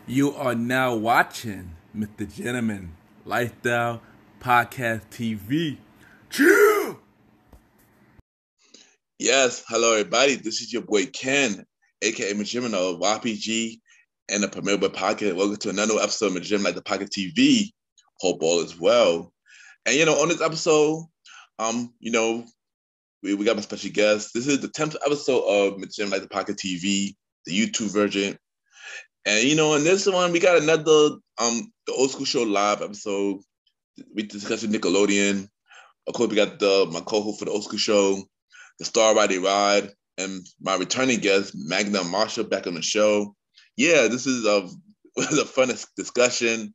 You are now watching MrGentleman Lifestyle Podcast TV. Chill! Yes, hello everybody. This is your boy Ken, aka McGentleman of YPG and the Premier Boy Podcast. Welcome to another episode of McGentleman Like the Pocket TV. Hope all is well. And on this episode, we got my special guest. This is the 10th episode of McGentleman Like the Pocket TV, the YouTube version. And in this one, we got another the old school show live episode. We discussed Nickelodeon. Of course, we got my co-host for the old school show, the star Roddy Rod, and my returning guest, Magna and Marsha, back on the show. Yeah, this is was a fun discussion.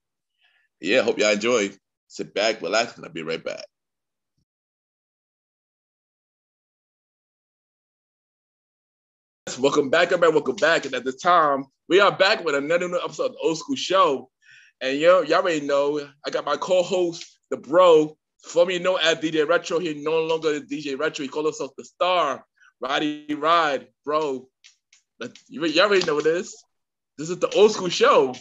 Yeah, hope y'all enjoy. Sit back, relax, and I'll be right back. Welcome back, everybody. Welcome back. And at this time, we are back with another new episode of the Old School Show. And y'all already know, I got my co-host, the bro, formerly known as DJ Retro. He no longer is DJ Retro. He called himself the star, Roddy Rod, bro. Y'all already know what it is. This is the Old School Show.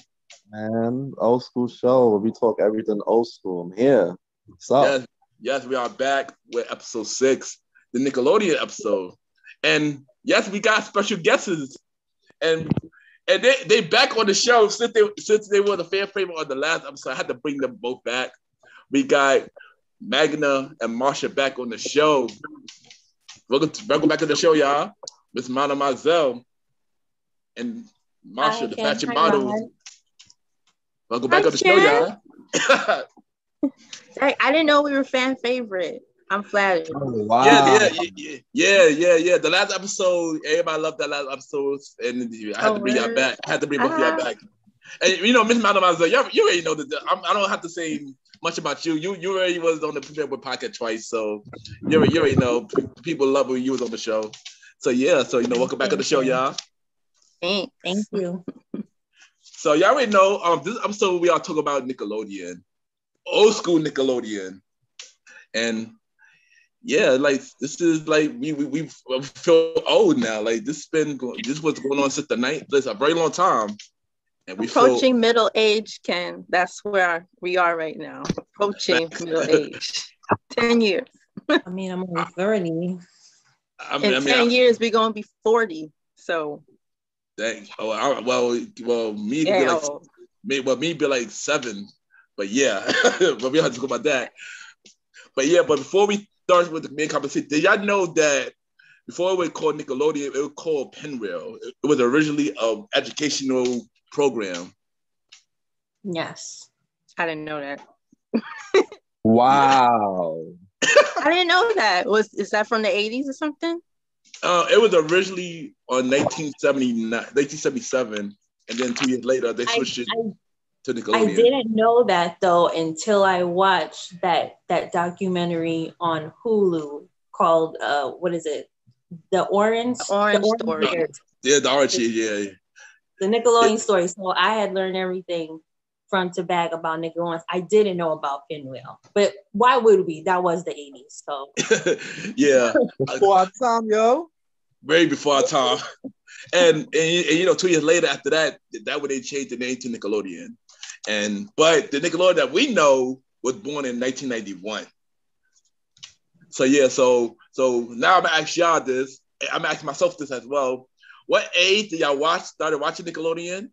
Man, Old School Show, where we talk everything old school. I'm here. What's up? Yes, we are back with episode 6, the Nickelodeon episode. And yes, we got special guests, and they back on the show since they were the fan favorite on the last episode. I had to bring them both back. We got Magna and Marsha back on the show. Welcome back to the show, y'all. Miss Mademoiselle and Marsha, the fashion model. Welcome back on the show, y'all. I didn't know we were fan favorite. I'm flattered. Oh, wow. Yeah. The last episode, everybody loved that last episode, and I had to bring y'all back. I had to bring both of y'all back. And Miss Mademoiselle, you already know that. I don't have to say much about you. You already was on the Premier Boy Podcast twice, so you already know. People love when you was on the show. So yeah, welcome back on the show, y'all. Thank you. So y'all already know. This episode we are talking about Nickelodeon, old school Nickelodeon, and yeah, like this is like we feel old now. Like this was going on since the night. It's a very long time, and we approaching middle age. Ken, that's where we are right now. Approaching middle age. 10 years. I mean, I'm only 30. In 10 years, we're gonna be 40. So. Dang. Me be like 7, but yeah, but we don't have to go about that. But yeah, but before we start with the main conversation, did y'all know that before it was called Nickelodeon, it was called Pinwheel? It was originally an educational program. Yes, I didn't know that. Wow. I didn't know that. Is that from the 80s or something? It was originally on 1977, and then 2 years later they switched it to Nickelodeon. I didn't know that though until I watched that documentary on Hulu called what is it? The Orange Story. Yeah, the Orange, yeah. The Nickelodeon story. So I had learned everything front to back about Nickelodeon. I didn't know about Pinwheel, but why would we? That was the 80s. So yeah, before our time, yo. Way before our time. And 2 years later after that when they changed the name to Nickelodeon. But the Nickelodeon that we know was born in 1991. So yeah, so now I'm gonna ask y'all this. I'm gonna ask myself this as well. What age did y'all started watching Nickelodeon?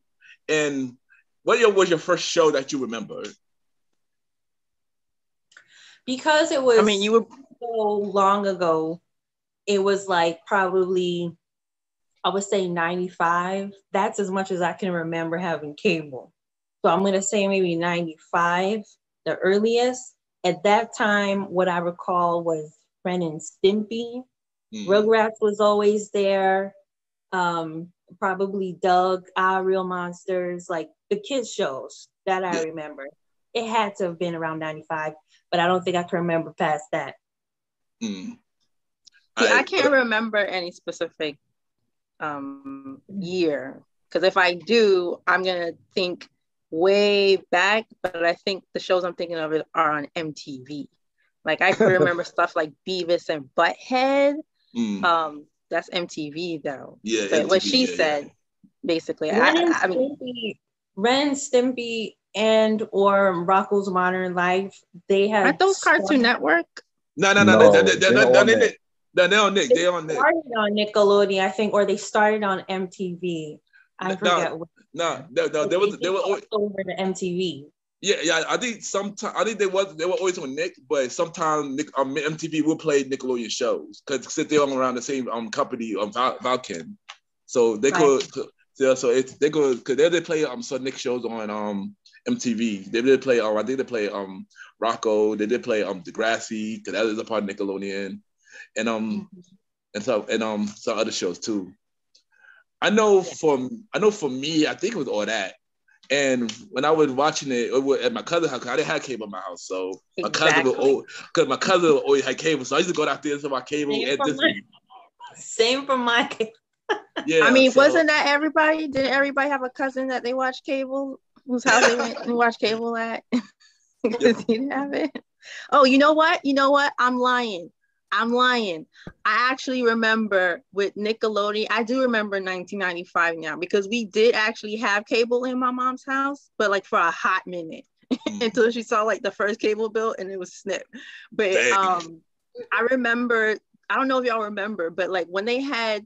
And what was your first show that you remember? Because it was you were so long ago, it was like probably, I would say 95. That's as much as I can remember having cable. So I'm going to say maybe 95, the earliest. At that time, what I recall was Ren and Stimpy. Rugrats was always there. Probably Doug, Our Real Monsters, like the kids shows that I remember. It had to have been around 95, but I don't think I can remember past that. I can't remember any specific year, because if I do, I'm gonna think way back, but I think the shows I'm thinking of are on MTV. Like I can remember stuff like Beavis and Butthead. That's MTV though. Yeah. But MTV, what she said, basically, I mean, Ren and Stimpy and or Rocko's Modern Life, they had Aren't those Cartoon Network? No. they're on Nick. They're on Nick. They're on Nick. Started on Nickelodeon, I think, or they started on MTV. I forget. They were always over to MTV. Yeah. I think they were always on Nick, but sometimes MTV will play Nickelodeon shows because they're all around the same company Valken, so they could. Yeah, so they could because they play some Nick shows on MTV. They did play I think they play Rocco. They did play Degrassi because that is a part of Nickelodeon, and some other shows too. I know for me, I think it was all that. And when I was watching it was at my cousin's house, 'cause I didn't have cable in my house, so my cousin always had cable, so I used to go downstairs to my cable. Same for my cable. Yeah, I mean, wasn't that everybody? Didn't everybody have a cousin that they watched cable, whose house they went and watched cable at? Because he didn't have it. Oh, you know what? I'm lying. I actually remember with Nickelodeon. I do remember 1995 now because we did actually have cable in my mom's house, but like for a hot minute until she saw like the first cable bill and it was snip. But I remember. I don't know if y'all remember, but like when they had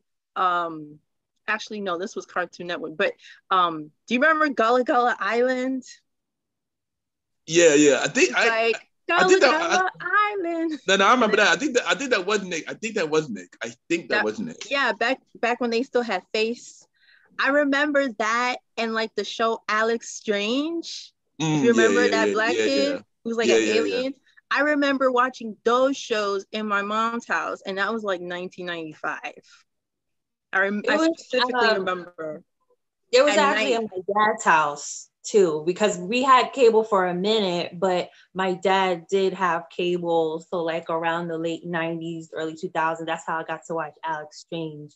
actually no, this was Cartoon Network. But do you remember Galaga Island? Yeah. I think Galaga Island. No, I remember that. I think that was Nick. I think that was Nick. Yeah, back when they still had Face. I remember that and like the show Alex Strange. If you remember that black kid who was like an alien. I remember watching those shows in my mom's house, and that was like 1995. I specifically remember. It was actually at my dad's house too, because we had cable for a minute, but my dad did have cable. So like around the late 90s, early 2000s, that's how I got to watch Alex Strange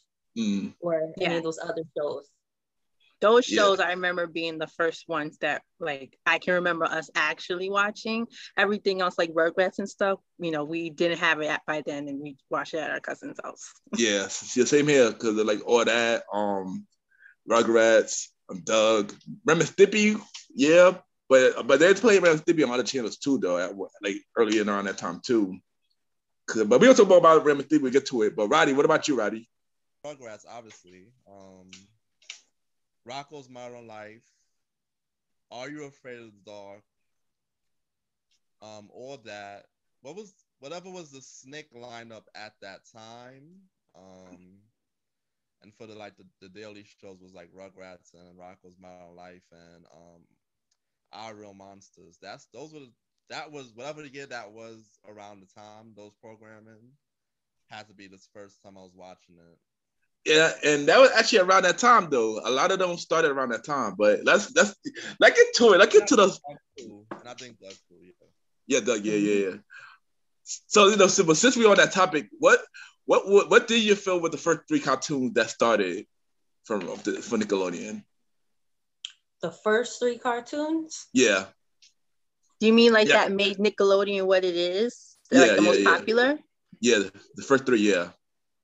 or any of those other shows. Those shows I remember being the first ones that like I can remember us actually watching. Everything else like Rugrats and stuff, we didn't have it by then, and we watched it at our cousin's house. Yeah, same here because like all that Rugrats, Doug, Rem and Stimpy, but they're playing Rem and Stimpy on other channels too though, like earlier on that time too. But we don't talk more about Rem and Stimpy. We get to it. But Roddy, what about you, Roddy? Rugrats, obviously. Rocko's Modern Life, Are You Afraid of the Dark? All that. Whatever was the Snick lineup at that time. And for the daily shows was like Rugrats and Rocko's Modern Life and Our Real Monsters. That was whatever the year that was around the time those programming had to be the first time I was watching it. Yeah, and that was actually around that time though. A lot of them started around that time, but let's get to it. Let's get to the. And I think Doug's cool. Yeah, Doug. Yeah. So but since we're on that topic, what did you feel with the first three cartoons that started for Nickelodeon? The first three cartoons? Yeah. Do you mean like that made Nickelodeon what it is? The most popular? Yeah, the first three. Yeah.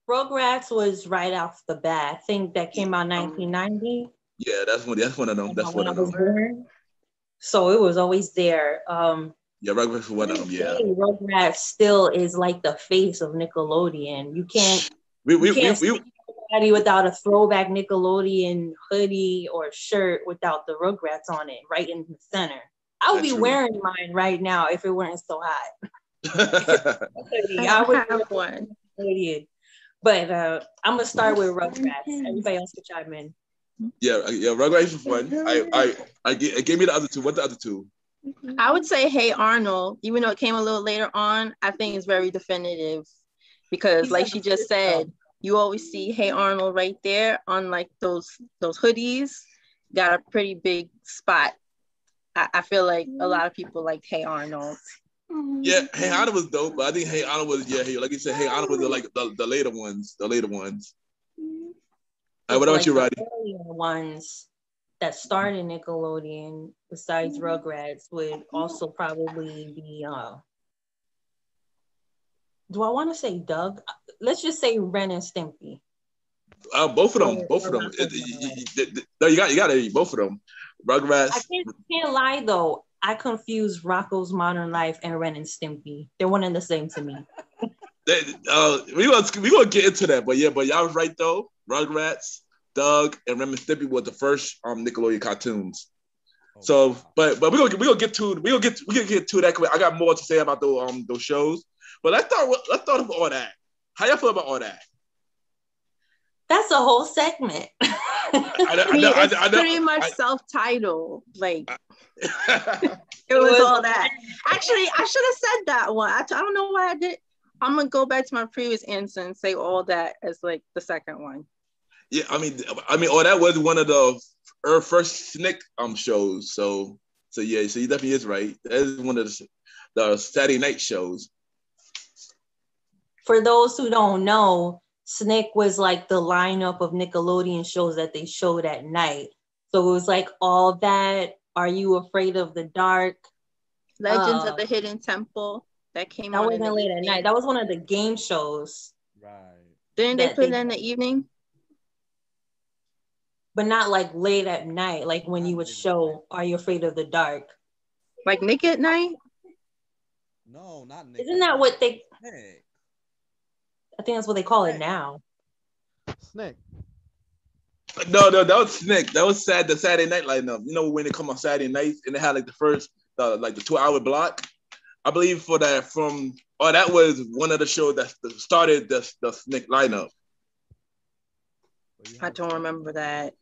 Rugrats was right off the bat. I think that came out 1990. Yeah, that's one of them. That's one of them. So it was always there. Yeah, Rugrats was one of them. Yeah, Rugrats still is like the face of Nickelodeon. You can't see anybody without a throwback Nickelodeon hoodie or shirt without the Rugrats on it, right in the center. I would be wearing mine right now if it weren't so hot. I would have one. But I'm gonna start with Rugrats. Everybody else can chime in. Yeah, Rugrats was fun. I gave me the other two. What the other two? I would say Hey Arnold, even though it came a little later on. I think it's very definitive because, like she just said, you always see Hey Arnold right there on like those hoodies. Got a pretty big spot. I feel like a lot of people liked Hey Arnold. Yeah, Hey Arnold was dope, but I think Hey Arnold was like you said, Hey Arnold was the later ones. The later ones. What about you, Roddy? The earlier ones that started Nickelodeon, besides Rugrats, would also probably be. Do I want to say Doug? Let's just say Ren and Stimpy. Both of them. No, you got both of them. Rugrats. I can't lie though. I confuse Rocco's Modern Life and Ren and Stimpy. They're one and the same to me. We gonna get into that, but y'all was right though. Rugrats, Doug, and Ren and Stimpy were the first Nickelodeon cartoons. So, but we gonna get to that. I got more to say about those shows. But let's start with all that. How y'all feel about all that? That's a whole segment. It's pretty much self-titled. Like it was all that. Actually, I should have said that one. I don't know why I did. I'm gonna go back to my previous answer and say all that as like the second one. Yeah, I mean, all that was one of the first Snick shows. So yeah, so he definitely is right. That is one of the Saturday night shows. For those who don't know, Snick was like the lineup of Nickelodeon shows that they showed at night. So it was like all that. Are You Afraid of the Dark? Legends of the Hidden Temple that came that on wasn't late at night. That was one of the game shows. Right. Didn't they put it in the evening? But not like late at night, like when you would show Are You Afraid of the Dark? Like Nick at Night? No, not Nick. Isn't that what they... Nick. I think that's what they call it now. Snake. No, that was Snick. That was the Saturday night lineup. You know when they come on Saturday nights and they had like the first, the 2-hour block. I believe that was one of the shows that started the Snick lineup. I don't remember that.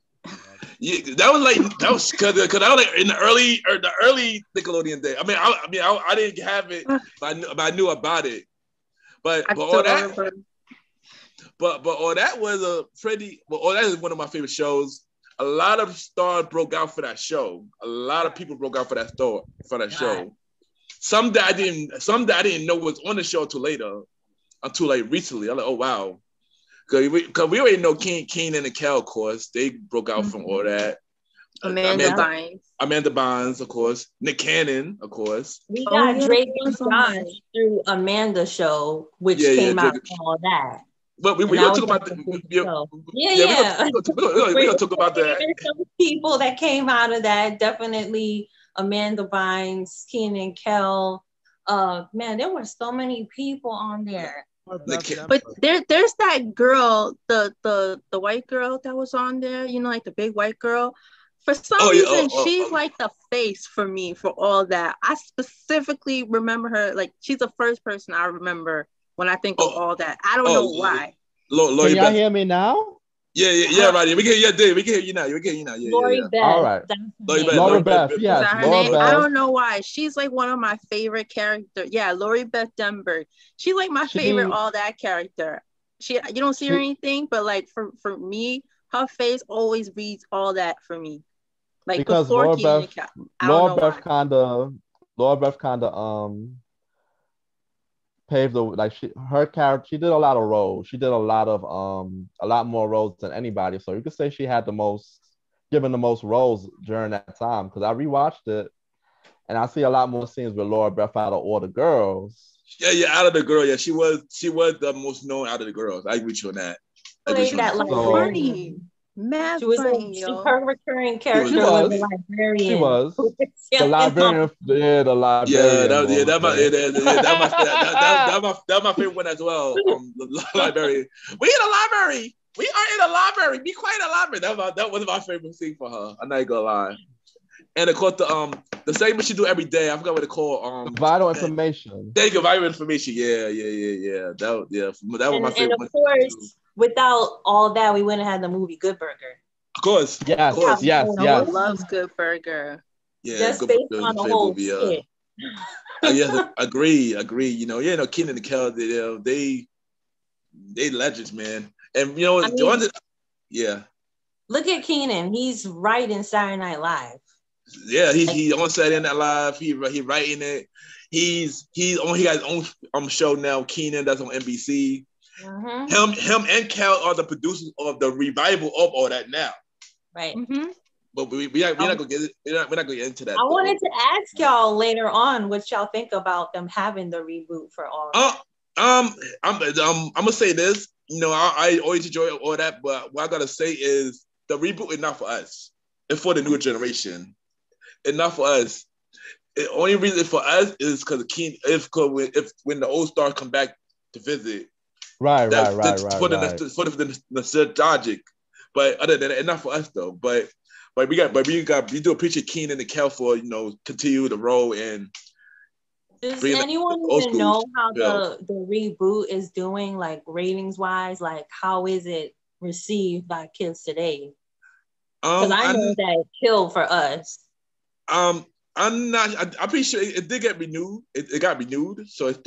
Yeah, that was because I was like in the early Nickelodeon day. I didn't have it, but I knew about it. But all that. But all that was all that is one of my favorite shows. A lot of stars broke out for that show. A lot of people broke out for that show. Some that I didn't know was on the show until like recently. I'm like, oh wow. Because we already know Keenan and Kel, of course. They broke out from all that. Amanda Bynes, of course. Nick Cannon, of course. We got Drake and Josh through Amanda's show, which came out from all that. But we're going to talk about we're going to talk about that. There's some people that came out of that. Definitely Amanda Bynes, Keenan and Kel. Man, there were so many people on there. But there's that girl, the white girl that was on there, you know, like the big white girl. For some reason, she's like the face for me for all that. I specifically remember her, like she's the first person I remember when I think of all that. I don't know why. Can y'all hear me now? Yeah, right. We can hear you now. Yeah, Lori Beth. All right. Lori Beth. Yes. I don't know why. She's like one of my favorite characters. Yeah, Lori Beth Denberg. She's like my favorite all that character. You don't see her anything, but like for me, her face always reads all that for me. Like because Laura Beth kind of paved the her character. She did a lot of roles. She did a lot more roles than anybody. So you could say she had given the most roles during that time. Because I rewatched it, and I see a lot more scenes with Laura Beth out of all the girls. Yeah, out of the girl. Yeah, she was the most known out of the girls. I agree with you on that. Funny. Mad she was funny, her recurring character was the librarian. She was the librarian. Yeah, the librarian. That's my favorite one as well. The librarian. We in a library. We are in a library. Be quiet in a library. That was my favorite scene for her. I'm not gonna lie. And of course the segment she do every day. I forgot what it called. Vital information. Thank you, vital information. Yeah. That was my favorite. And of course, without all that, we wouldn't have had the movie Good Burger. Of course. Yes. No one loves Good Burger. Yeah, just based on the whole skit. Yeah, agree. Keenan and Kel, they legends, man. And yeah. Look at Keenan. He's writing Saturday Night Live. Yeah, he on Saturday Night Live. He writing it. He got his own show now. Keenan, that's on NBC. Mm-hmm. Him and Kel are the producers of the revival of all that now. Right. Mm-hmm. But we're not gonna get into that. I wanted to ask y'all later on what y'all think about them having the reboot for all. I'm gonna say this. I always enjoy all that, but what I gotta say is the reboot is not for us. and for the newer generation, and not for us. The only reason for us is because if when the old stars come back to visit, Right. for the nostalgic. But other than that, and not for us though. But we do appreciate Keenan and Kel for continue the role and. Does anyone even know how the reboot is doing, like ratings wise? Like, how is it received by kids today? Because I know that it killed for us. I'm pretty sure it did get renewed. It got renewed, so it's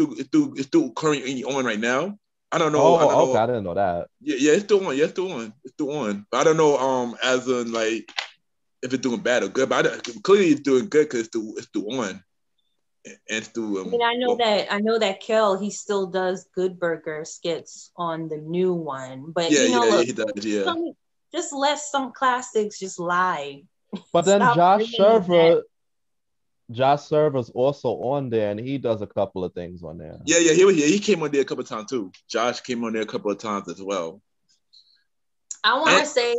still currently on right now. I don't know. Okay, I didn't know that. Yeah, it's still on. Yeah, it's still on. But I don't know. As in like if it's doing bad or good. But clearly it's doing good because it's still on. And still, I know that Kel, he still does Good Burger skits on the new one, but he does. Yeah, just let some classics just lie. But then Josh Server's also on there, and he does a couple of things on there. Yeah, he came on there a couple of times too. Josh came on there a couple of times as well. I want to say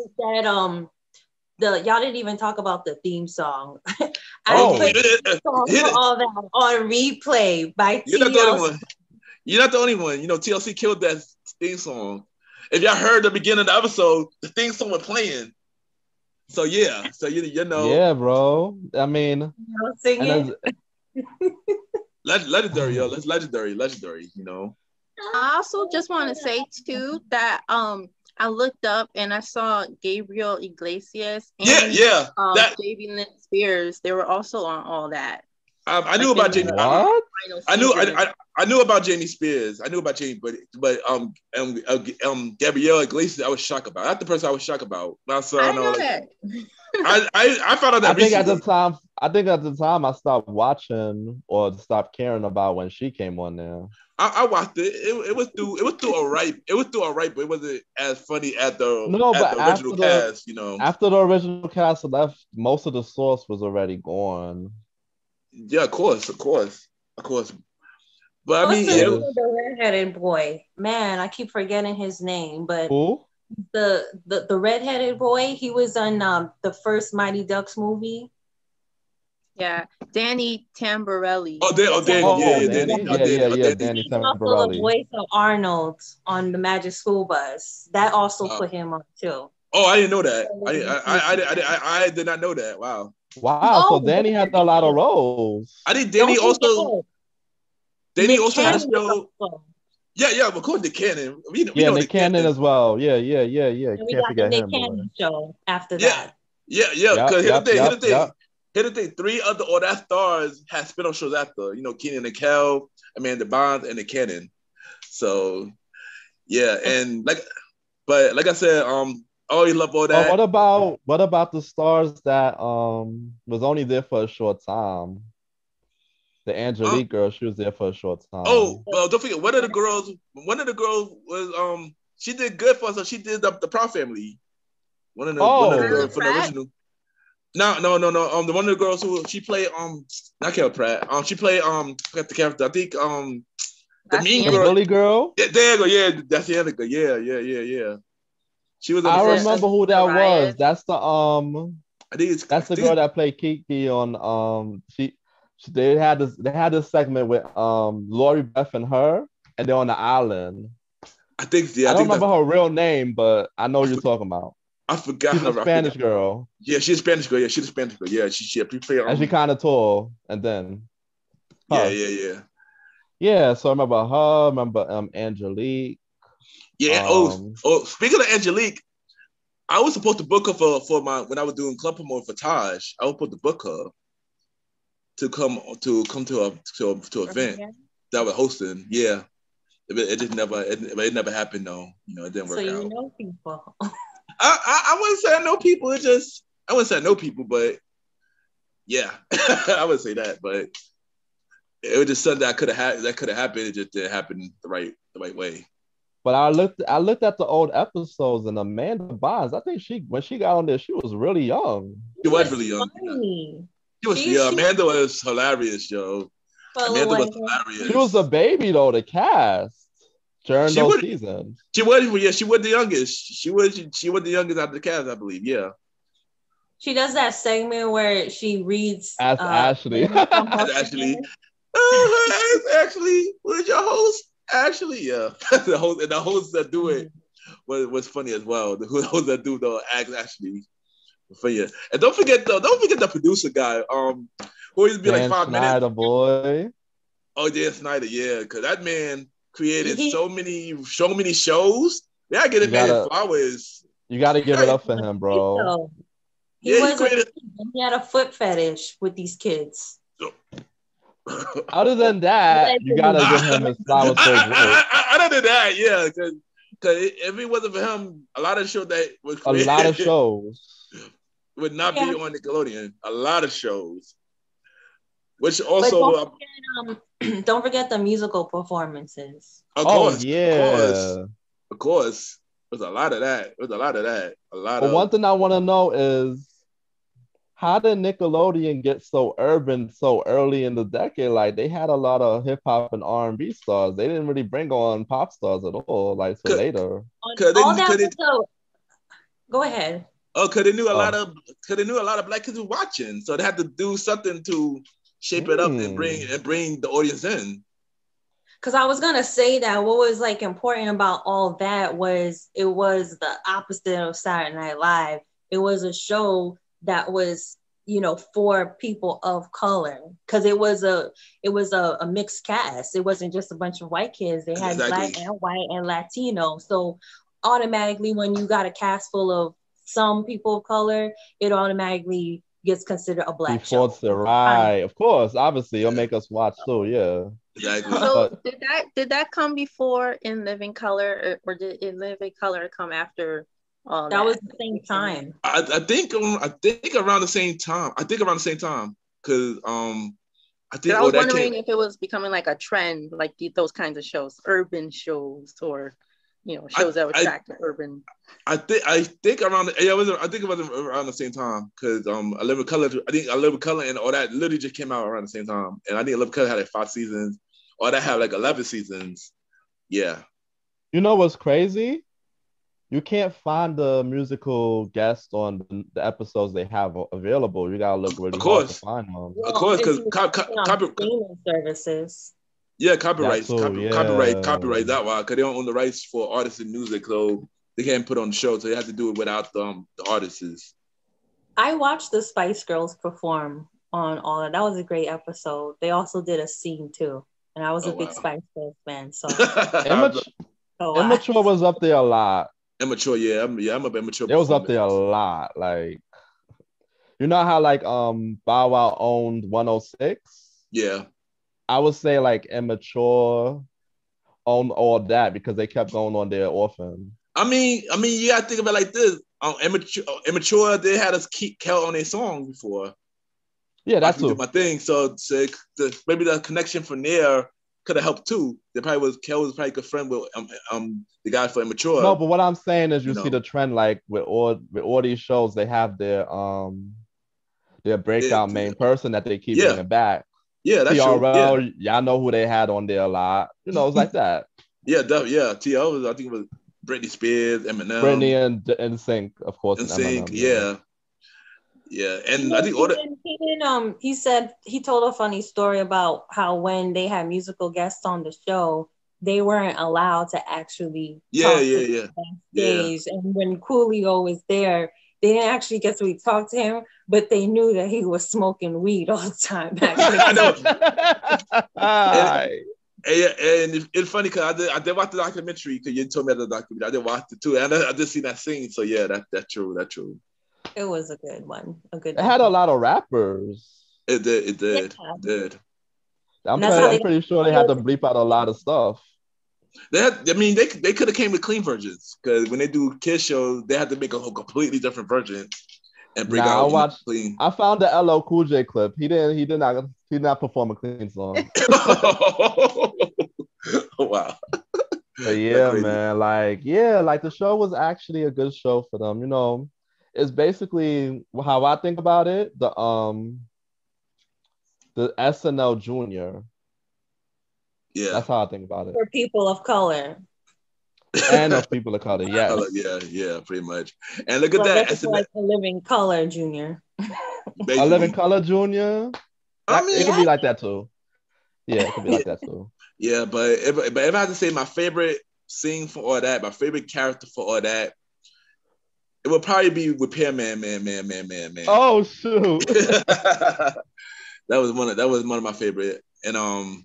that y'all didn't even talk about the theme song. I put all that on replay by TLC. You're not the only one. TLC killed that theme song. If y'all heard the beginning of the episode, the theme song was playing. So yeah, you know. Yeah, bro. I mean, singing. Legendary, yo. That's legendary. I also just want to say too that I looked up and I saw Gabriel Iglesias and J.B. Lynn Spears. They were also on all that. I knew about Jamie. What? I knew about Jamie Spears. I knew about Jamie, but Gabrielle Iglesias, I was shocked about. That's the person I was shocked about. I didn't know that. I found out that I think at the time I stopped watching or stopped caring about when she came on there. I watched it. It was through alright. It was through alright, but it wasn't as funny as the original cast. After the original cast left, most of the source was already gone. Yeah, of course. But I mean, the redheaded boy, man, I keep forgetting his name. But who? The redheaded boy, he was on the first Mighty Ducks movie. Yeah, Danny Tamborelli. Danny Tamborelli. Also the Tamborelli. voice of Arnold on the Magic School Bus. That also put him on too. Oh, I didn't know that. I did not know that. Wow. So Danny had a lot of roles. I think Danny also had a show. Yeah, of course, Nick Cannon. We know Nick Cannon as well. Yeah. And we got the Nick Cannon show after that. Yeah. Because here's the thing. 3 of the All That Stars had spin-off shows after. Kenan and Kel, Amanda Bynes, and Nick Cannon. So, yeah, and like I said, always love all that. What about the stars that was only there for a short time? The Angelique girl, she was there for a short time. Oh, well, don't forget, one of the girls was she did good for us. So she did the Proud Family. One of the girls from the original. No. The one of the girls who she played not Carol Pratt. She played I forgot the character. I think the mean girl. Billy girl. Yeah, there you go. Yeah, that's the other girl. Yeah. She was. I remember who that was. That's the I think that's the girl that played Kiki on They had this segment with Lori Beth and her, and they're on the island. I think I don't remember her real name, but I know what you're talking about. I forgot. She's a Spanish girl. Yeah, she's a Spanish girl. Yeah, she's a Spanish girl. Yeah, she played. And she kind of tall, and then. Yeah. Yeah, so I remember her. Remember Angelique. Yeah. Speaking of Angelique, I was supposed to book her for when I was doing club promotion for Taj. I was supposed to book her to come to an event that we're hosting. Yeah, it just never happened though. It didn't work out. So you know people. I wouldn't say I know people. I wouldn't say I know people, but yeah, I would say that. But it was just something that could have happened. It just didn't happen the right way. But I looked at the old episodes, and Amanda Bynes, I think when she got on there, she was really young. She was really young. Amanda was hilarious, yo. Amanda was hilarious. She was a baby though, the cast during those seasons. She was the youngest. She was the youngest out of the cast, I believe. Yeah. She does that segment where she reads. Ask Ashley. Actually, actually, where's your host? Actually, yeah, the hosts that do it was funny as well. The hosts that do the act actually, funny. And don't forget the producer guy. Who always be like Dan 5 Schneider, minutes. boy. Oh, Dan Snyder, yeah, because that man created so many shows. They gotta get him his flowers. You gotta give it up for him, bro. He had a foot fetish with these kids. Other than that, you gotta give him his flowers for his work. Other than that, yeah, because if it wasn't for him, a lot of shows that was created, a lot of shows would not be on Nickelodeon. A lot of shows, which also don't forget the musical performances. Of course. There's a lot of that. But one thing I want to know is, how did Nickelodeon get so urban so early in the decade? Like, they had a lot of hip hop and R&B stars. They didn't really bring on pop stars at all, like, till later. Go ahead. Oh, because they knew a lot of black kids were watching, so they had to do something to shape it up and bring the audience in. Because I was gonna say that what was like important about all that was it was the opposite of Saturday Night Live. It was a show that was, for people of color, because it was a mixed cast. It wasn't just a bunch of white kids. They had black and white and Latino. So automatically, when you got a cast full of some people of color, it automatically gets considered a black show. Right, of course. Obviously, it'll make us watch too. Yeah. Exactly. So did that come before In Living Color, or did In Living Color come after? That was the same time. I think around the same time. Because I think I was wondering if it was becoming like a trend, like those kinds of shows, urban shows, or shows that were tracked to urban. I think around around the same time, because I Live in Color. I think I Live in Color and all that literally just came out around the same time, and I think I Live in Color had like 5 seasons, or that had like 11 seasons. Yeah. You know what's crazy? You can't find the musical guests on the episodes they have available. You gotta look really hard to find them. Of course, because streaming services. Yeah, copyright that why, because they don't own the rights for artists and music, so they can't put on the show, so they have to do it without the artists. I watched the Spice Girls perform on all that. That was a great episode. They also did a scene too, and I was a big Spice Girls fan. So Immature was up there a lot. Immature, yeah, I'm a bit immature. It was up there a lot. Like, you know how like Bow Wow owned 106? Yeah. I would say like Immature owned all that because they kept going on their Orphan. I mean, you gotta think about it like this. Immature, they had us keep Kel on their song before. Yeah, that's true. My thing. So maybe the connection from there could have helped too. Kel was probably a good friend with the guy for Immature. No, but what I'm saying is, you see the trend, like with all these shows, they have their breakout main person that they keep bringing back. Yeah, that's TRL, true. Y'all know who they had on there a lot. It's like that. TL was, I think it was Britney Spears, Eminem. Britney and NSYNC, of course. NSYNC, yeah. And I think he said he told a funny story about how when they had musical guests on the show, they weren't allowed to actually talk to backstage. And when Coolio was there, they didn't actually get to talk to him, but they knew that he was smoking weed all the time back then. I know. and it's funny because I did watch the documentary, because you told me about the documentary. I did watch it too, and I did see that scene. So yeah, that's true. It was a good one. It had a lot of rappers. It did. I'm pretty sure they had to bleep out a lot of stuff. They could have came with clean versions, because when they do kids shows, they had to make a whole completely different version and bring out clean. I found the LL Cool J clip. He did not perform a clean song. Wow. But yeah, man, like the show was actually a good show for them. It's basically how I think about it. The SNL Junior. Yeah, that's how I think about it. For people of color. And of people of color, yes. Color, yeah, pretty much. And look at So that. that's like a living color, Junior. A living color junior. It could be like that too. Yeah, it could be like that too. Yeah, but if I had to say my favorite scene for all that, my favorite character for all that, it would probably be Repairman, man. Oh shoot. that was one of my favorite. And a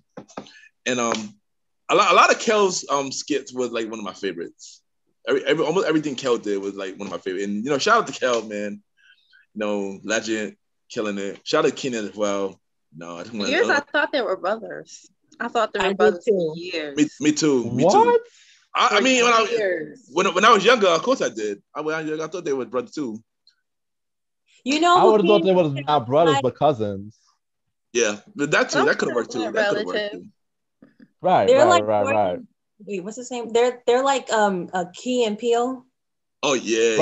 lot of Kel's skits was like one of my favorites. Almost everything Kel did was like one of my favorites. And shout out to Kel, man. Legend, killing it. Shout out to Keenan as well. I thought they were brothers. I thought they were brothers for years. Me too. What? I mean, when I was younger, of course I did. I thought they were brothers too. I would have thought they were not brothers but cousins. Yeah, but that could have worked too. That could have worked too. Right. Wait, what's his name? They're like a Key and Peele. Oh yeah,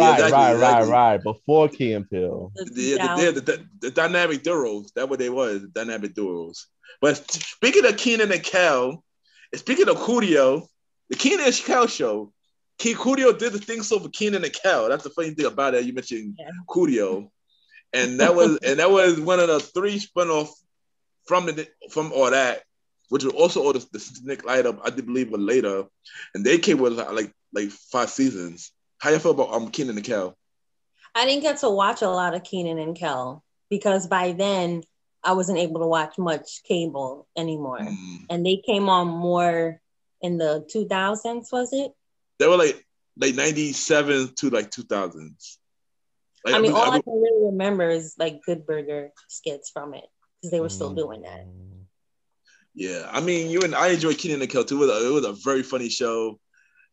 right. Before Key and Peele. The dynamic duos. That's what they was. The dynamic duos. But speaking of Keenan and Kel, and speaking of Coolio, the Keenan and Kel show, Coolio did the thing so for Keenan and Kel. That's the funny thing about it. You mentioned Coolio, and that was one of the 3 spinoff from all that, which was also all the Snick Light Up. I did believe it later, and they came with like 5 seasons. How you feel about Keenan and Kel? I didn't get to watch a lot of Keenan and Kel because by then I wasn't able to watch much cable anymore. And they came on more in the 2000s, was it? They were like 97 to like 2000s. Like, I can really remember is like Good Burger skits from it because they were still doing that. Yeah, I mean, I enjoy Keenan and Kel too. It was a very funny show.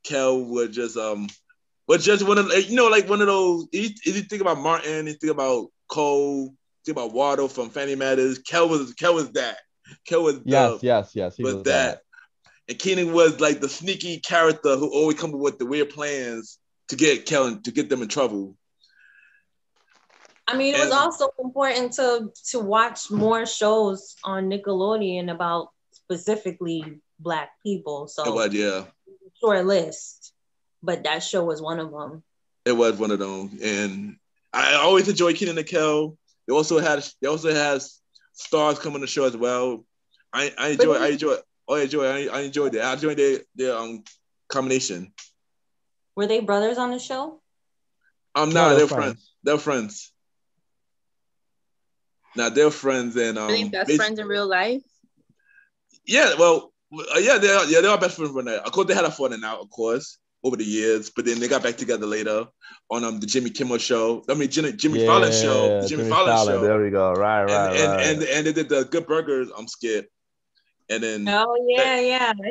Kel was just one of like one of those. If you think about Martin, you think about Cole, think about Waldo from Family Matters. Kel was that. Kel was yes. He was that. And Keenan was like the sneaky character who always comes up with the weird plans to get Kel to get them in trouble. I mean, it was also important to watch more shows on Nickelodeon about specifically Black people. So it was, yeah. Short list, but that show was one of them. It was one of them, and I always enjoy Keenan and Kel. They also has stars come on the show as well. I enjoyed it. I enjoyed it. I enjoyed their combination. Were they brothers on the show? No, they're friends. They're friends. Now they're friends, and Are they best friends in real life? Yeah, well, they are best friends right now. Of course, they had a falling out, of course, over the years, but then they got back together later on the Jimmy Kimmel show. I mean, Jimmy Fallon show. The Jimmy Fallon show. There we go. Right. And they did the Good Burgers skit, and then I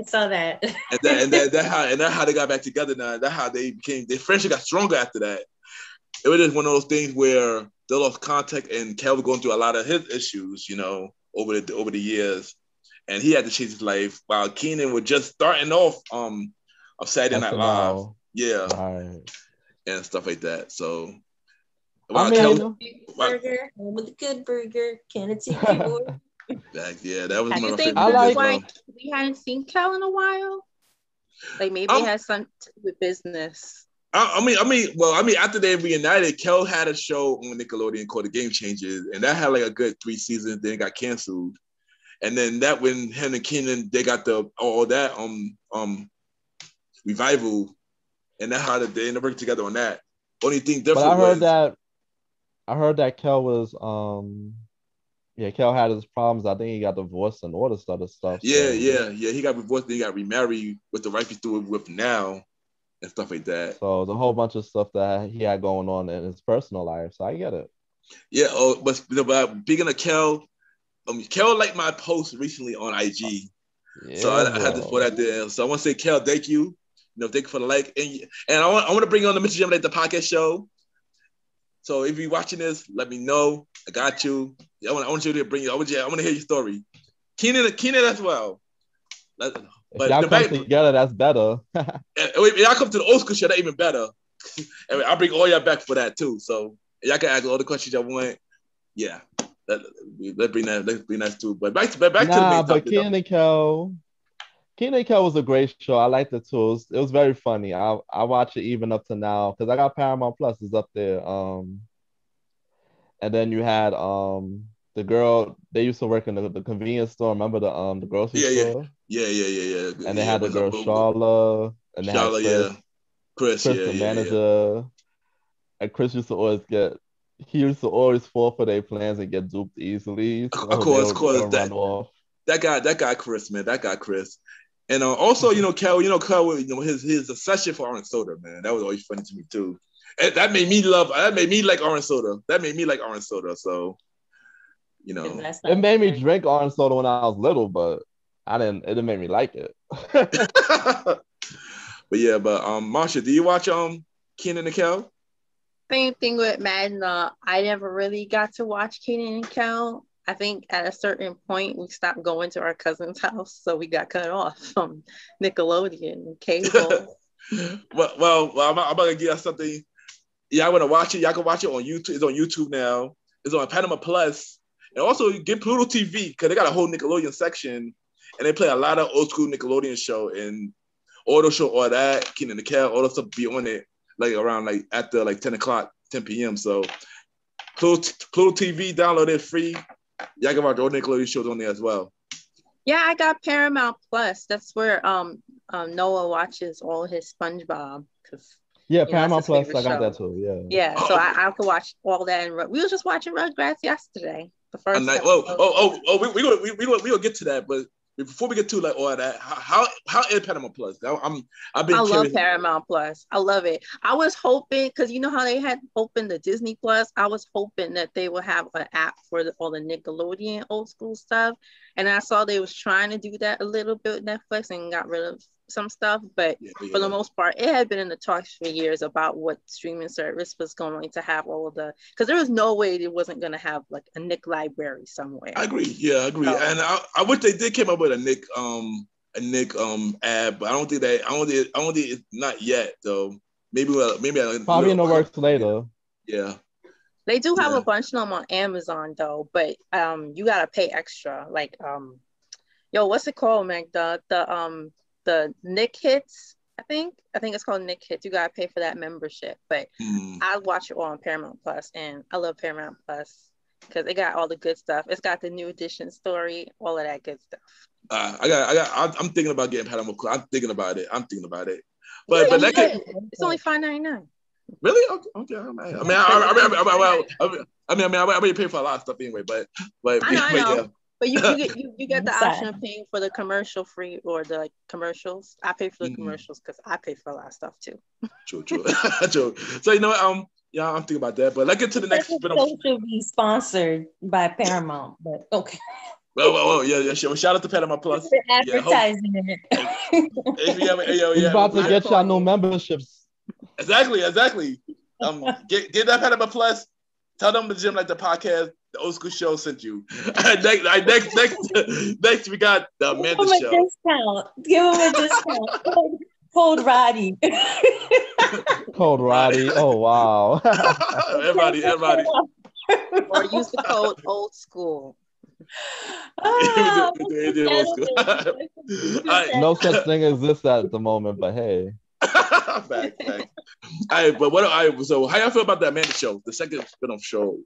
saw that. That's how they got back together. Now that's how their friendship got stronger after that. It was just one of those things where they lost contact, and Kel was going through a lot of his issues, over the years, and he had to change his life. While Keenan was just starting off of Saturday Night Live, and stuff like that. So, burger with a good burger, can it take you? That was one of my favorite. We hadn't seen Kel in a while. Like maybe it has something to do with business. I mean, after they reunited, Kel had a show on Nickelodeon called The Game Changers, and that had like a good 3 seasons. Then it got canceled, and then that when him and Keenan they got all that revival, and that's how they ended up working together on that. Only thing different I heard that Kel was Kel had his problems. I think he got divorced and all this other stuff. Yeah. He got divorced, then he got remarried with the wife he's doing with now. And stuff like that. So there's a whole bunch of stuff that he had going on in his personal life. So I get it. Yeah. But speaking of Kel, Kel liked my post recently on IG. Yeah, so I had to put that there. So I want to say, Kel, thank you. Thank you for the like. And I want to bring on the MrGentleman, the podcast show. So if you're watching this, let me know. I got you. I want you to bring you. I want to hear your story. Keenan as well. But y'all come together, that's better. Y'all come to the old school show, that's even better. And I'll bring all y'all back for that too. So y'all can ask all the questions y'all want. Yeah, let's bring that too. But back to the main topic. But Keenan and Kel, Kenan and Kel was a great show. I liked it too. It was very funny. I watch it even up to now because I got Paramount Plus is up there. And then you had the girl they used to work in the convenience store. Remember the grocery store? Yeah. And they had the girl Charla, and they had Chris, the manager. And Chris used to always fall for their plans and get duped easily. So of course, run off. That guy, Chris, man, that guy, Chris. And also, Kel, his obsession for orange soda, man, that was always funny to me too. And that made me like orange soda. So, it made me drink orange soda when I was little, but it didn't make me like it. But Marsha, do you watch Kenan and Kel? Same thing with Magna. I never really got to watch Kenan and Kel. I think at a certain point we stopped going to our cousin's house, so we got cut off from Nickelodeon and cable. well, I'm about to give you something. Yeah, I want to watch it. Y'all can watch it on YouTube. It's on YouTube now. It's on Panama Plus, and also get Pluto TV because they got a whole Nickelodeon section, and they play a lot of old school Nickelodeon show and all that. Kenan and Kel, all the stuff be on it like around like after like 10 p.m. So Pluto TV, download it free. Y'all can watch all Nickelodeon shows on there as well. Yeah, I got Paramount Plus. That's where Noah watches all his SpongeBob. Yeah, Paramount Plus. I got that too. Yeah. Yeah, so I could watch all that. And we were just watching Rugrats yesterday. The first. We gonna get to that, but before we get to like all that, how is Paramount Plus? I love Paramount Plus. I love it. I was hoping because you know how they had opened the Disney Plus. I was hoping that they would have an app for all the Nickelodeon old school stuff, and I saw they was trying to do that a little bit with Netflix and got rid of some stuff. But for the most part, it had been in the talks for years about what streaming service was going to have all of the. Because there was no way it wasn't going to have like a Nick library somewhere. I agree. Yeah, I agree. So, and I wish they did came up with a Nick ad, but I don't think it's not yet though. Maybe probably in the works later. Yeah. They do have a bunch of them on Amazon though, but you gotta pay extra. Like what's it called, Meg? The Nick Hits. I think it's called Nick Hits. You gotta pay for that membership, but I watch it all on Paramount Plus, and I love Paramount Plus because it got all the good stuff. It's got the new edition story, all of that good stuff. I'm thinking about getting Paramount Plus. I'm thinking about it. But it's only $5.99. Really? Okay. I already pay for a lot of stuff anyway, but I know. Yeah. But you get the option of paying for the commercial free or the commercials. I pay for the commercials because I pay for a lot of stuff too. True. So I'm thinking about that. But let's get to the next spin-off. Show should be sponsored by Paramount, but okay. Well, yeah, sure. Well, shout out to Paramount Plus. Advertising it. It's about to get y'all new memberships. Exactly. Get that Paramount Plus. Tell them the gym like the podcast, the old school show sent you. Next we got the Amanda Show. Give them a discount. Code Roddy. Code Roddy. Oh wow. Everybody. Or use the code old school. No such thing exists at the moment, but hey. Back. So how y'all feel about the Amanda Show, the second spin-off show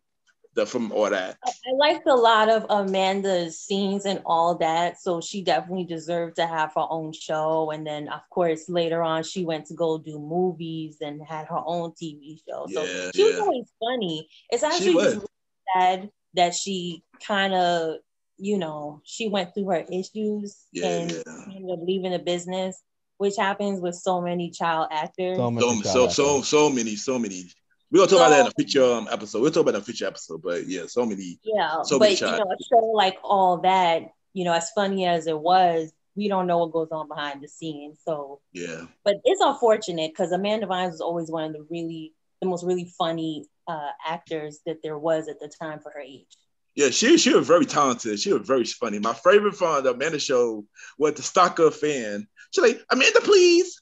from all that? I liked a lot of Amanda's scenes and all that, so she definitely deserved to have her own show. And then of course later on she went to go do movies and had her own TV show. So she was always funny. It's actually just really sad that she kind of, she went through her issues and ended up leaving the business, which happens with so many child actors. So many. We're gonna talk about that in a future episode. We'll talk about that in a future episode, but yeah, so many. Yeah, so but many child a show like all that, as funny as it was, we don't know what goes on behind the scenes. So yeah, but it's unfortunate because Amanda Bynes was always one of the most funny actors that there was at the time for her age. Yeah, she was very talented. She was very funny. My favorite from the Amanda Show was the stalker fan. She's like, Amanda, please.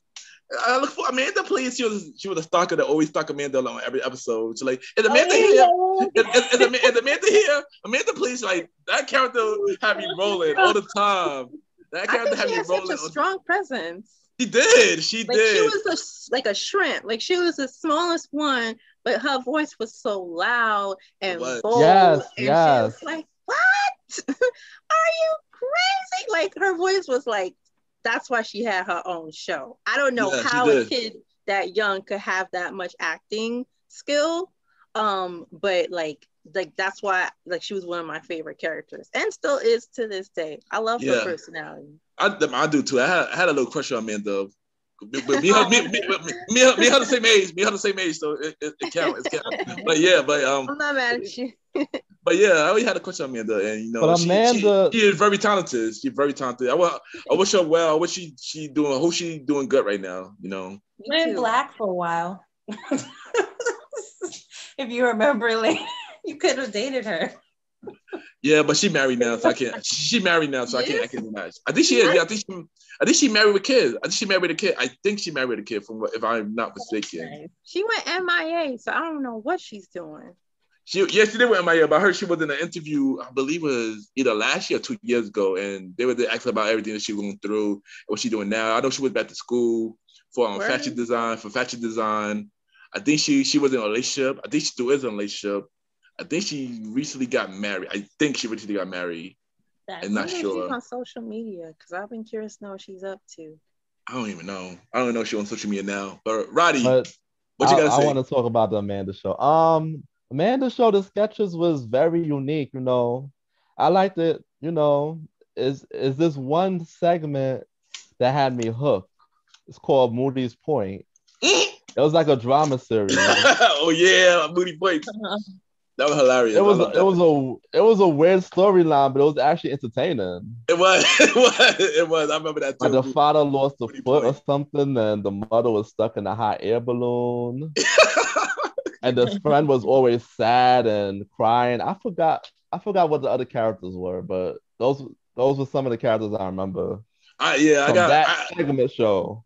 I look for Amanda, please. She was a stalker that always stalked Amanda on every episode. She's like, is Amanda here? Is Amanda here? Amanda, please. Like, that character had me rolling all the time. That I character think had she me had such rolling. a strong presence. She did. She Like did. she was like a shrimp. Like she was the smallest one, but her voice was so loud and was. bold. Yes, And yes. she was like, "What? Are you crazy?" Like her voice was like, that's why she had her own show. I don't know Yeah, she how a did. kid that young could have that much acting skill. But like that's why like she was one of my favorite characters and still is to this day. I love her Yeah. personality. I do too. I had a little crush on Amanda. But me and her the same age. Me and her the same age, so it counts. It counts. But yeah, I'm not mad at you. but yeah, I always had a crush on Amanda, and you know, But Amanda, she is very talented. She's very talented. I wish her well. I wish she doing. I hope she doing good right now. You know, went black for a while. If you remember, like you could have dated her. yeah, but she married now, so I can't. She married now, so I can't deny it. I think she is. Yeah, I think she married with kids. I think she married a kid. I think she married a kid, from if I'm not mistaken. She went MIA, so I don't know what she's doing. She did with MIA, but I heard she was in an interview, I believe it was either last year or 2 years ago, and they were asking about everything that she was going through, what she's doing now. I know she went back to school for fashion design. I think she was in a relationship. I think she still is in a relationship. I think she recently got married. I'm not sure. She's on social media because I've been curious to know what she's up to. I don't even know. I don't know if she's on social media now. But Roddy, but what you gotta say? I want to talk about the Amanda show. Amanda show, the sketches was very unique. You know, I liked it. You know, is this one segment that had me hooked. It's called Moody's Point. It was like a drama series. Oh yeah, Moody Point. That was hilarious. It was a weird storyline, but it was actually entertaining. It was. I remember that too. Like the father lost a foot or something, and the mother was stuck in a hot air balloon. And the friend was always sad and crying. I forgot what the other characters were, but those were some of the characters I remember. That segment show.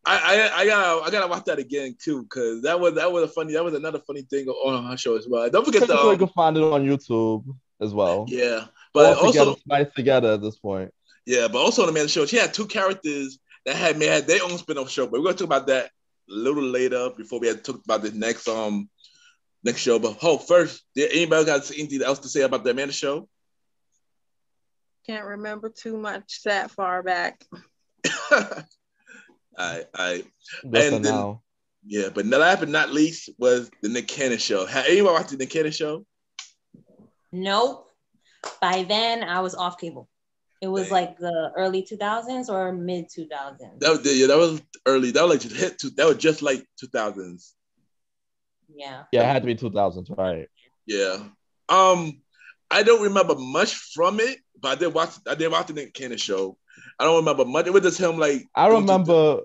I gotta watch that again too, because that was another funny thing on our show as well. Don't forget you can find it on YouTube as well. Yeah, but also spliced together at this point. Yeah, but also on the Amanda show, she had two characters that had their own spin-off show. But we're gonna talk about that a little later before we had talked about this next show. But first, did anybody got anything else to say about the Amanda show? Can't remember too much that far back. I and now. Yeah, but last but not least was the Nick Cannon show. Have anyone watched the Nick Cannon show? Nope. By then, I was off cable. It was like the early 2000s or mid 2000s. That was early. That was like that was just like 2000s. Yeah. Yeah, it had to be 2000s, right? Yeah. I don't remember much from it, but I did watch the Nick Cannon show. I don't remember much. It was just him like. I remember.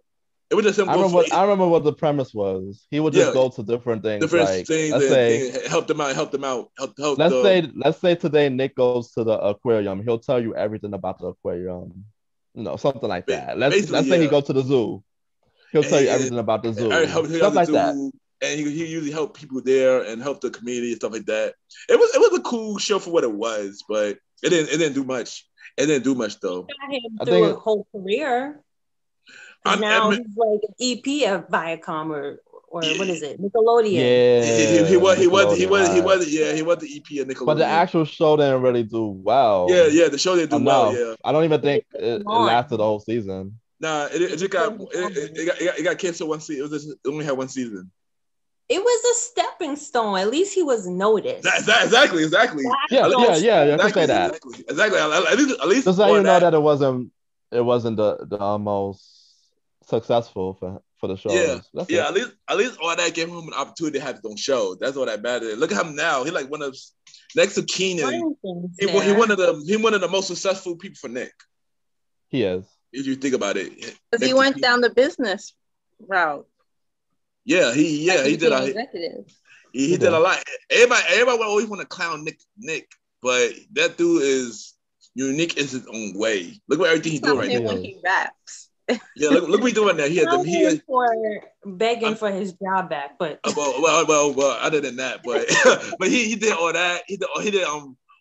It was just him. I remember what the premise was. He would just go to different things. Let's say help them out. Let's say today Nick goes to the aquarium. He'll tell you everything about the aquarium. Something like that. Let's say he goes to the zoo. He'll tell you everything about the zoo. Stuff like that. And he usually help people there and help the community and stuff like that. It was a cool show for what it was, but it didn't do much. It didn't do much though. Got him through a whole career. Now he's like an EP of Viacom or what is it? Nickelodeon. Yeah, he was the EP of Nickelodeon. But the actual show didn't really do well. Yeah, the show didn't do well. Yeah, I don't even think it lasted the whole season. Nah, it got canceled one season. It only had one season. It was a stepping stone. At least he was noticed. Exactly. Yeah. I can say that. Exactly. At least. Just so you know that it wasn't the most successful for the show. Yeah. At least all that gave him an opportunity to have his own show. That's all that mattered. Look at him now. He's like one of next to Keenan. He one of the most successful people for Nick. He is. If you think about it, because he went down the business route. Yeah, he did. He did a lot. Everybody always want to clown Nick, but that dude is unique in his own way. Look what everything he's doing right now. When he raps. Yeah, look what he's doing now. He is begging for his job back, but well. Other than that, but he did all that. He did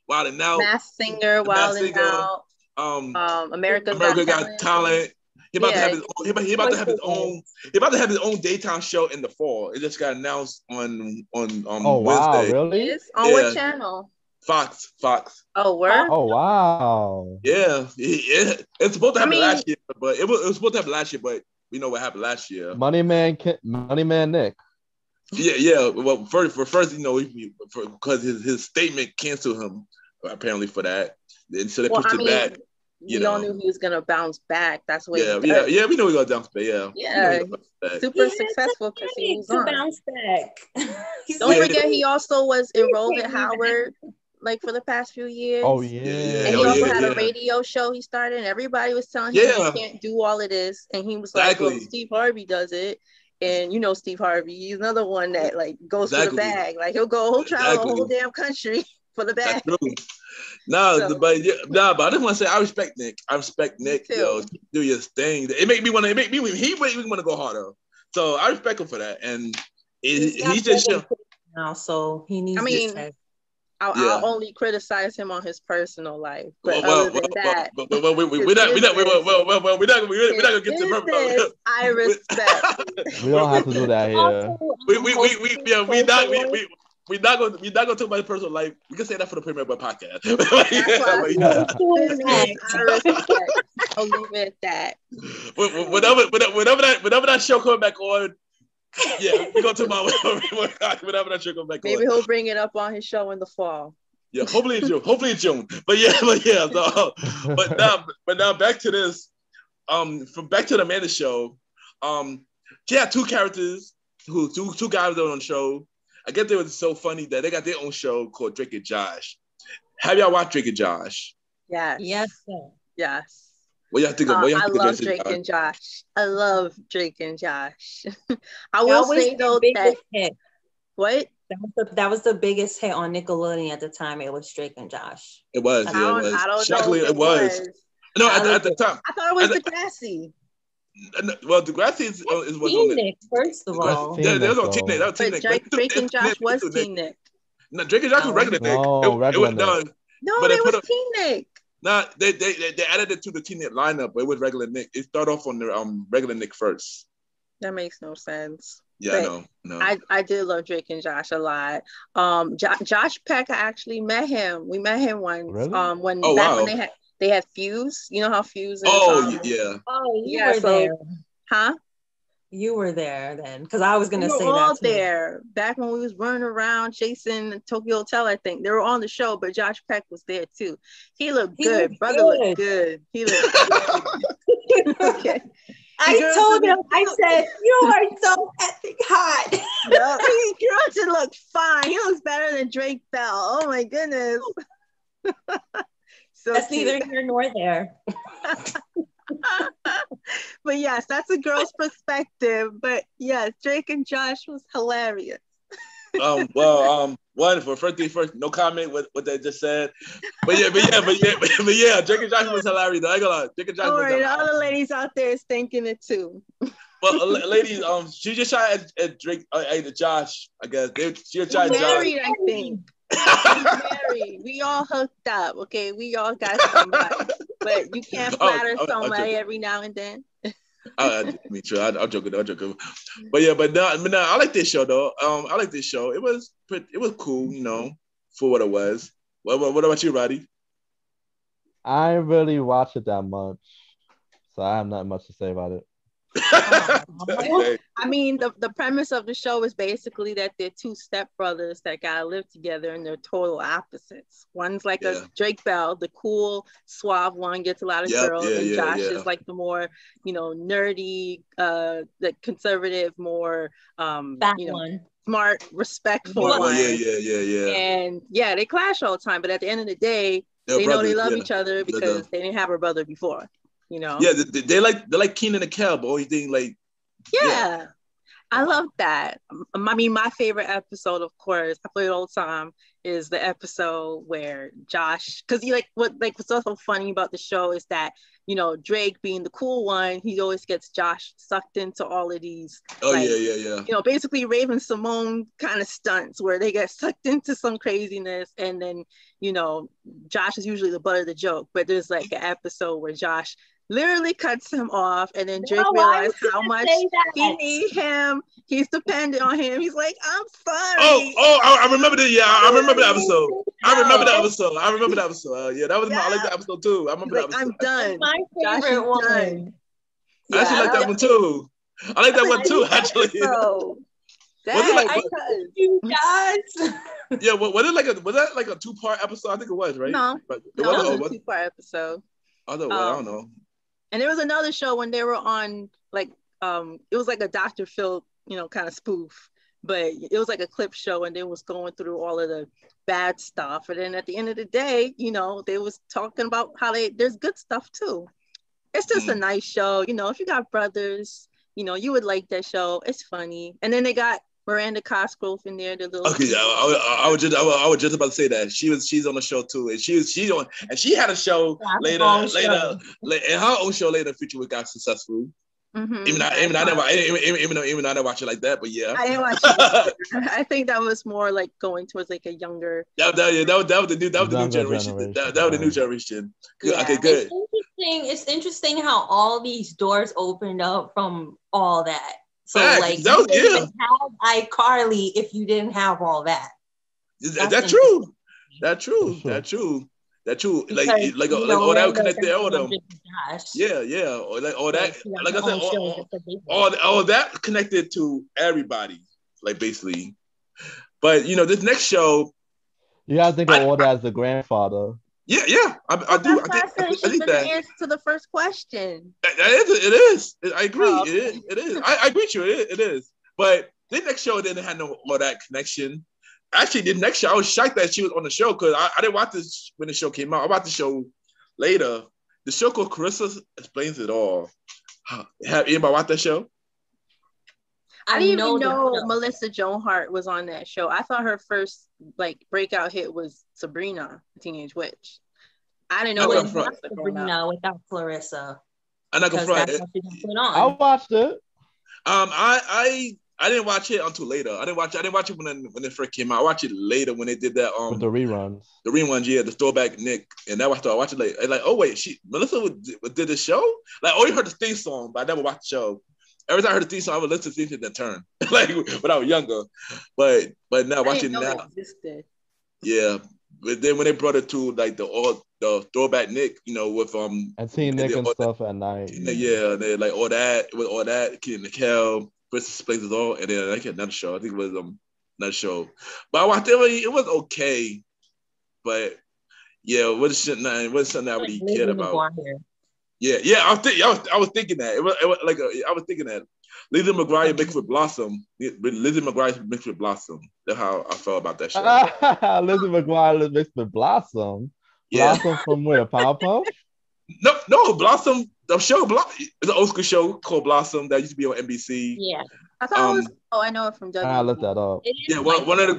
Wild 'N Out, Masked Singer, Wild 'N Out. America's America Got Got Talent. He about to have his own. He about to have his own. He about to have his own daytime show in the fall. It just got announced on Oh wow, Wednesday. really? Yes. On what channel? Fox. Oh, word? Oh wow. Yeah, it's supposed to happen last year, but it was supposed to happen last year, but we know what happened last year. Money Man Nick. Yeah. Well, first, you know, because his statement canceled him apparently for that, and so they pushed it back. We all knew he was gonna bounce back. That's what. Yeah. We know he gonna bounce back. Yeah. Super successful because he was on. Bounce back. Don't forget, he also was enrolled at Howard, like for the past few years. Oh yeah. And he also had a radio show he started, and everybody was telling him he can't do all of this, and he was like, "Well, Steve Harvey does it." And you know Steve Harvey, he's another one that like goes for the bag. Like he'll travel the whole damn country for the bag. That's true. But I just want to say I respect Nick. Yo, do your thing. It made me want to go harder. So I respect him for that. And he's just now, so he needs. I mean, I'll only criticize him on his personal life, but other than that, we're not gonna get to business, I respect. We don't have to do that here. We're not gonna talk about his personal life. We can say that for the Premier Boy podcast. I respect. I'll leave it at that. Whenever that show comes back on, yeah, we're gonna talk about whenever that show comes back on. Maybe he'll bring it up on his show in the fall. Yeah, hopefully in June. But now back to this. From back to the Amanda show. She had two characters two guys on the show. I guess they were so funny that they got their own show called Drake and Josh. Have y'all watched Drake and Josh? Yes. Yes, sir. Yes. What y'all think of? I love Drake and Josh. I love Drake and Josh. I will say though that hit. What? That was the biggest hit on Nickelodeon at the time. It was Drake and Josh. It was. I don't Shockingly, know. It was. No, at the time. I thought it was Degrassi. Well, Degrassi is what's on Nick, first of all. There was no Teen Nick. That was Teen Nick. Drake and Josh was Teen Nick. No, Drake and Josh was regular Nick. No, it was Teen Nick. No, they added it to the Teen Nick lineup, but it was regular Nick. It started off on the regular Nick first. That makes no sense. Yeah, I know. No. I did love Drake and Josh a lot. Josh Peck, I actually met him. We met him once. Really? When they had Fuse. You know how Fuse is? Yeah. Oh, you were there. Huh? You were there then, because I was gonna say that. All there back when we was running around chasing Tokyo Hotel. I think they were on the show, but Josh Peck was there too. He looked good. Brother looked good. He looked good. Okay. I told him. I said, "You are so epic hot." No, girl look fine. He looks better than Drake Bell. Oh my goodness. So that's neither here nor there. But yes, that's a girl's perspective. But yes, Drake and Josh was hilarious. One for first thing first, no comment what they just said. But yeah, Drake and Josh was hilarious. I ain't gonna lie, Drake and Josh was hilarious. The other ladies out there is thinking it too. Well, ladies, she just shot at Drake, at Josh. I guess she shot at Josh. Married, I think. Married. We all hooked up, okay? We all got somebody, but you can't flatter somebody every now and then. Me too. I'm joking. But now I like this show though. I like this show. It was cool, you know, for what it was. What about you, Roddy? I didn't really watch it that much, so I have not much to say about it. I mean, the premise of the show is basically that they're two stepbrothers that gotta live together, and they're total opposites. One's like a Drake Bell, the cool, suave one, gets a lot of girls, and Josh is like the more, nerdy, the conservative, more, smart, respectful one. Yeah. And they clash all the time, but at the end of the day, they know they love each other because they didn't have a brother before. Yeah, they're like Keenan and Kel, but only thing like I love that. I mean, my favorite episode, of course, I play it all the time, is the episode where Josh, because what's also funny about the show is that, you know, Drake being the cool one, he always gets Josh sucked into all of these, yeah. You know, basically Raven Simone kind of stunts where they get sucked into some craziness, and then, you know, Josh is usually the butt of the joke, but there's like an episode where Josh literally cuts him off, and then Drake realized how much he needs him. He's dependent on him. He's like, I'm sorry. I remember that. Yeah, I remember the episode. I remember that episode. Yeah, that was I like that episode too. I remember that episode. I'm done. My favorite one. Done. I actually like that one too. I like that one too, actually. Was it like you guys? Yeah, was that like a 2-part episode? I think it was, right? No, but it was a 2-part episode. I don't know. And there was another show when they were on, like, it was like a Dr. Phil, you know, kind of spoof, but it was like a clip show, and they was going through all of the bad stuff. And then at the end of the day, you know, they was talking about how there's good stuff too. It's just a nice show. You know, if you got brothers, you know, you would like that show. It's funny. And then they got Miranda Cosgrove in there. The little I was just about to say that she's on the show too, and she's on, and she had a show later, and her own show later featured with got successful. Mm-hmm. Even I didn't watch it like that, but yeah, I didn't watch it. I think that was more like going towards like a younger. That was the new generation. That was the new generation. Yeah. Okay, good. It's interesting how all these doors opened up from all that. So like, that was, you didn't have iCarly if you didn't have all that. That's true. That's true. Like all that connected all them. Yeah. Or like all that. Like I said, all that connected to everybody. Like basically, but you know, this next show. You gotta think of all that as the grandfather. Yeah. I do. I think that answer to the first question. It is. I agree. Oh, okay. It is. I agree with you. It is. But the next show didn't have all that connection. Actually, the next show, I was shocked that she was on the show because I didn't watch this when the show came out. I watched the show later. The show called Carissa Explains It All. Have anybody watched that show? I didn't even know Melissa Joan Hart was on that show. I thought her first like breakout hit was Sabrina, the Teenage Witch. I didn't know it was Sabrina without Clarissa. I'm not gonna front. I watched it. I didn't watch it until later. I didn't watch it when it first came out. I watched it later when they did that. With the reruns. The reruns, yeah, the throwback Nick, and that I watched it later. And like, oh wait, Melissa did the show. Like, I only heard the theme song, but I never watched the show. Every time I heard the theme song, I would listen to the theme song and turn. Like when I was younger, but now watching now, yeah. But then when they brought it to like the throwback Nick, you know, with and seeing Nick and stuff at night. Yeah, they like all that, Kid and Nickel. Versus Plays It All, and then I get another show. I think it was another show, but I watched it. It was okay, but yeah, it wasn't something I really cared about. Yeah, I was thinking that. It was like I was thinking that Lizzie McGuire mixed with Blossom. Lizzie McGuire mixed with Blossom. That's how I felt about that show. Lizzie McGuire mixed with Blossom. Yeah. Blossom from where? Powerpuff? No, Blossom. The show, it's an old school show called Blossom that used to be on NBC. Yeah, I thought it was. Oh, I know it from W. I looked that up. Yeah, one of the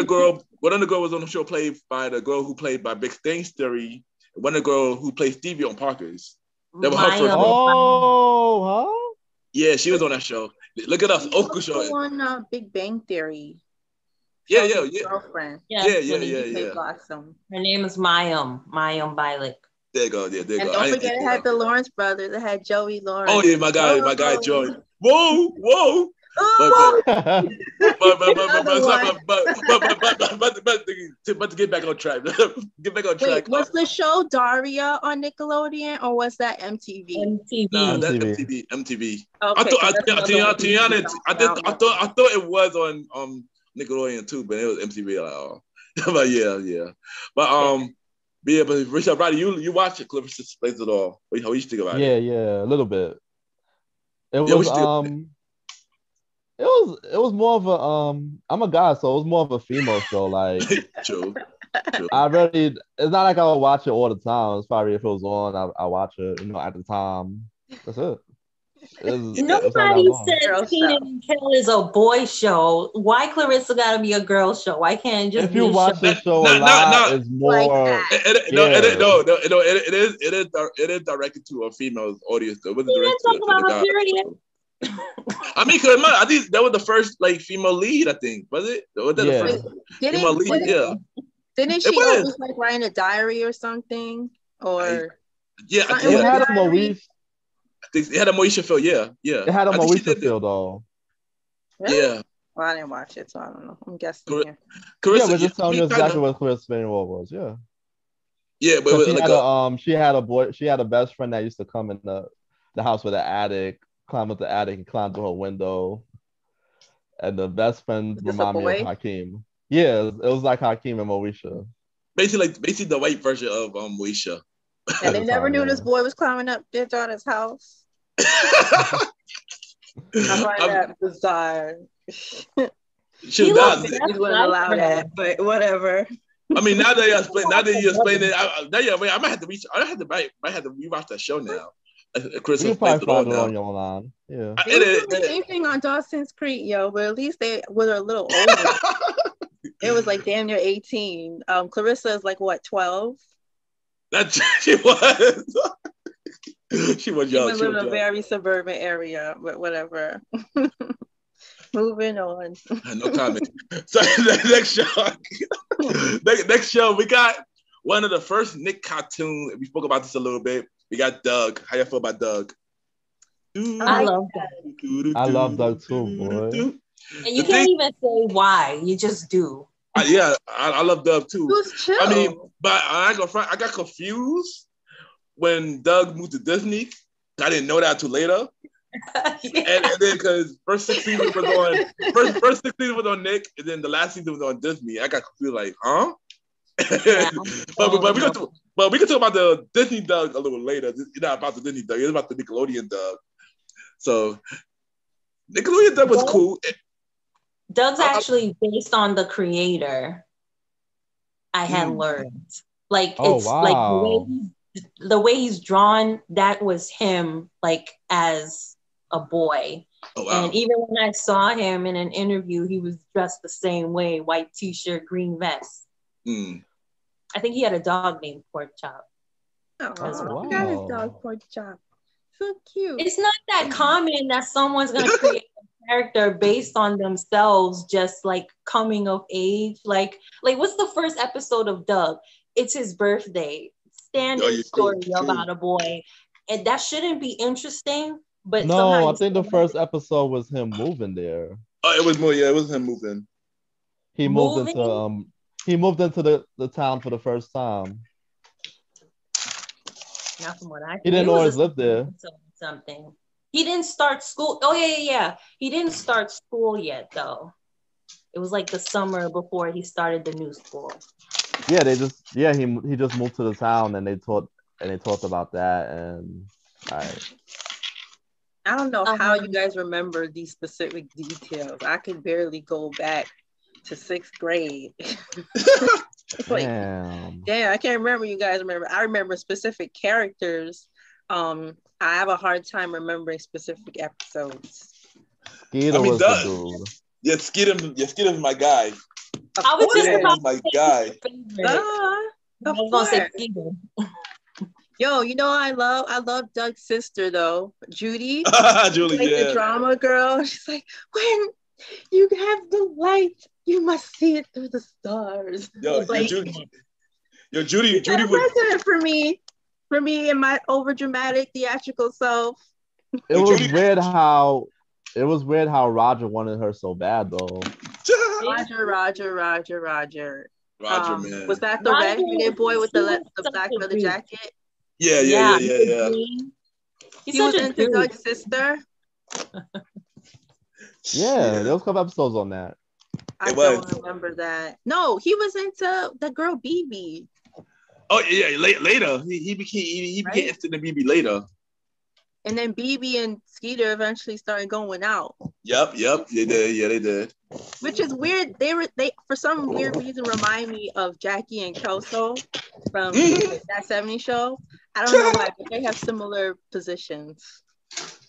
girls was on the show played by the girl who played by Big Things Theory. One of the girl who played Stevie on Parker's. That was her first. Oh, huh? Yeah, she was on that show. Look at us, old school show. On Big Bang Theory. Yeah. Girlfriend. Yeah. Blossom. Her name is Mayim Bialik. There you go. And don't forget, it had the Lawrence brothers. It had Joey Lawrence. Oh yeah, my guy Joey. Whoa. But to get back on track. Wait, was the show Daria on Nickelodeon or was that MTV? MTV. No, that's MTV. Okay, I thought it was on Nickelodeon too, but it was MTV. But yeah. But yeah, but Richard, Roddy, you watch it. Clarissa Explains It All. How you think about it? Yeah, a little bit. It was more of a I'm a guy, so it was more of a female show. Like True. it's not like I would watch it all the time. It's probably if it was on, I watch it, at the time. That's it. Nobody Girl says Keenan show. and Kel is a boy show. Why Clarissa gotta be a girl show? Why can't it just If be you a watch show? the show a lot, it's Like more. that. It is directed to a female audience. Though. It wasn't You didn't directed talk to the about her guy. period. I mean, cause I think that was the first like female lead. I think was it? Was that Yeah. the first female lead? Yeah. Didn't It she was. always like write in a diary or something? Or Yeah, I something think It with had a diary? Moesha. I think it had a Moesha feel. Yeah. It had a I think she Moesha did feel though. Really? Yeah. Well, I didn't watch it, so I don't know. I'm guessing Cor- here. Carissa, Yeah, we're just telling you exactly kinda, what Clarissa Spaniel was. Yeah. Yeah, but it was She like had she had a best friend that used to come in the house with an attic, climb up the attic and climb through her window. And the best friend Is this a remind me of boy? Hakeem. Yeah, it was like Hakeem and Moesha. basically the white version of Moesha. And they the never time, knew yeah. this boy was climbing up their daughter's house. I find that bizarre. Shoot, He now, looks You just wouldn't like allow her. that, but whatever. I mean, now that you explain it, I might have to reach. I might have to rewatch that show now. Chris You will can play probably find it it now. on your line. Yeah. They were doing the same thing on Dawson's Creek, yo, but at least they were a little older. It was like damn near 18. Clarissa is like what, 12? She was. She was She young. was in a very suburban area, but whatever. Moving on. No comment. So the next show, we got one of the first Nick cartoons. We spoke about this a little bit. We got Doug. How you feel about Doug? I love that. I love Doug too, boy. And you can't even say why. You just do. I love Doug too. Who's chill? I mean, but I ain't gonna front. I got confused when Doug moved to Disney. I didn't know that till later. And then because first 6 seasons was on first 6 seasons was on Nick, and then the last season was on Disney. I got confused, like, huh? Yeah. but we can talk about the Disney Doug a little later. It's not about the Disney Doug. It's about the Nickelodeon Doug. So Nickelodeon Doug was cool. Doug's actually based on the creator. I had learned, like, it's like the way he's drawn. That was him, like, as a boy. Oh, wow. And even when I saw him in an interview, he was dressed the same way: white t-shirt, green vest. I think he had a dog named Pork Chop. Oh, well. I got his dog Pork Chop. So cute. It's not that common that someone's gonna create a character based on themselves, just like coming of age. Like what's the first episode of Doug? It's his birthday. Standard story about a boy, and that shouldn't be interesting. But no, I think the first episode was him moving there. Oh, it was more. Yeah, it was him moving. He moved into the town for the first time. Not from what I. He didn't always live there. Something. He didn't start school. Oh yeah. He didn't start school yet though. It was like the summer before he started the new school. Yeah, he just moved to the town and they talked about that and I don't know how you guys remember these specific details. I could barely go back to 6th grade. It's like, damn, I can't remember. You guys remember? I remember specific characters. I have a hard time remembering specific episodes. Skeeter was the dude. Yeah, Skeeter's my guy. I was just about my guy. I was gonna say Skeeter. Yo, you know I love Doug's sister though, Judy. Julie, like the drama girl. She's like, when you have the light, you must see it through the stars. Judy was president for me and my overdramatic theatrical self. It was weird how Roger wanted her so bad though. Roger, man. Was that the red boy with the black leather jacket? Yeah. He was into Doug's sister. Yeah, there was a couple episodes on that. I don't remember that. No, he was into the girl BB. Oh yeah, later he became interested in BB later. And then BB and Skeeter eventually started going out. Yep, they did. Yeah, they did. Which is weird. They for some weird reason remind me of Jackie and Kelso from that 70s show. I don't know why, but they have similar positions.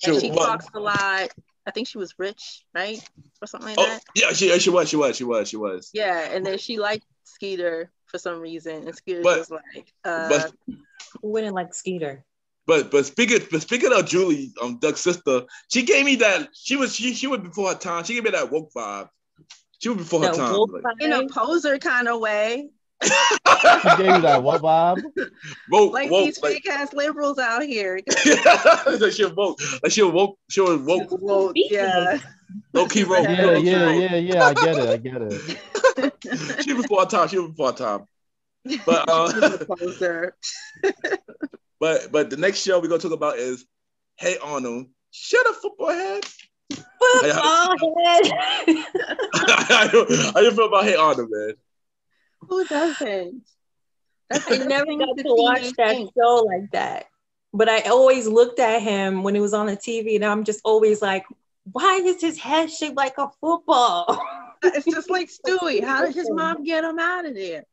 And she talks a lot. I think she was rich, right? Or something like that. Yeah, she was. Yeah, and then she liked Skeeter for some reason. And Skeeter's just like, who wouldn't like Skeeter? But speaking of Julie, Doug's sister, she gave me that she was before her time. She gave me that woke vibe. She was before her time. In a poser kind of way. She gave you that what vibe? Woke, these fake ass liberals out here. She'll woke. Yeah. Low key woke. Yeah. I get it. She was before her time. But poser. But the next show we're gonna talk about is Hey Arnold. Shut up, football head. Football head. How you feel about Hey Arnold, man? Who doesn't? I never got to watch that show like that. But I always looked at him when he was on the TV, and I'm just always like, why is his head shaped like a football? It's just like Stewie. How did his mom get him out of there?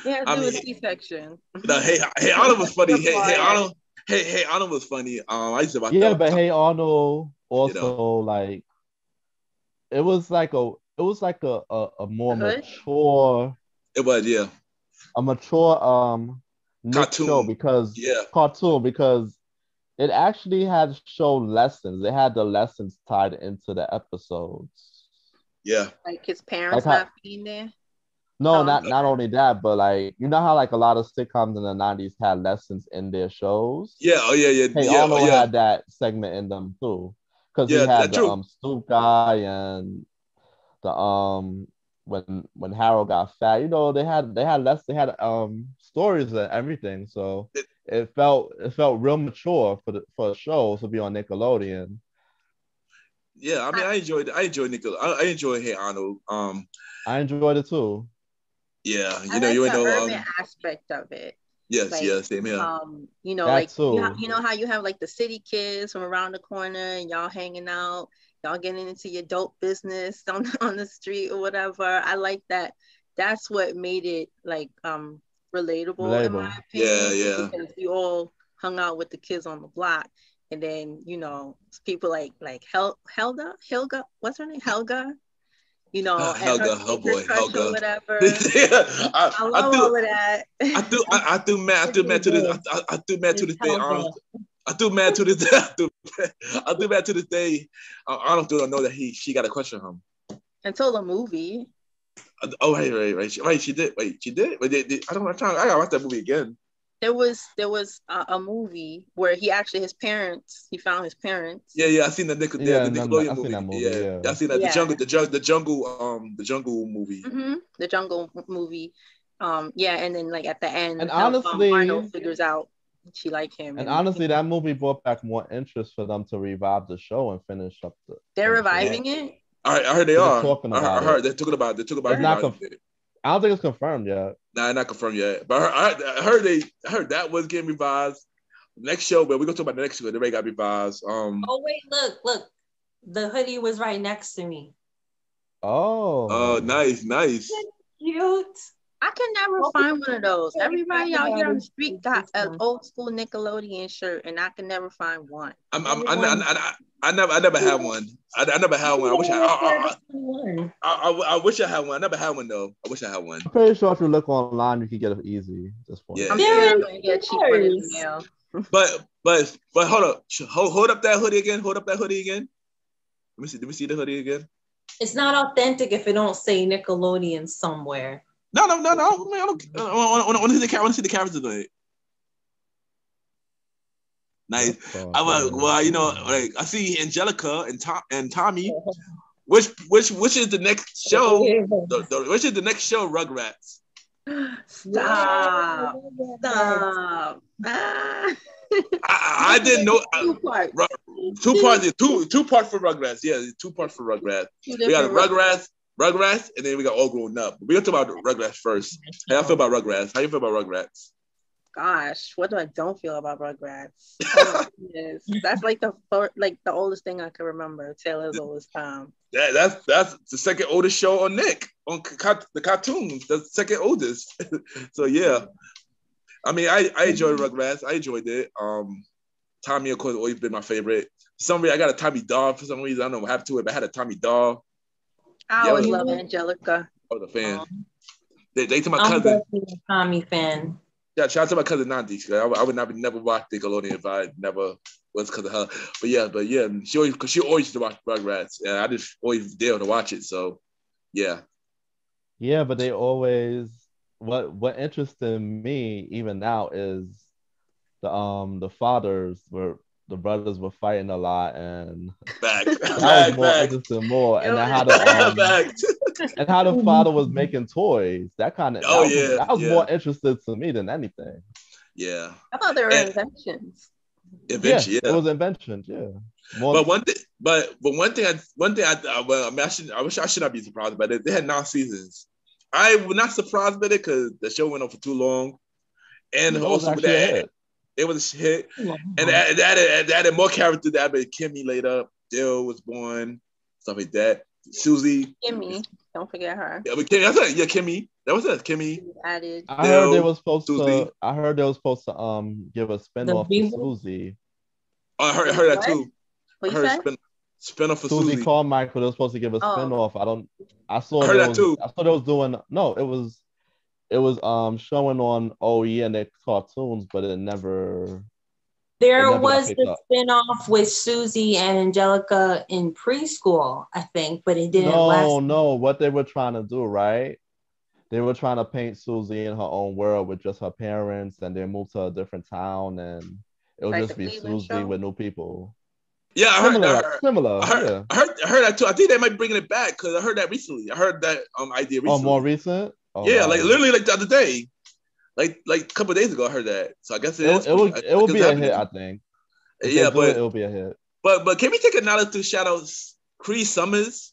Yeah, do a C-section. No, Hey Arnold was funny. Hey Arnold was funny. I used to watch but Hey Arnold also like it was like a more mature. It was a mature cartoon show because it actually had show lessons. It had the lessons tied into the episodes. Yeah, like his parents not being there. No, not only that, but like you know how like a lot of sitcoms in the 90s had lessons in their shows. Yeah, Hey Arnold had that segment in them too, because he had the stoop guy and the when Harold got fat. You know they had stories and everything. So it felt real mature for a show to be on Nickelodeon. Yeah, I mean I enjoyed Nickelodeon. I enjoy Hey Arnold. I enjoyed it too. Yeah, I like the urban aspect of it. Yes, like, same here. You know, like you know how you have like the city kids from around the corner and y'all hanging out, y'all getting into your dope business on the street or whatever. I like that. That's what made it like relatable in my opinion. Yeah. Because we all hung out with the kids on the block, and then you know people like Helga, what's her name? Helga. You know, Helga, or whatever. I love all of that. I threw mad to this day. I threw mad to this day. Arnold don't know that she got a crush on him until the movie. Oh right. She did. Wait, I gotta watch that movie again. There was a movie where he found his parents. Yeah, I seen the Nickelodeon movie. Yeah, I seen that the jungle movie. Mm-hmm. The jungle movie. And then like at the end, and honestly, Arnold figures out she liked him. And honestly, that movie brought back more interest for them to revive the show and finish up the. They're reviving it. I heard they are. I heard they're talking about it. I don't think it's confirmed yet. Nah, not confirmed yet. But I heard that was getting revised. Next show, but we're gonna talk about the next show. They already got revised. Oh wait, look. The hoodie was right next to me. Oh. Oh, nice. Cute. I can never find one of those. Everybody out here on the street got an old school Nickelodeon shirt, and I can never find one. I never had one. I never had one. I wish I had one. I never had one though. I wish I had one. I'm pretty sure if you look online, you can get it easy at this point. Yeah. I'm sure I'm gonna get cheap one in the mail. But hold up. Hold up that hoodie again. Hold up that hoodie again. Let me see the hoodie again. It's not authentic if it don't say Nickelodeon somewhere. No. Man, I want to see the characters on it. Nice. Like I see Angelica and Tommy. Which is the next show? Which is the next show? Rugrats. Stop. I didn't know. Two parts for Rugrats. Yeah, 2 parts for Rugrats. We got Rugrats, and then we got All Grown Up. We're gonna talk about Rugrats first. How you feel about Rugrats? How you feel about Rugrats? Gosh, what do I don't feel about Rugrats? Oh, that's like the oldest thing I can remember. Taylor's oldest time. That's the second oldest show on Nick on the cartoons. That's the second oldest. So yeah, I mean, I enjoyed Rugrats. I enjoyed it. Tommy, of course, always been my favorite. For some reason, I got a Tommy doll for some reason. I don't know what happened to it, but I had a Tommy doll. I always love Angelica. I was a fan. They to my I'm cousin. definitely a Tommy fan. Yeah, shout out to my cousin Nandi. I would never watch Nickelodeon if I never was because of her. But yeah, she always used to watch Rugrats, and I just always dare to watch it. So yeah. Yeah, but they always what interested me even now is the fathers were the brothers were fighting a lot, and Back. that was more interesting and how the father was making toys. That was more interesting to me than anything. Yeah, I thought they were inventions. It was inventions. Yeah. But one thing, I wish I should not be surprised by it. They had 9 seasons. I was not surprised by it because the show went on for too long, and also with that, it was a hit, and that added more characters. That added Kimmy later. Dill was born, stuff like that. Susie, Kimmy, don't forget her. Yeah, but Kimmy, that's it. Yeah, Kimmy. That was it. Kimmy. Added. I heard they were supposed to. I heard they were supposed to give a spinoff to Susie. Oh, I heard that too. What you said? Spinoff for Susie Susie. Carmichael. They were supposed to give a spinoff. I heard that too. I thought it was doing. No, it was showing on OE and their cartoons, but it never. There was the spinoff with Susie and Angelica in preschool, I think, but it didn't last. No, what they were trying to do, right? They were trying to paint Susie in her own world with just her parents, and they moved to a different town, and it would just be Susie with new people. Yeah, I heard that. I heard that too. I think they might be bringing it back because I heard that recently. I heard that idea recently. Oh, more recent? Oh, yeah, wow. Like literally like the other day. Like a couple of days ago, I heard that. So I guess it will be a hit, I think. Yeah, but it will be a hit. But can we take another to shout out Cree Summers?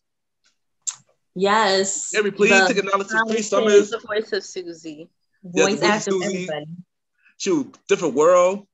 Yes. Can we please take another to Cree Summers? The voice of Susie. Voice actor everybody. Shoot, different world.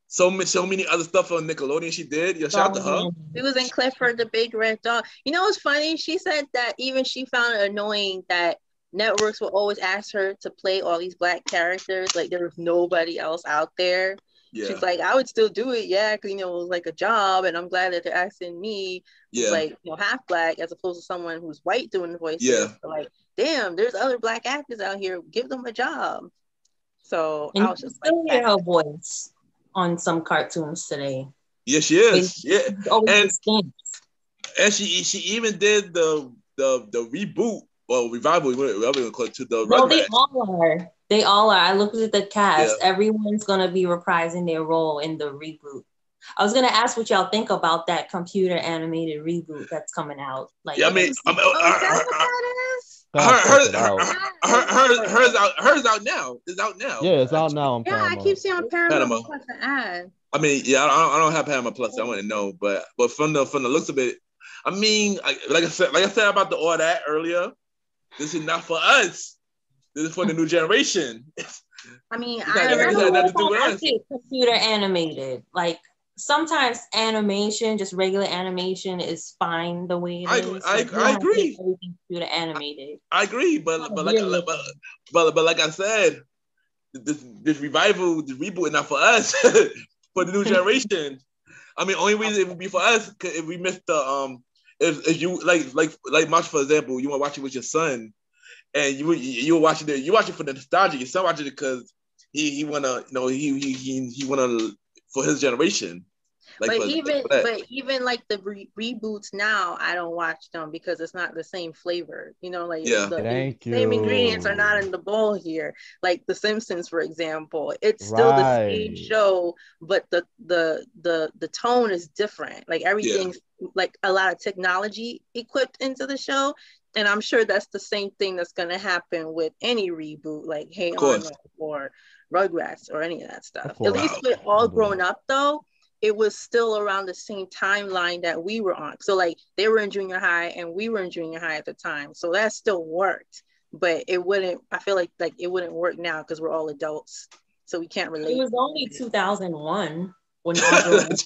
So many other stuff on Nickelodeon she did. Yeah, shout out to her. She was in Clifford the Big Red Dog. You know what's funny? She said that even she found it annoying that networks will always ask her to play all these Black characters. Like there was nobody else out there. Yeah. She's like, I would still do it, because it was like a job, and I'm glad that they're asking me, like half Black as opposed to someone who's white doing the voices. Yeah. So like, damn, there's other Black actors out here. Give them a job. So and I was just like, hear her voice on some cartoons today. Yeah, she is. And she even did the reboot. Well, revival, whatever you call it, to the No, they all are. They all are. I looked at the cast. Yeah. Everyone's going to be reprising their role in the reboot. I was going to ask what y'all think about that computer animated reboot that's coming out. Like, yeah, I mean, hers out now. It's out now. Yeah, it's out now. I keep seeing on Paramount Plus an ad. I mean, yeah, I don't have Paramount Plus. I want to know, but from the looks of it, I mean, like I said about the all that earlier. This is not for us. This is for the new generation. I mean, I get computer animated. Like sometimes animation, just regular animation, is fine the way it is. I agree. Computer animated. I agree, but like I said, this revival, the reboot, is not for us. For the new generation. I mean, only reason it would be for us if we missed the if you like Marsha, for example, you want to watch it with your son, and you watching it, you watch it for the nostalgia. Your son watching it because he wanna, he wanna for his generation. Like but even like the reboots now, I don't watch them because it's not the same flavor. The same ingredients are not in the bowl here. Like The Simpsons, for example, it's still the same show, but the tone is different. Like everything's like a lot of technology equipped into the show, and I'm sure that's the same thing that's going to happen with any reboot, like Hey Arnold or Rugrats or any of that stuff. At least we're all grown up though. It was still around the same timeline that we were on. So like they were in junior high and we were in junior high at the time. So that still worked, but I feel like it wouldn't work now because we're all adults. So we can't relate. It was only 2001 when That's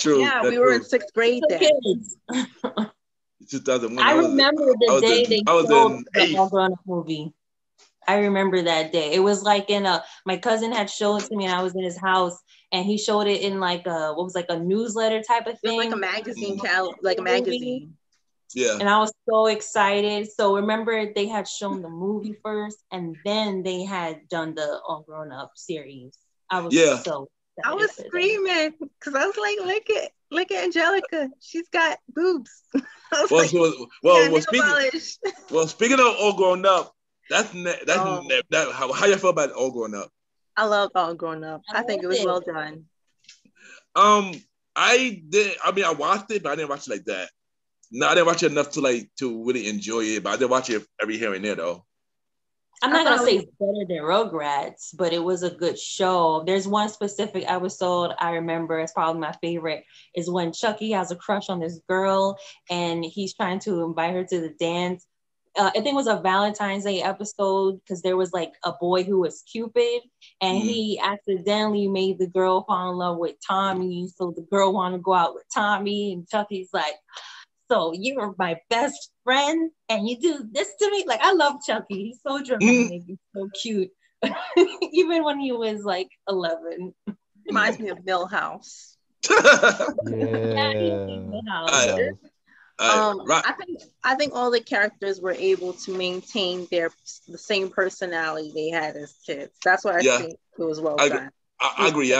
true. Yeah, we were in 6th grade then. 2001. I remember the day they showed the All Grown Up movie. I remember that day. It was like my cousin had showed it to me and I was in his house and he showed it in like a newsletter type of thing. It was like a magazine, like a magazine. Yeah. And I was so excited. So remember they had shown the movie first and then they had done the All Grown Up series. I was so excited. I was screaming because I was like, look at Angelica. She's got boobs. Speaking of All Grown Up, how you feel about All Grown Up? I love All Grown Up. I think it was well done. I watched it, but I didn't watch it like that. No, I didn't watch it enough to really enjoy it, but I did watch it every here and there though. I'm not gonna say it's better than Rugrats, but it was a good show. There's one specific episode I remember, it's probably my favorite, is when Chucky has a crush on this girl and he's trying to invite her to the dance. I think it was a Valentine's Day episode because there was like a boy who was Cupid and he accidentally made the girl fall in love with Tommy. So the girl wanted to go out with Tommy and Chucky's like, so you're my best friend and you do this to me? Like, I love Chucky. He's so dramatic. He's so cute. Even when he was like 11. Reminds me of Millhouse. I think all the characters were able to maintain the same personality they had as kids. That's why I think it was well done. I agree.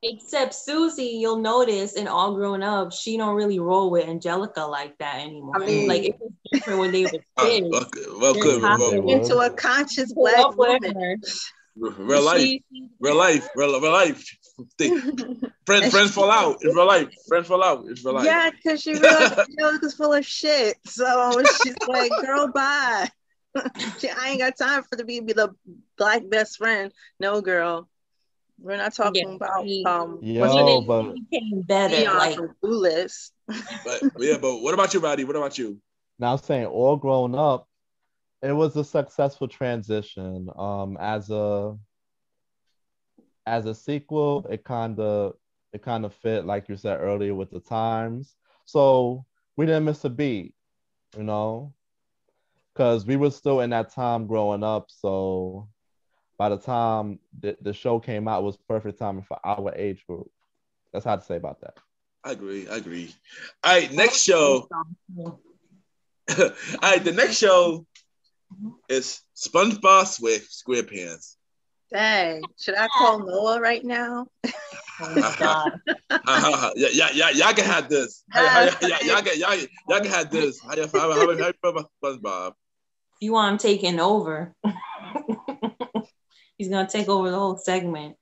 Except Susie, you'll notice in All Grown Up, she don't really roll with Angelica like that anymore. I mean, like it was different when they were kids. Into a conscious black woman. Real life. Friends fall out. It's real life. Friends fall out. It's real life. Yeah, because she realized Angelica's full of shit. So she's like, girl, bye. I ain't got time for to be the black best friend. No, girl. We're not talking about but he became better. Like clueless. But what about you, Roddy? What about you? Now I'm saying All Grown Up, it was a successful transition. As a sequel, it kind of fit, like you said earlier, with the times. So we didn't miss a beat, because we were still in that time growing up. So by the time the show came out, it was perfect timing for our age group. That's how to say about that. I agree. All right, next show. All right, the next show is SpongeBob SquarePants. Dang, should I call Noah right now? Oh God. Y'all can have this. Y'all can have this. How you feel about SpongeBob? You want him taking over? He's gonna take over the whole segment.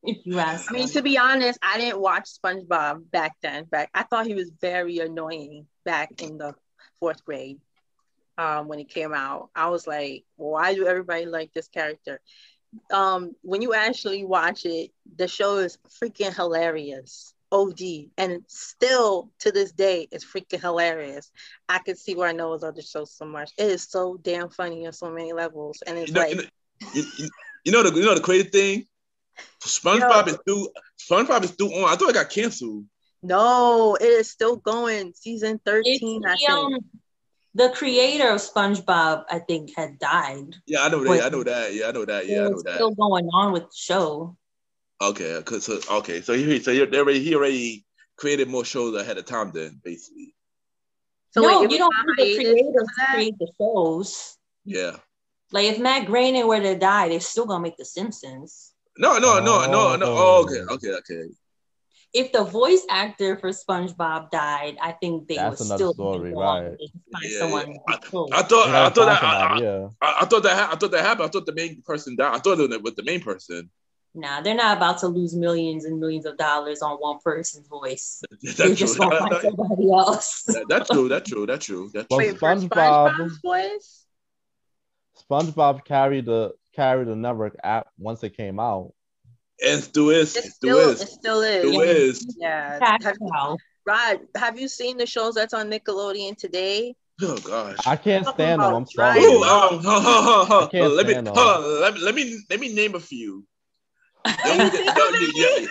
If you ask me. To be honest, I didn't watch SpongeBob back then. I thought he was very annoying back in the 4th grade when it came out. I was like, why do everybody like this character? When you actually watch it, the show is freaking hilarious. OD. And still to this day, it's freaking hilarious. I could see where I know his other shows so much. It is so damn funny on so many levels. And it's the crazy thing? SpongeBob is still on. I thought it got canceled. No, it is still going. Season 13, I think. The creator of SpongeBob, I think, had died. Yeah, I know that. It's still going on with the show. Okay, so he already created more shows ahead of time then, basically. So no, you don't need the creators to create the shows. Yeah. Like if Matt Groening were to die, they're still gonna make The Simpsons. No. Oh, okay. If the voice actor for SpongeBob died, I think they would still story, right? I thought that happened. I thought the main person died. I thought it was the main person. Nah, they're not about to lose millions and millions of dollars on one person's voice. They're just gonna find somebody else. That's true. Well, SpongeBob's voice? SpongeBob carried the network app once it came out. And it still is. Yeah. Rod, have you seen the shows that's on Nickelodeon today? Oh gosh, I can't stand them. I'm sorry. Let me name a few.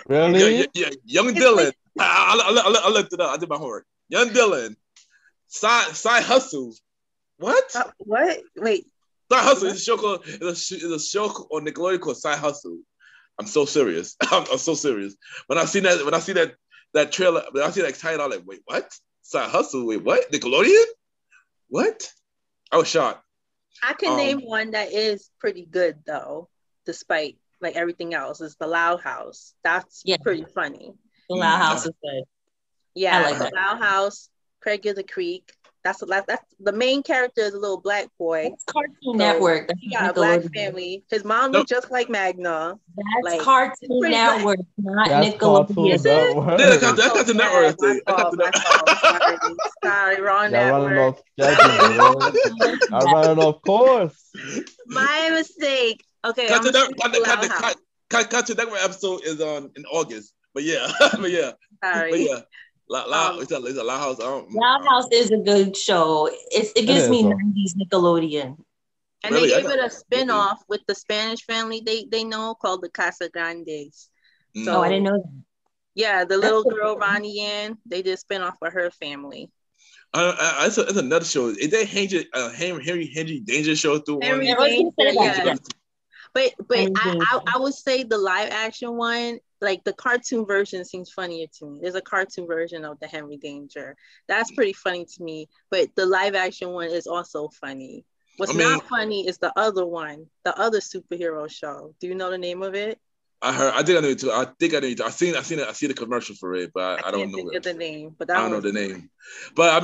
Really? Yeah. Young Dylan. I looked it up. I did my homework. Young Dylan. Side Hustle. What? What? Wait. Side Hustle is a show called is a show on Nickelodeon called Side Hustle. I'm so serious. I'm so serious. When I see that trailer, when I see that title, I'm like, wait, what? Side Hustle? Wait, what? Nickelodeon? What? I was shocked. I can name one that is pretty good though, despite like everything else. Is the Loud House. That's pretty funny. The Loud House is good. Yeah, like the Loud House. Craig of the Creek. That's the main character is a little black boy. That's Cartoon Network. He got a black family. His mom looks just like Magna. That's like, Cartoon Network, not Nickelodeon. That's Cartoon Network thing. Sorry, wrong network. I'm running off course. My mistake. Okay. Cartoon Network episode is on in August. But yeah, Sorry. But yeah. It's a Loud House. Loud House is a good show. It gives me 90s Nickelodeon. And really? They gave it a spin-off with the Spanish family they know called the Casa Grandes. So I didn't know that. Yeah, the little girl Ronnie Ann, they did spin-off with her family. It's another show. Is that Henry Danger show through Henry Danger, yeah. But I would say the live action one, like the cartoon version seems funnier to me. There's a cartoon version of the Henry Danger. That's pretty funny to me. But the live action one is also funny. What's not funny is the other one, the other superhero show. Do you know the name of it? I think I know it too. I seen the commercial for it, but I don't know the name. But I don't know the name. But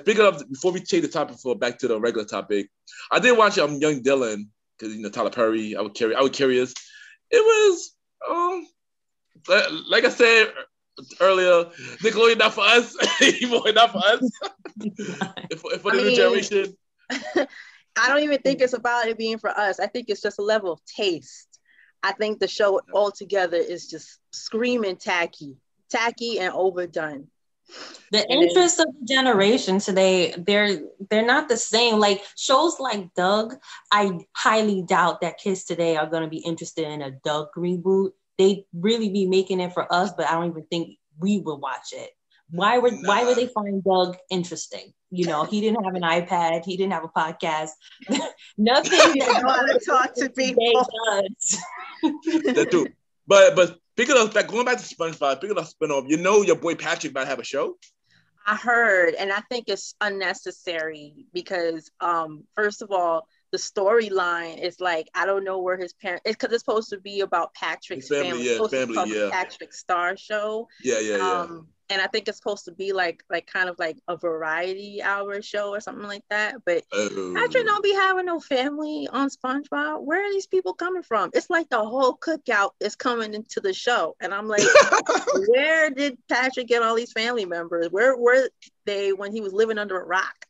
speaking of, before we change the topic back to the regular topic, I did watch Young Dylan because Tyler Perry. I would curious. It was like I said earlier, Nickelodeon not for us. Not for us. for the new generation. I don't even think it's about it being for us. I think it's just a level of taste. I think the show altogether is just screaming tacky and overdone. The interests of the generation today, they're not the same. Like shows like Doug, I highly doubt that kids today are going to be interested in a Doug reboot. They really be making it for us, but I don't even think we will watch it. Why would they find Doug interesting? You know, he didn't have an iPad, he didn't have a podcast. Nothing that want to talk to people does. That too. But speaking of that, going back to SpongeBob, speaking of spinoff, you know your boy Patrick might have a show. I heard, and I think it's unnecessary because first of all, the storyline is like, I don't know where his parents, because it's supposed to be about Patrick's family. Yeah. Patrick Star show. Yeah. And I think it's supposed to be like kind of like a variety hour show or something like that. But Patrick don't be having no family on SpongeBob. Where are these people coming from? It's like the whole cookout is coming into the show. And I'm like, where did Patrick get all these family members? Where were they when he was living under a rock?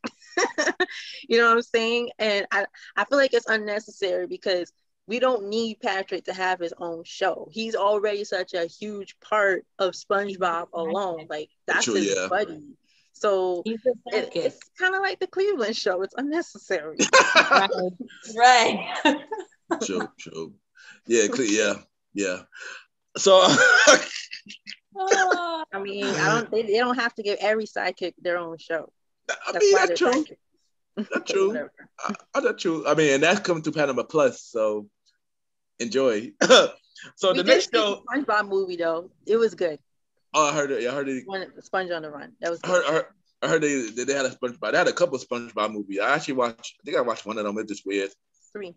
You know what I'm saying? And I feel like it's unnecessary because we don't need Patrick to have his own show. He's already such a huge part of SpongeBob alone. Like that's his buddy. So it's kind of like the Cleveland show. It's unnecessary. Right. True. Yeah. So I mean, they don't have to give every sidekick their own show. That's true. That's true. That's true. I mean, and that's coming to Panama Plus, so enjoy. So the next show, SpongeBob movie though, it was good. Oh, I heard it. I heard it. Sponge on the Run. That was good. I heard they had a SpongeBob. They had a couple of SpongeBob movies. I think I watched one of them. It's just weird. 3.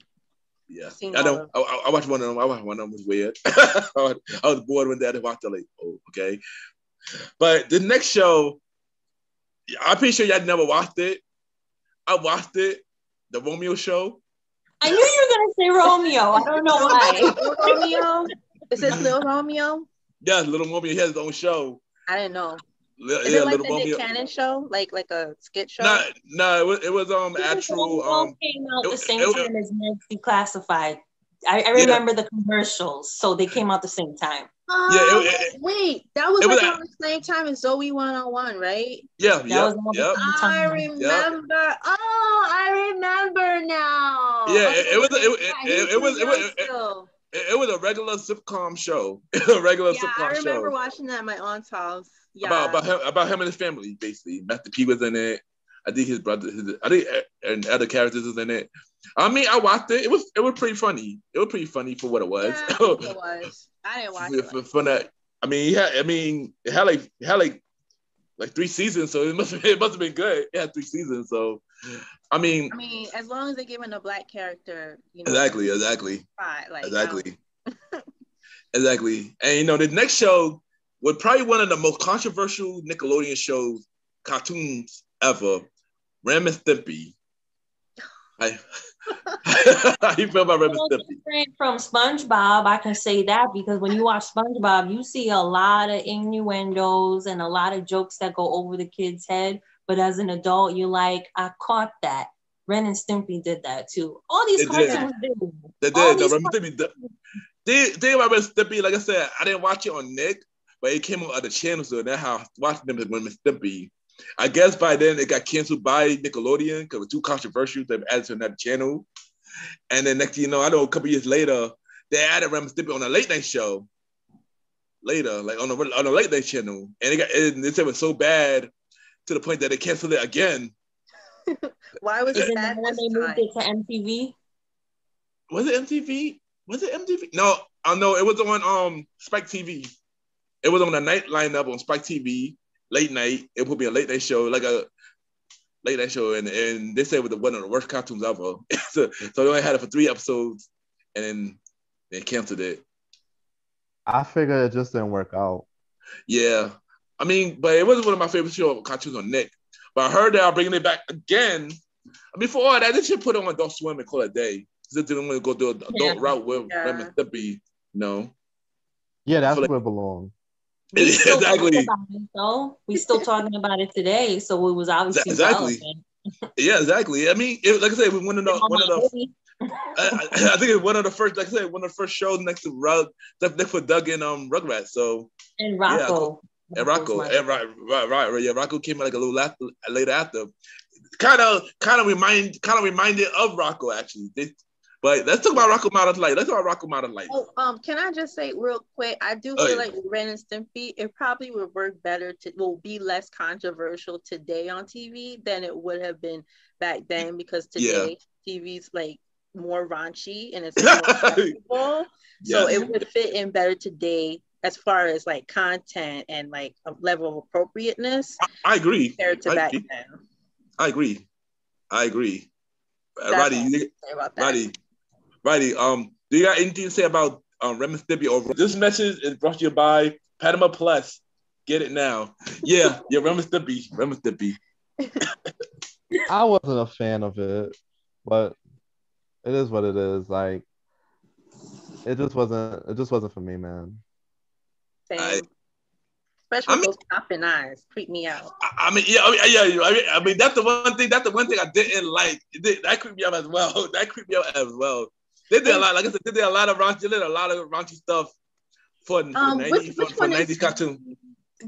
Yeah, I know. I watched one of them. It was weird. I was bored when I watched it. Like, oh, okay. But the next show, I'm pretty sure y'all never watched it. I watched it, the Romeo show. I knew you were gonna say Romeo. I don't know why. Romeo? Is this Little Romeo? Yeah, Little Romeo. He has his own show. I didn't know. Is it like the Nick Cannon show, like a skit show? No, it was actual. Came out the same time as Nerds Declassified. I remember the commercials, so they came out the same time. Wait, that was around the same time as Zoe 101, right? Yeah. I remember. Yep. Oh, I remember now. Yeah, it was a regular sitcom show. I remember watching that at my aunt's house. Yeah. About him and his family, basically. Master P was in it. I think his brother, and other characters was in it. I mean, I watched it. It was pretty funny. It was pretty funny for what it was. Yeah, I think it was. I didn't watch it. From that, I mean, it had like 3 seasons, so it must have been good. It had 3 seasons, so I mean, as long as they're giving a black character, exactly, fine, like, exactly. And the next show was probably one of the most controversial Nickelodeon shows, cartoons ever, Ren and Stimpy. How you feel about Ren and Stimpy? From SpongeBob, I can say that because when you watch SpongeBob, you see a lot of innuendos and a lot of jokes that go over the kid's head. But as an adult, you're like, I caught that. Ren and Stimpy did that too. All these cartoons did. They did. No, Ren and Stimpy did. The thing about Ren and Stimpy, like I said, I didn't watch it on Nick, but it came on other channels, so that's how I watched them as Ren and Stimpy. I guess by then it got canceled by Nickelodeon because it was too controversial. They added to another channel. And then next thing you know, I know a couple years later, they added Ren and Stimpy on a late night show. Later, like on a late night channel. And they said it was so bad to the point that they canceled it again. Why was it bad when they moved it to MTV? Was it MTV? No, it was on Spike TV. It was on the night lineup on Spike TV, late night. It would be a late night show, like a late night show, and they said it was one of the worst cartoons ever. so they only had it for 3 episodes, and then they canceled it. I figured it just didn't work out. Yeah. I mean, but it wasn't one of my favorite cartoons on Nick. But I heard they are bringing it back again. Before all that, they should put it on Adult Swim and call it a day. Because they didn't want to go through an adult route with Ren and Stimpy. No. Yeah, that's where it belongs. Exactly. We still talking about it today, so it was obviously relevant. Yeah, exactly. I mean, like I said, it was one of the. I think it's one of the first, like I said, one of the first shows next to next for Doug and Rugrats. So and Rocco. Yeah, and Rocco, and right. Yeah, Rocco came out like a little later after. Kind of reminded of Rocco actually. But let's talk about Rocco Modern Life. Oh, can I just say real quick? I do feel like Ren and Stimpy, it probably would work better. Will be less controversial today on TV than it would have been back then, because today TV's like more raunchy and it's more acceptable. So it would fit in better today as far as like content and like a level of appropriateness. I agree. Compared to back then. I agree. Roddy, do you got anything to say about Ren and Stimpy? Or this message is brought to you by Panama Plus. Get it now. Yeah, Ren and Stimpy. I wasn't a fan of it, but it is what it is. Like, it just wasn't for me, man. Same. Especially those popping eyes, creep me out. I mean, that's the one thing. That's the one thing I didn't like. That creeped me out as well. They did a lot. Like I said, they did a lot of raunchy stuff for 90s cartoon.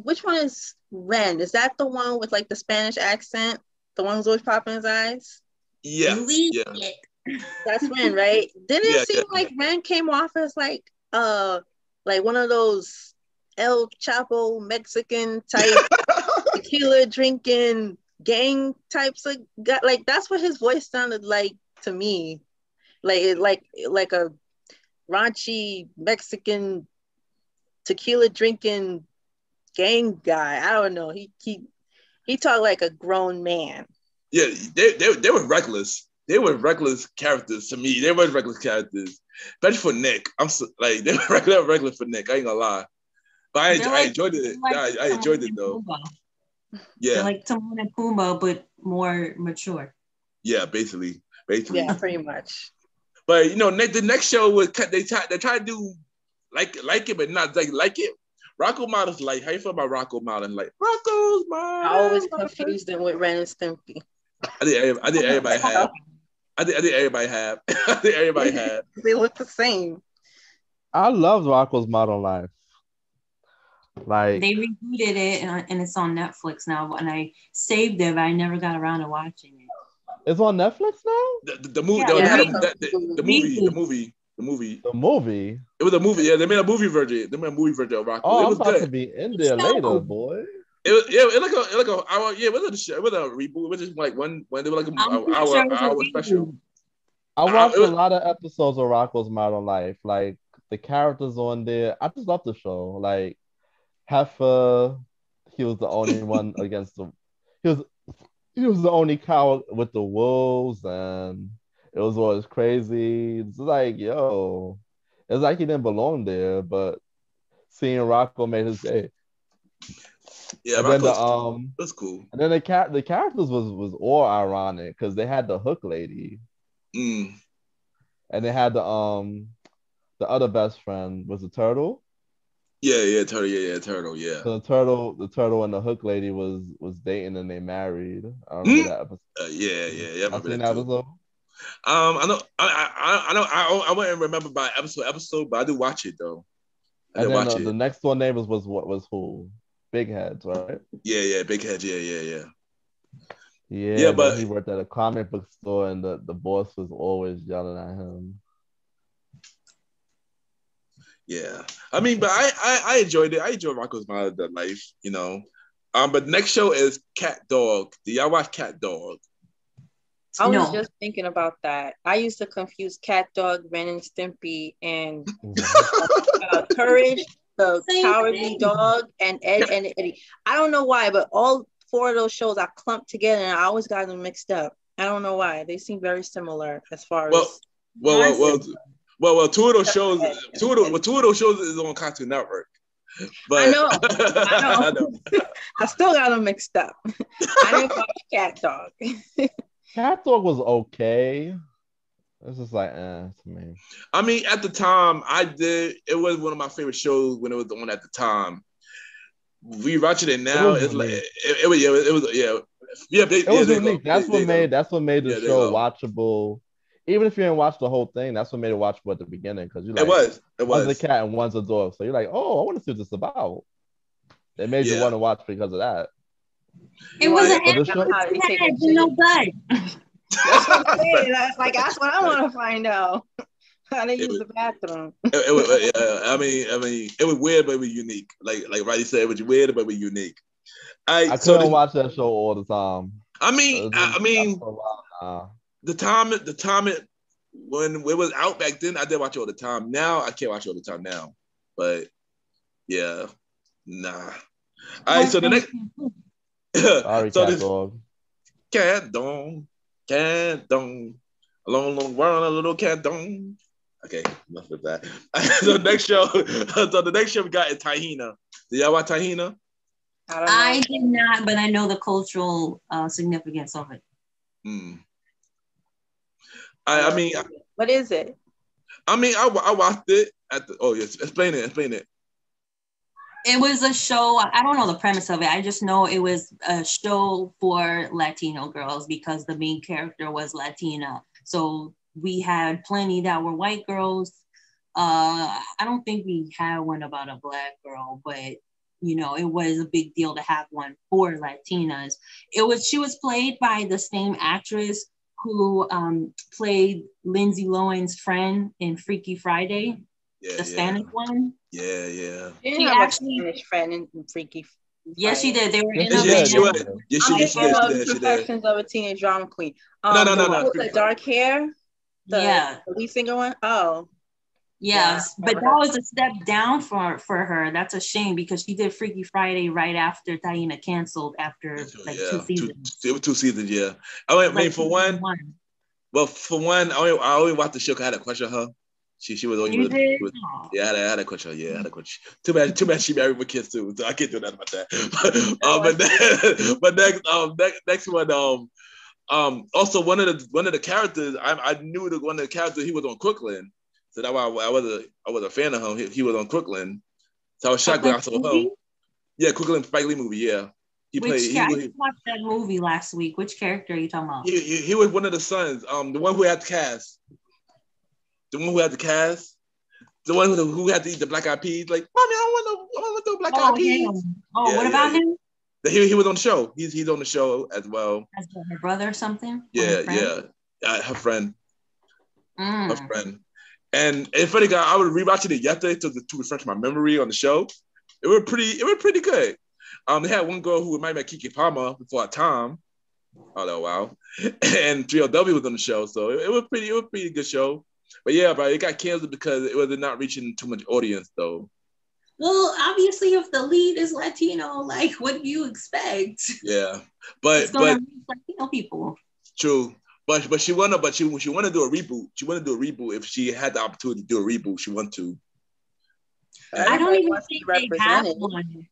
Which one is Ren? Is that the one with like the Spanish accent? The one who's always popping his eyes? Yeah. That's Ren, right? Didn't it seem like Ren came off as like one of those El Chapo Mexican type tequila drinking gang types of guy? Like that's what his voice sounded like to me. Like a raunchy Mexican tequila drinking gang guy. I don't know. He talked like a grown man. Yeah, they were reckless. They were reckless characters to me. They were reckless characters, especially for Nick. They were reckless for Nick. I ain't gonna lie, but I enjoyed it. I enjoyed it though. Yeah, they're like Timon and Pumbaa, but more mature. Yeah, basically. Yeah, pretty much. But the next show was they try to do like it, but not like it. Rocco Modern's Life. How you feel about Rocco Modern Life? Rocco's Modern. I always confused them with Ren and Stimpy. I think everybody have. I think everybody have. They look the same. I loved Rocco's Modern Life. Like, they rebooted it and it's on Netflix now. And I saved it, but I never got around to watching it. It's on Netflix now? The movie. The movie. It was a movie. Yeah, they made a movie version. Of Rocco. Oh, it was I'm about good. to be in there later, boy. It like a hour. Yeah, was it a show? Was it a reboot? Was it like one when they were like an hour special? I watched a lot of episodes of Rocko's Modern Life. Like the characters on there, I just love the show. Like Heifer, he was the only one against the. He was the only cow with the wolves, and it was always crazy. It's like, yo, it's like he didn't belong there, but seeing Rocko made his day. Yeah, and then that's cool. And then the characters was all ironic because they had the hook lady, and they had the other best friend was the turtle. Turtle. Yeah. So the turtle and the hook lady was dating and they married. I remember that episode. I remember that episode. I wouldn't remember by episode, but I do watch it though. And then the next door neighbors was who? Big Heads, right? Yeah, Big Heads. Yeah. Yeah, but he worked at a comic book store, and the boss was always yelling at him. Yeah, I mean, but I enjoyed it. I enjoyed Rocko's Modern Life, you know. But next show is Cat Dog. Do y'all watch Cat Dog? I was just thinking about that. I used to confuse Cat Dog, Ren and Stimpy, and Courage, the Cowardly Dog, and Ed and Eddie. I don't know why, but all four of those shows I clumped together, and I always got them mixed up. I don't know why. They seem very similar as far as. Well, two of those shows is on Cartoon Network. But I know. I still got them mixed up. I didn't watch Cat Dog. Cat Dog was okay. It's just like, to me. I mean, at the time, it was one of my favorite shows when it was on at the time. We watching it now. It's like it was unique. That's what made the show watchable. Even if you didn't watch the whole thing, that's what made it watchable at the beginning. Because you're like, it was. One's a cat and one's a dog. So you're like, oh, I want to see what this is about. It made you want to watch because of that. It was a no butt. That's what I'm saying. That's what I want to find out. How they use the bathroom. I mean, it was weird, but it was unique. Like Roddy said, it was weird, but it was unique. I couldn't watch that show all the time. I mean, the time when it was out back then, I did watch it all the time. Now I can't watch it all the time now. But yeah, nah. All right, so the next. Sorry, Cat Dog, a long world, a little cat dog. Okay, enough of that. So the next show we got is Tahina. Did y'all watch Tahina? I did not, but I know the cultural significance of it. I mean, what is it? I mean, I watched it at the. Oh yes, explain it. It was a show. I don't know the premise of it. I just know it was a show for Latino girls because the main character was Latina. So we had plenty that were white girls. I don't think we had one about a black girl, but you know, it was a big deal to have one for Latinas. She was played by the same actress who played Lindsay Lohan's friend in Freaky Friday, the Spanish one. Yeah. She actually Spanish friend in Freaky Friday. Yes, she did. They were in the Confessions of a Teenage Drama Queen. No. The dark hair. The lead singer one. Oh. Yes, but that was a step down for her. That's a shame because she did Freaky Friday right after Tahina canceled after 2 seasons. It was 2 seasons, yeah. I mean, for one, I only watched the show because I had a crush on her. She was only I had a crush on her. Yeah, I had a crush. Too bad she married with kids too. So I can't do nothing about that. But next one, also one of the characters, I knew that one of the characters he was on Crooklyn. So that's why I was a fan of him. He was on Crooklyn. So I was shocked when I saw him. Yeah, Crooklyn Spike Lee movie, yeah. I watched that movie last week. Which character are you talking about? He was one of the sons. The one who had the cast. The one who had the cast. The one who had to eat the black eyed peas. Like, mommy, I want no black eyed peas. What about him? He was on the show. He's on the show as well. As her brother or something? Yeah. Her friend. Her friend. And it's funny, guy. I was rewatching it yesterday to refresh my memory on the show. It was pretty good. They had one girl who reminded me of Kiki Palmer before her time. Oh wow! And 3LW was on the show, so it was pretty good show. But yeah, bro, it got canceled because it was not reaching too much audience though. Well, obviously, if the lead is Latino, like, what do you expect? Yeah, but reach Latino people. True, but she wanna do a reboot. She wanna do a reboot if she had the opportunity to do a reboot. She want to. I don't even think they have one.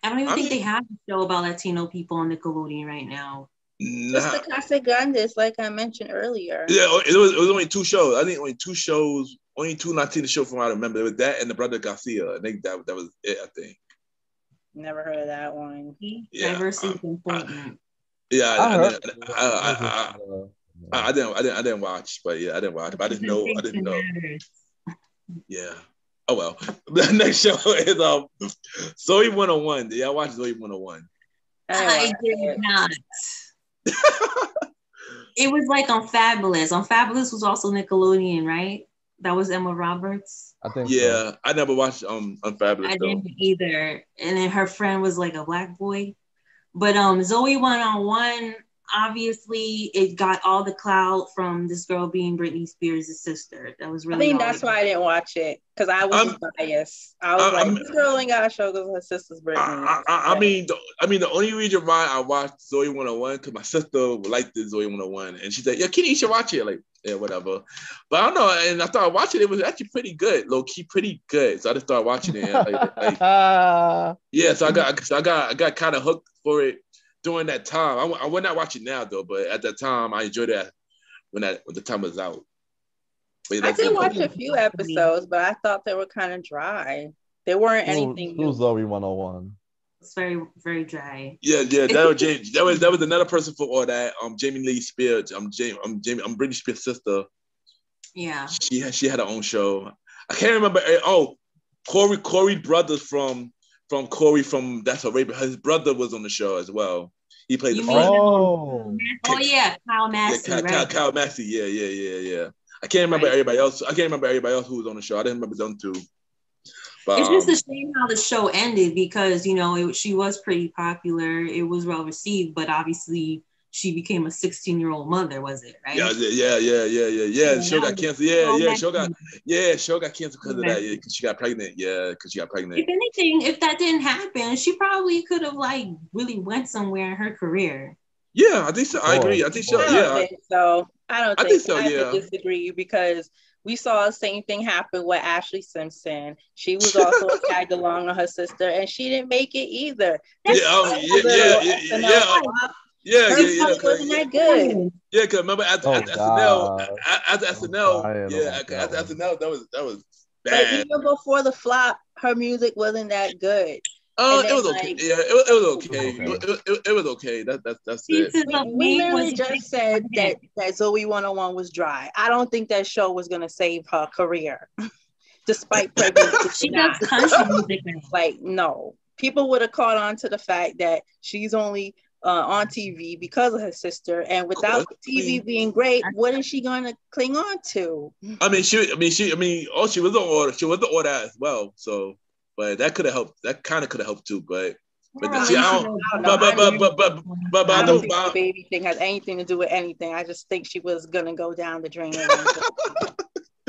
I don't even think they have a show about Latino people on Nickelodeon right now. Just the Casa Grandes, like I mentioned earlier. Yeah, it was only 2 shows. I think only 2 shows, only 2 Latino shows from what I remember. It was that and the Brother Garcia. I think that was it, I think. Never heard of that one. Yeah, Diversity is important. Yeah, I didn't watch, but yeah, I didn't watch. But I didn't know. Yeah. Oh well. The next show is Zoe 101. Did y'all watch Zoe 101? I did not. It was like on Fabulous. On Fabulous was also Nickelodeon, right? That was Emma Roberts. I think. Yeah, so. I never watched on Fabulous. I didn't either. And then her friend was like a black boy. But Zoe 101, obviously, it got all the clout from this girl being Britney Spears' sister. That was really. I think that's why I didn't watch it, because I was biased. I was like, this girl ain't got a show because her sister's Britney. I mean, the only reason why I watched Zoe 101 because my sister liked the Zoe 101, and she said, "Yeah, Kenny, you should watch it." Like, yeah, whatever. But I don't know, and I started watching it. It was actually pretty good, low key, pretty good. So I just started watching it. Yeah, so I got kind of hooked for it during that time. I would not watch it now though, but at that time I enjoyed that when the time was out. I did watch a few episodes, but I thought they were kind of dry. They weren't anything. Who's Zoe 101? It's very, very dry. Yeah. That was another person for all that. Jamie Lee Spears. I'm Britney Spears' sister. Yeah. She had her own show. I can't remember. Oh, Corey Brothers from Corey from That's Arabia. His brother was on the show as well. He played the friend. Oh yeah, Kyle Massey. Yeah, Kyle Massey. Yeah. I can't remember everybody else. Who was on the show. I didn't remember them too. But, it's just a shame how the show ended because she was pretty popular. It was well received, but obviously she became a 16-year-old mother. Was it right? Yeah. The show got canceled. Show got canceled because of that. Yeah, because she got pregnant. If anything, if that didn't happen, she probably could have really went somewhere in her career. Yeah, I think so. I agree. I think so. I think so. I disagree because we saw the same thing happen with Ashley Simpson. She was also tagged along with her sister, and she didn't make it either. It wasn't that good. Yeah, because remember after SNL, that was bad. But even before the flop, her music wasn't that good. It was okay. It was okay. It was okay. That's it. We literally just said that Zoe 101 was dry. I don't think that show was gonna save her career, despite pregnancy. She does country music now. No, people would have caught on to the fact that she's only on TV because of her sister, and without TV being great, what is she gonna cling on to? She was on order as well. So. But that could have helped. That kind of could have helped too. But see, I don't think the baby thing has anything to do with anything. I just think she was gonna go down the drain.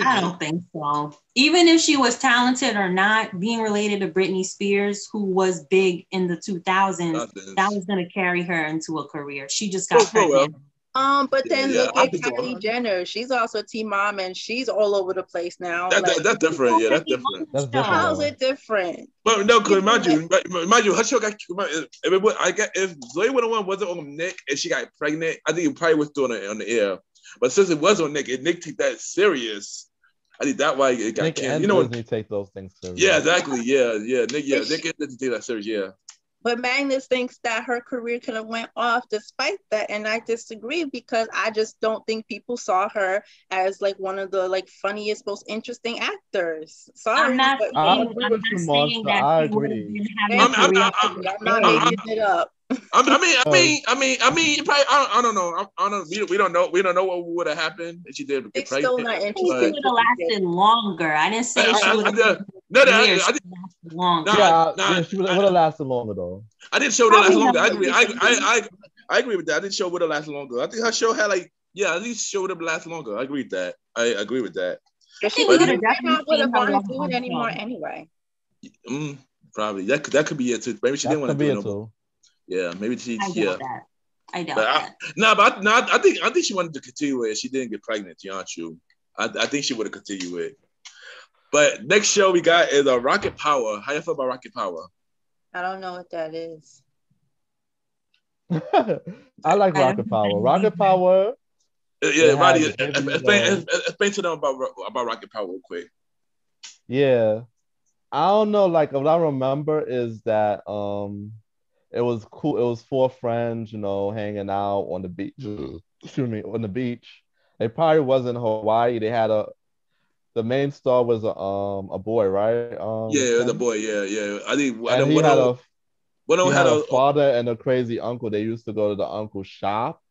I don't think so. Even if she was talented or not, being related to Britney Spears, who was big in the 2000s, that was gonna carry her into a career. She just got pregnant. But then look at Kylie Jenner. She's also a teen mom, and she's all over the place now. That's different. Yeah, that's different. How's it different? But no, because mind you, her show got. If Zoe 101 wasn't on Nick and she got pregnant, I think it probably was still on the air. But since it was on Nick, and Nick took that serious, I think that's why it got canceled. Disney take those things serious. Yeah, exactly. Yeah. Nick didn't take that serious. Yeah. But Magnus thinks that her career could have went off despite that, and I disagree because I just don't think people saw her as one of the funniest, most interesting actors. Sorry, I'm not saying that I agree. I'm not making it up. I mean, probably, I don't know. We don't know what would have happened if she did. It's still not interesting. She would have lasted longer. I didn't say she would have. long. She would have lasted longer though. I didn't show would have lasted longer. I agree. I agree with that. I didn't show would have lasted longer. I think her show had at least show would have lasted longer. I agree with that. I agree with that. She would have wanted to do it anymore anyway. Probably that could be it too. Maybe she didn't want to do it too. Yeah, maybe she. I doubt that. I think she wanted to continue it. She didn't get pregnant. You. I think she would have continued it. But next show we got is Rocket Power. How you feel about Rocket Power? I don't know what that is. I like Rocket Power. Rocket Power. Yeah, Roddy, explain to them about Rocket Power real quick. Yeah. I don't know, like what I remember is that it was cool. It was 4 friends, hanging out on the beach. Excuse me, on the beach. It probably was in Hawaii. They had the main star was a boy, right? The boy, yeah. I think he had a father and a crazy uncle. They used to go to the uncle's shop.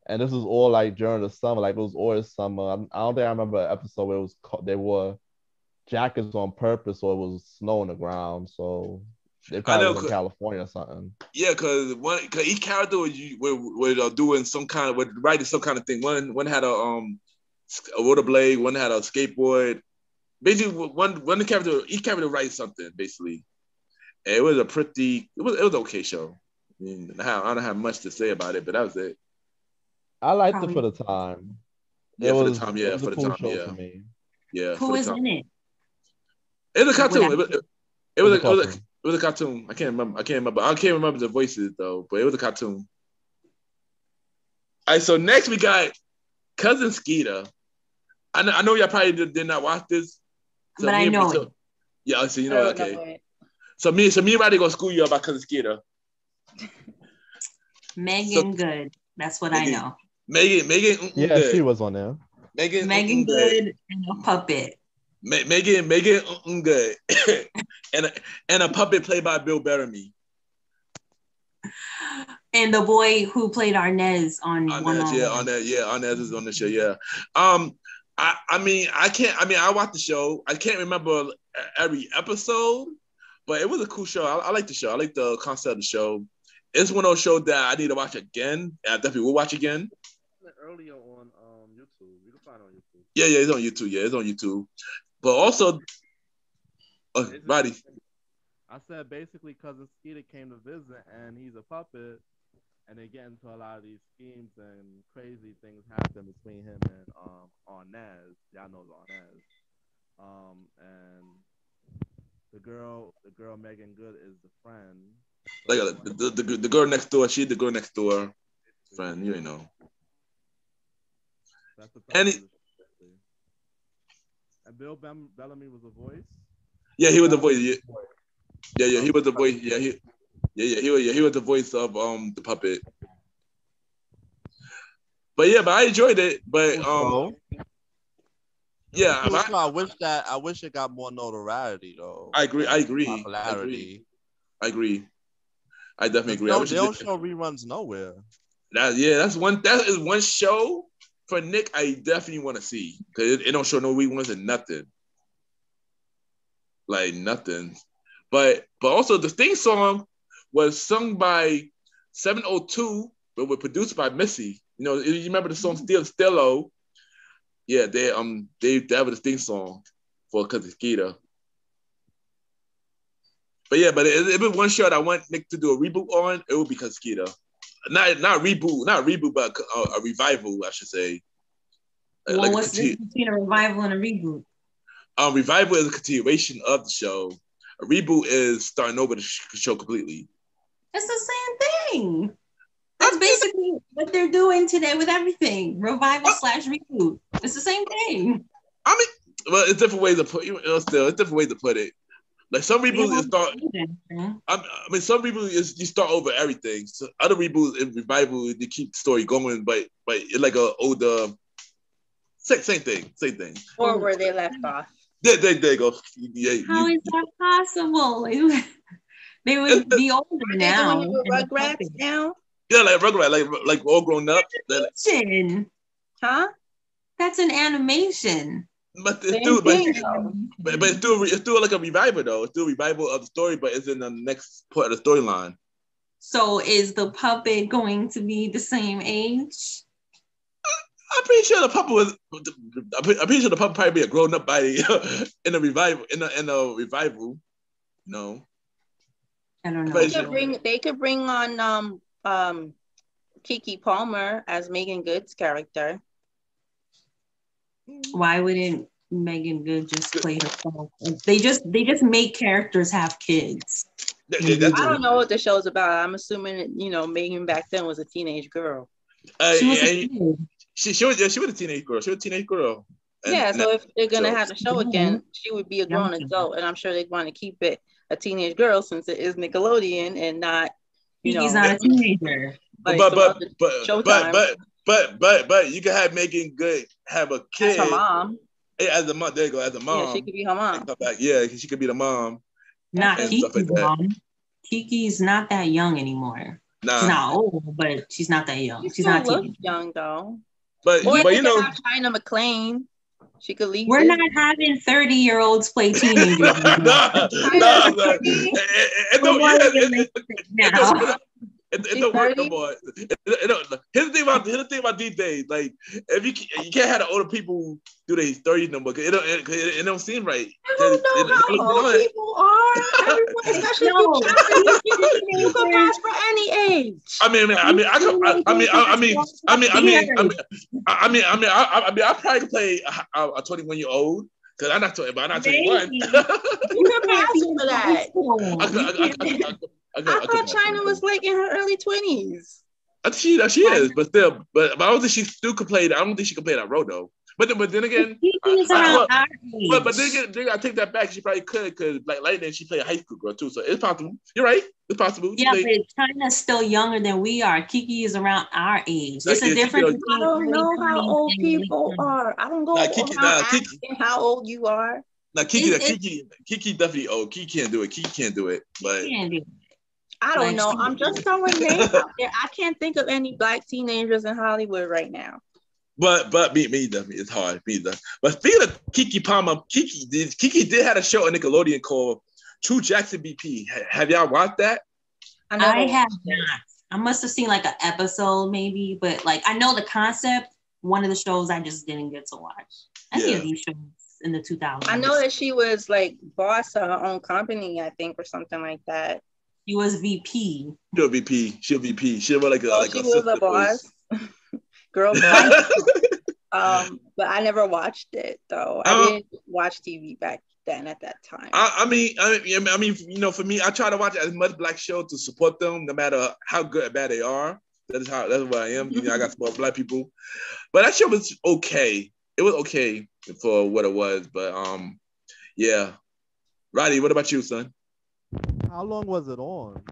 And this was all like during the summer, like it was always summer. I don't think I remember an episode where it was they wore jackets on purpose or it was snow on the ground. So they probably was in California or something. Yeah, because each character was doing some kind of writing some kind of thing. One had a rollerblade, one had a skateboard. Basically, each character writes something basically. And it was it was an okay show. I mean, I don't have much to say about it, but that was it. I liked it for the time. Yeah, for the time. Yeah, for the time. Yeah. Yeah. Who is in it? It was a cartoon. It was a cartoon. I can't remember the voices though, but it was a cartoon. All right, so next we got Cousin Skeeter. I know y'all probably did not watch this, but I know it. Yeah, so you know, okay. So me and Roddy gonna school you about Cousin Skeeter. Megan Good. That's what I know. Megan. Yeah, good. She was on there. Megan Good and a puppet. Megan Good, and a puppet played by Bill Bellamy. And the boy who played Arnez on Arnez is on the show. Yeah. I watched the show. I can't remember every episode, but it was a cool show. I like the show. I like the concept of the show. It's one of those shows that I need to watch again. And I definitely will watch again. Earlier on YouTube. You can find it on YouTube. Yeah, it's on YouTube. Yeah, it's on YouTube. But also, Roddy. I said basically Cousin Skeeter came to visit and he's a puppet and they get into a lot of these schemes and crazy things happen between him and Arnez. Y'all know Arnez. And the girl Megan Good is the friend. Like the girl next door, she's the girl next door friend, you know. That's the and Bill Bellamy was a voice. Yeah, he was the voice. Yeah, he was the voice. Yeah, he was the voice of the puppet. But I enjoyed it. But yeah, I wish it got more notoriety though. I agree. Popularity. I agree. I definitely agree. They don't show reruns nowhere. That is one show for Nick I definitely want to see because it don't show no reruns and nothing. Like nothing. But also the theme song was sung by 702, but was produced by Missy. You know, you remember the song Still-O? Yeah, that was the theme song for Cousin Skeeter. But if it one show that I want Nick to do a reboot on, it would be Cousin Skeeter. Not reboot, but a revival, I should say. Well, what's the difference between a revival and a reboot? Revival is a continuation of the show. A reboot is starting over the show completely. It's the same thing. That's basically what they're doing today with everything. Revival / reboot. It's the same thing. I mean, well, it's different ways to put it's different ways to put it. Like some reboots you start. Some reboots is you start over everything. So other reboots in revival they keep the story going, but it's like a older. Same thing. Or where they left off. There you go. Yeah, How is that possible? They would be older now. Rugrats now? Yeah, like Rugrats, like all grown up. Animation. Huh? That's an animation. But it's Same still, thing, though. but it's still like a revival though. It's still a revival of the story, but it's in the next part of the storyline. So is the puppet going to be the same age? I'm pretty sure the puppet was. I'm pretty sure the puppet probably be a grown up body in a revival. In a revival, no. I don't know. They could bring on Keke Palmer as Megan Good's character. Why wouldn't Megan Good just play herself? They just make characters have kids. I don't know what the show's about. I'm assuming that, Megan back then was a teenage girl. She was a teenage girl. She was a teenage girl. So if they're gonna have the show again, she would be a grown adult, and I'm sure they'd want to keep it a teenage girl since it is Nickelodeon and not, He's not a teenager. But you can have Megan Good have a kid. As her mom. As a mom, there you go. As a mom, yeah, she could be her mom. Yeah, she could be the mom. Not Kiki's mom. Kiki's not that young anymore. Nah. She's not old, but she's not that young. She's not young though. But have China McClain. She could leave. We're not having 30-year-olds play teenagers. It don't work no more. Here's the thing about these days. Like, if you can't have the older people do their 30s no more. It don't seem right. I don't know how old people are. Everyone, especially you can pass for any age. I probably could play a 21-year-old. Cause I'm not 20, but I'm not 21. You can pass for that. I thought China was like in her early 20s. She is, but still, but I don't think she still could play. I don't think she could play that role though. But then again, but then again, I take that back. She probably could, because like Lightning, she played a high school girl too, so it's possible. You're right, it's possible. Yeah, but China's still younger than we are. Kiki is around our age. It's a difference. I don't know how old people are. I don't go asking how old you are. Now Kiki definitely old. Kiki can't do it. But I don't know. I'm just throwing names out there. I can't think of any Black teenagers in Hollywood right now. But me definitely, it's hard. But speaking of Keke Palmer, Keke did have a show on Nickelodeon called True Jackson BP. Have y'all watched that? I have not. I must have seen like an episode maybe, but like I know the concept. One of the shows I just didn't get to watch. I see these shows in the 2000s. I know that she was like boss of her own company, I think, or something like that. She was VP. She'll VP. She was like a she was a boss. Girl boss. But I never watched it though. I didn't watch TV back then at that time. I mean, for me, I try to watch as much Black show to support them, no matter how good or bad they are. That's what I am. I got support Black people, but that show was okay. It was okay for what it was, but yeah. Roddy, what about you, son? How long was it on?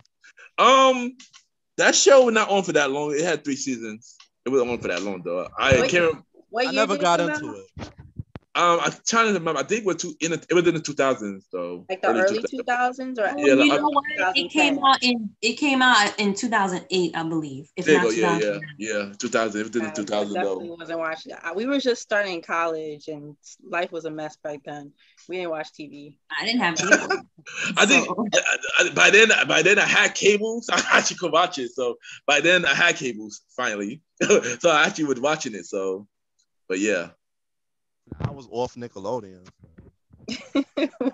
That show was not on for that long. It had 3 seasons. It wasn't on for that long though. I never got into it. I'm trying to remember. I think it was in the 2000s though. Like the early 2000s, or you know what? It came out in 2008, I believe. If not 2000. Yeah, 2000. It was in the 2000s though. Wasn't watching. We were just starting college, and life was a mess back then. We didn't watch TV. I didn't have cable. I think by then I had cables. I actually could watch it. So by then I had cables finally. So I actually was watching it. So, but yeah. I was off Nickelodeon.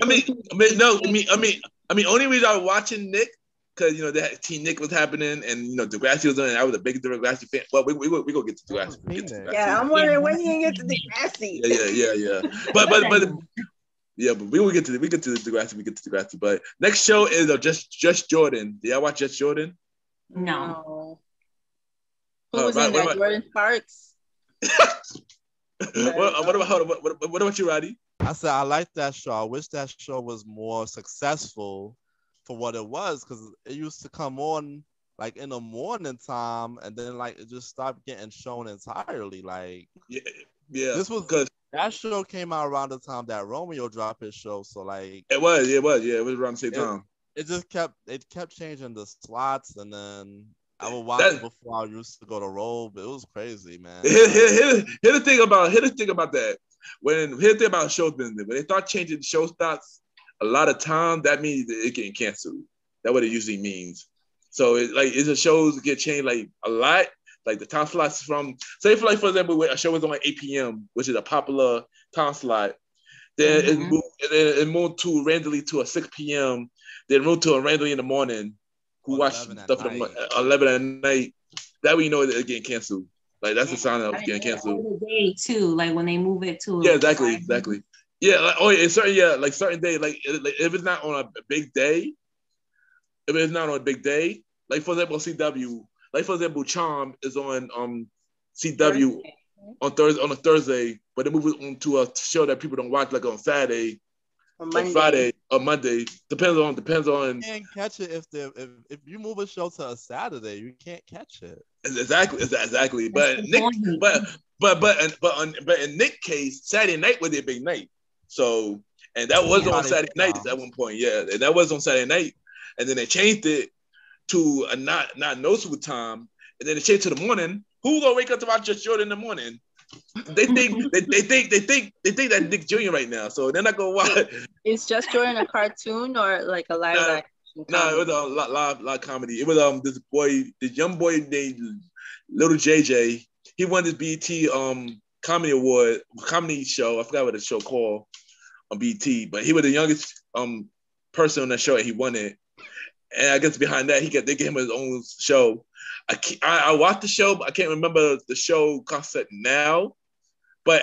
Only reason I was watching Nick, because that Teen Nick was happening, and Degrassi was on, and I was a big Degrassi fan. Well, we gonna get to Degrassi. Yeah, I'm wondering when you get to Degrassi. Yeah. But we will get to Degrassi. We get to Degrassi. But next show is Just Jordan. Did y'all watch Just Jordan? No. Who was in that? Jordan Sparks. What about you, Roddy? I said I like that show. I wish that show was more successful for what it was, because it used to come on like in the morning time, and then like it just stopped getting shown entirely. Like this was good. That show came out around the time that Romeo dropped his show, so like it was around the same time. It kept changing the slots, and then I would watch it before I used to go to roll, but it was crazy, man. Here's the thing about that. Here's the thing about show business. When they start changing the show starts, a lot of time that means that it getting canceled. That's what it usually means. So it's a shows get changed like a lot. Like the time slots from say for example, a show was on 8 p.m., which is a popular time slot. Then it moved to randomly to a 6 p.m. Then moved to a randomly in the morning. Who watch stuff at 11 at night? That way you know it's getting canceled. Like that's the sign of getting canceled. The day too, like when they move it to. Yeah, exactly. Yeah, like, certain day, like if it's not on a big day, like for example, CW, like for example, Charm is on CW on a Thursday, but they move it on to a show that people don't watch like on Saturday, or Friday, or Monday. Depends on. You can't catch it if you move a show to a Saturday, you can't catch it. Exactly. But in Nick's case, Saturday night was their big night. So, and that was on Saturday night at one point. Yeah, and that was on Saturday night, and then they changed it to a not noticeable time, and then they changed to the morning. Who gonna wake up to watch Just Jordan in the morning? They think that Nick Jr. right now, so they're not gonna watch. Is Just Jordan a cartoon or like a live action? No, it was a live comedy. It was this young boy named Little JJ. He won this BET comedy show. I forgot what the show called on BET, but he was the youngest person on that show, and he won it. And I guess behind that, they gave him his own show. I watched the show, but I can't remember the show concept now. But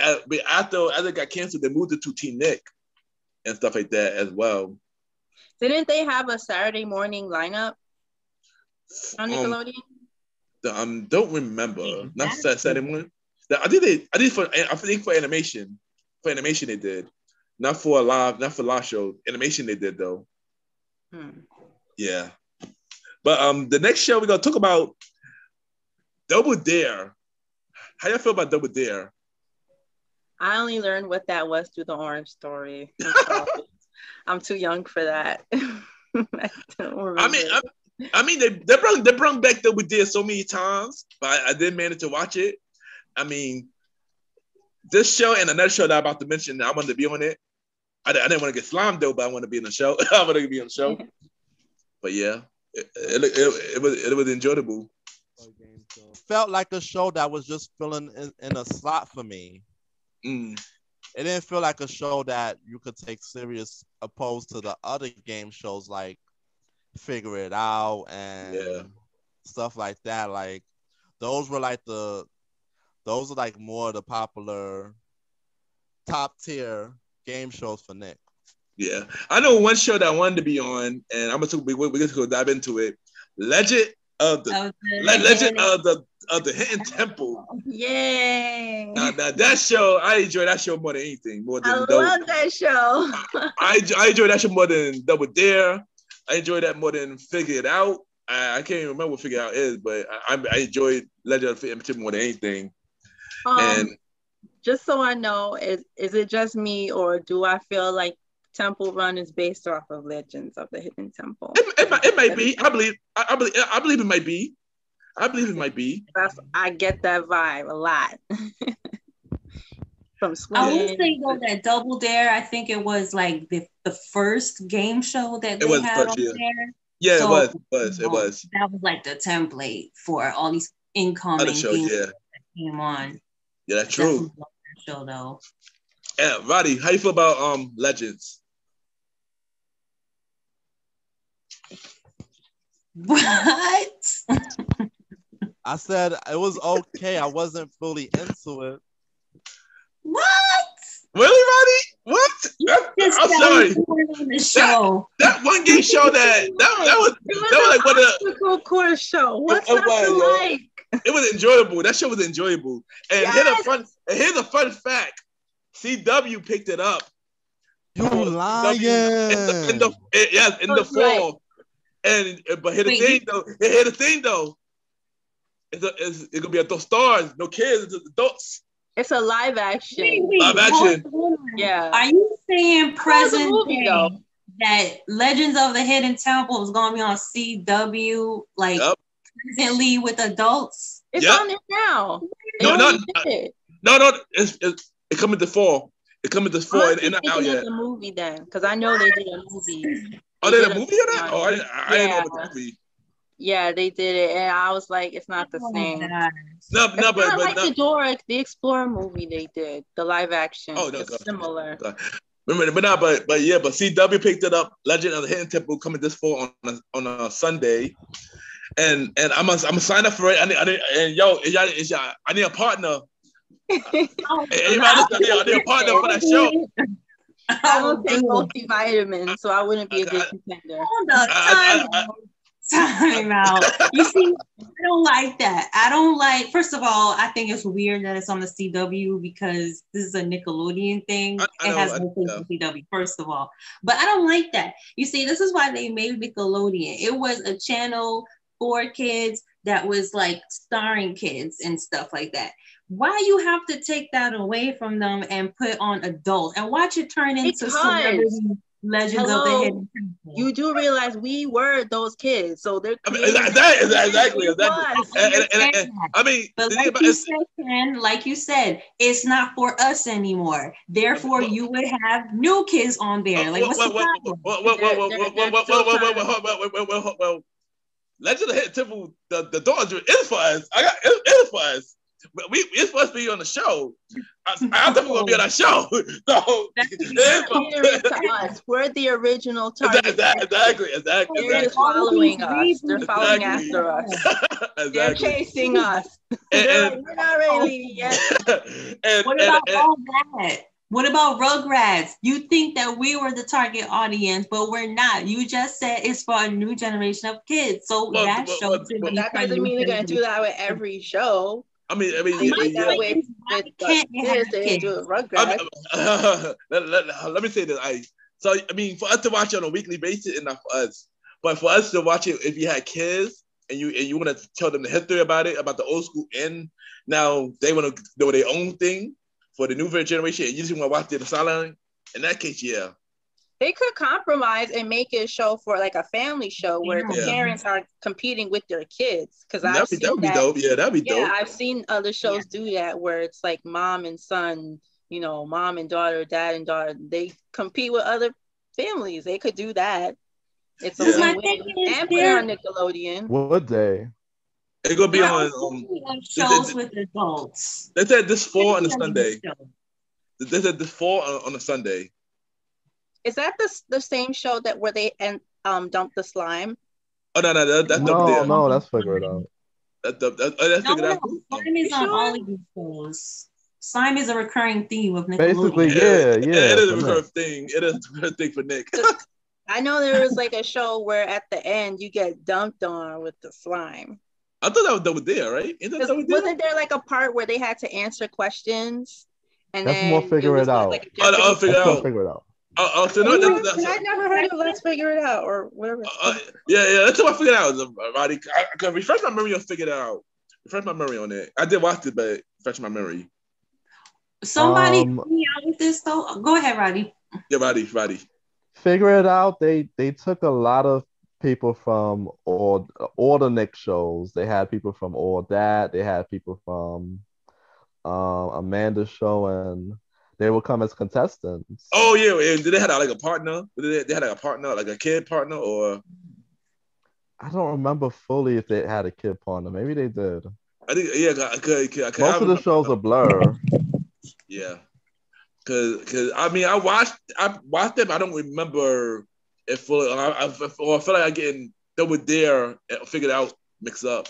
after it got canceled, they moved it to Team Nick and stuff like that as well. Didn't they have a Saturday morning lineup on Nickelodeon? Don't remember. Not Saturday morning. I think for animation. For animation they did. Not for live show. Animation they did though. Yeah. But the next show we're gonna talk about Double Dare. How y'all feel about Double Dare? I only learned what that was through the Orange Story. I'm too young for that. I don't remember. I mean, they brought back Double Dare so many times, but I didn't manage to watch it. I mean, this show and another show that I'm about to mention, I wanted to be on it. I didn't want to get slimed though, but I want to be in the show. I want to be on the show. But yeah, it was enjoyable. Felt like a show that was just filling in a slot for me. It didn't feel like a show that you could take serious, opposed to the other game shows like Figure It Out and stuff like that. Like those are like more the popular top tier game shows for Nick. Yeah, I know one show that I wanted to be on, and we're gonna go dive into it. Legend of the Hidden Temple. Yay! Now that show, I enjoy that show more than anything. I love that show. I enjoy that show more than Double Dare. I enjoy that more than Figure It Out. I can't even remember what Figure It Out is, but I enjoyed Legend of the Hidden Temple more than anything. And just so I know, is it just me, or do I feel like Temple Run is based off of Legends of the Hidden Temple? It might be. I believe it might be. I get that vibe a lot. From I would say though that Double Dare, I think it was like the first game show that they had on there. Yeah, so, it was. That was like the template for all these incoming games that came on. Yeah, that's true. Show though. Yeah, Roddy, how you feel about Legends? What? I said it was okay. I wasn't fully into it. What? Really, Roddy? What? I'm sorry. The show. That one game show that was like what a course show. What's that like? It was enjoyable. That show was enjoyable. And here's a fun fact. CW picked it up. You lying? In the fall. But here's the thing though. It's gonna be adult stars, no kids, it's adults. It's a live action. Live action. Yeah. Are you saying present day that Legends of the Hidden Temple is gonna be on CW presently with adults? It's on it now. No. It's It coming this fall. It coming this fall, and not out yet. The movie then, because I know they did a movie. Oh, they did a movie of that? Oh, I didn't know about the movie. Yeah, they did it, and I was like, it's not the same. No, but like the Dora the Explorer movie they did, the live action. Oh no, it's similar. Remember, but CW picked it up. Legend of the Hidden Temple coming this fall on a Sunday, and I'm gonna sign up for it. I need a partner. I need a partner for that show. I don't take multivitamins, so I wouldn't be a good contender. Hold up, time out. You see, I don't like that. I don't like, first of all, I think it's weird that it's on the CW because this is a Nickelodeon thing. It has no place on CW, first of all. But I don't like that. You see, this is why they made Nickelodeon. It was a channel for kids that was like starring kids and stuff like that. Why you have to take that away from them and put on adults and watch it turn into celebrity Legends of the Hidden Temple? You do realize we were those kids, so they're exactly. And I mean, but like you said, it's not for us anymore. Therefore, you would have new kids on there. Like, what's the problem? Well, Legend of the Hidden Temple, the dogs is for us. It's for us. It's supposed to be on the show. I'm definitely gonna be on that show. So to us. We're the original target. Exactly. They're just following us. They're following after us. They're chasing us. We're not ready yet. What about all that? What about Rugrats? You think that we were the target audience, but we're not. You just said it's for a new generation of kids. So that doesn't mean we're gonna do that with every show. I mean, they did that with kids. They do it with Rugrats. Let me say this. So I mean, for us to watch it on a weekly basis, enough for us. But for us to watch it, if you had kids and you want to tell them the history about it, about the old school, and now they want to do their own thing for the new generation, and you just want to watch it in silent. In that case, yeah. They could compromise and make it a show for like a family show where the parents are competing with their kids. Because that'd be dope. Yeah, that'd be dope. Yeah, I've seen other shows do that where it's like mom and son, mom and daughter, dad and daughter. They compete with other families. They could do that. It's a win-win. And put it on Nickelodeon. Would they? It's gonna be on shows with adults. They said this fall on a Sunday. They said this fall on a Sunday. Is that the same show where they dump the slime? Oh no, that's no, that's Figure It Out. That's Figure It Out. Slime is on all of these shows. Slime is a recurring theme of Nickelodeon. Basically, yeah. It is a recurring thing. It is a recurring thing for Nick. I know there was like a show where at the end you get dumped on with the slime. I thought that was Double Dare, right? Wasn't there like a part where they had to answer questions? And that's more Figure It Out. Figure It Out. So no, I never heard of Let's Figure It Out or whatever. Yeah, that's what I figured out. Roddy, I can refresh my memory on Figure It Out. Refresh my memory on it. I did watch it, but refresh my memory. Somebody help me out with this though. Go ahead, Roddy. Yeah, Roddy. Figure It Out. They took a lot of people from all the Nick shows. They had people from All That. They had people from Amanda's show, and they will come as contestants. Oh yeah, did they have like a partner? They had like a partner, like a kid partner, or I don't remember fully if they had a kid partner. Maybe they did. I think most of the shows are blur. Yeah, because I mean I watched them. I don't remember it fully. I feel like I'm getting Double Dare Figured Out mixed up.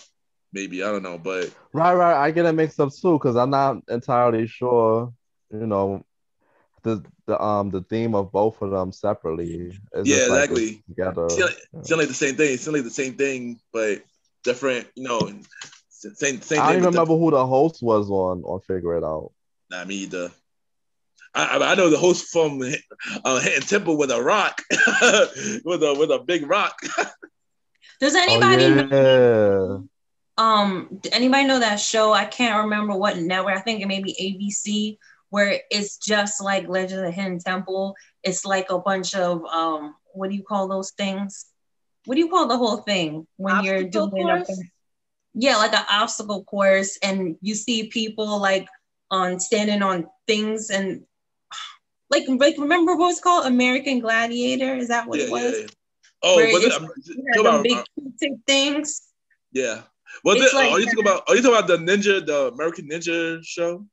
Maybe I don't know, but right. I get it mixed up too because I'm not entirely sure. The theme of both of them separately. Yeah, exactly. Together. It's like the same thing. It's like the same thing, but different. Same. I don't even remember who the host was on Figure It Out. Nah, me either. I know the host from Hidden Temple with a rock, with a big rock. Does anybody know? Anybody know that show? I can't remember what network. I think it may be ABC. Where it's just like Legend of the Hidden Temple. It's like a bunch of what do you call those things? What do you call the whole thing when obstacle you're doing like an obstacle course, and you see people like on standing on things and like remember what was called American Gladiator? Is that what it was? Yeah. Oh, where was it? had them big Q-tip things. Yeah. Was It's it? like, are you talking about the American Ninja show?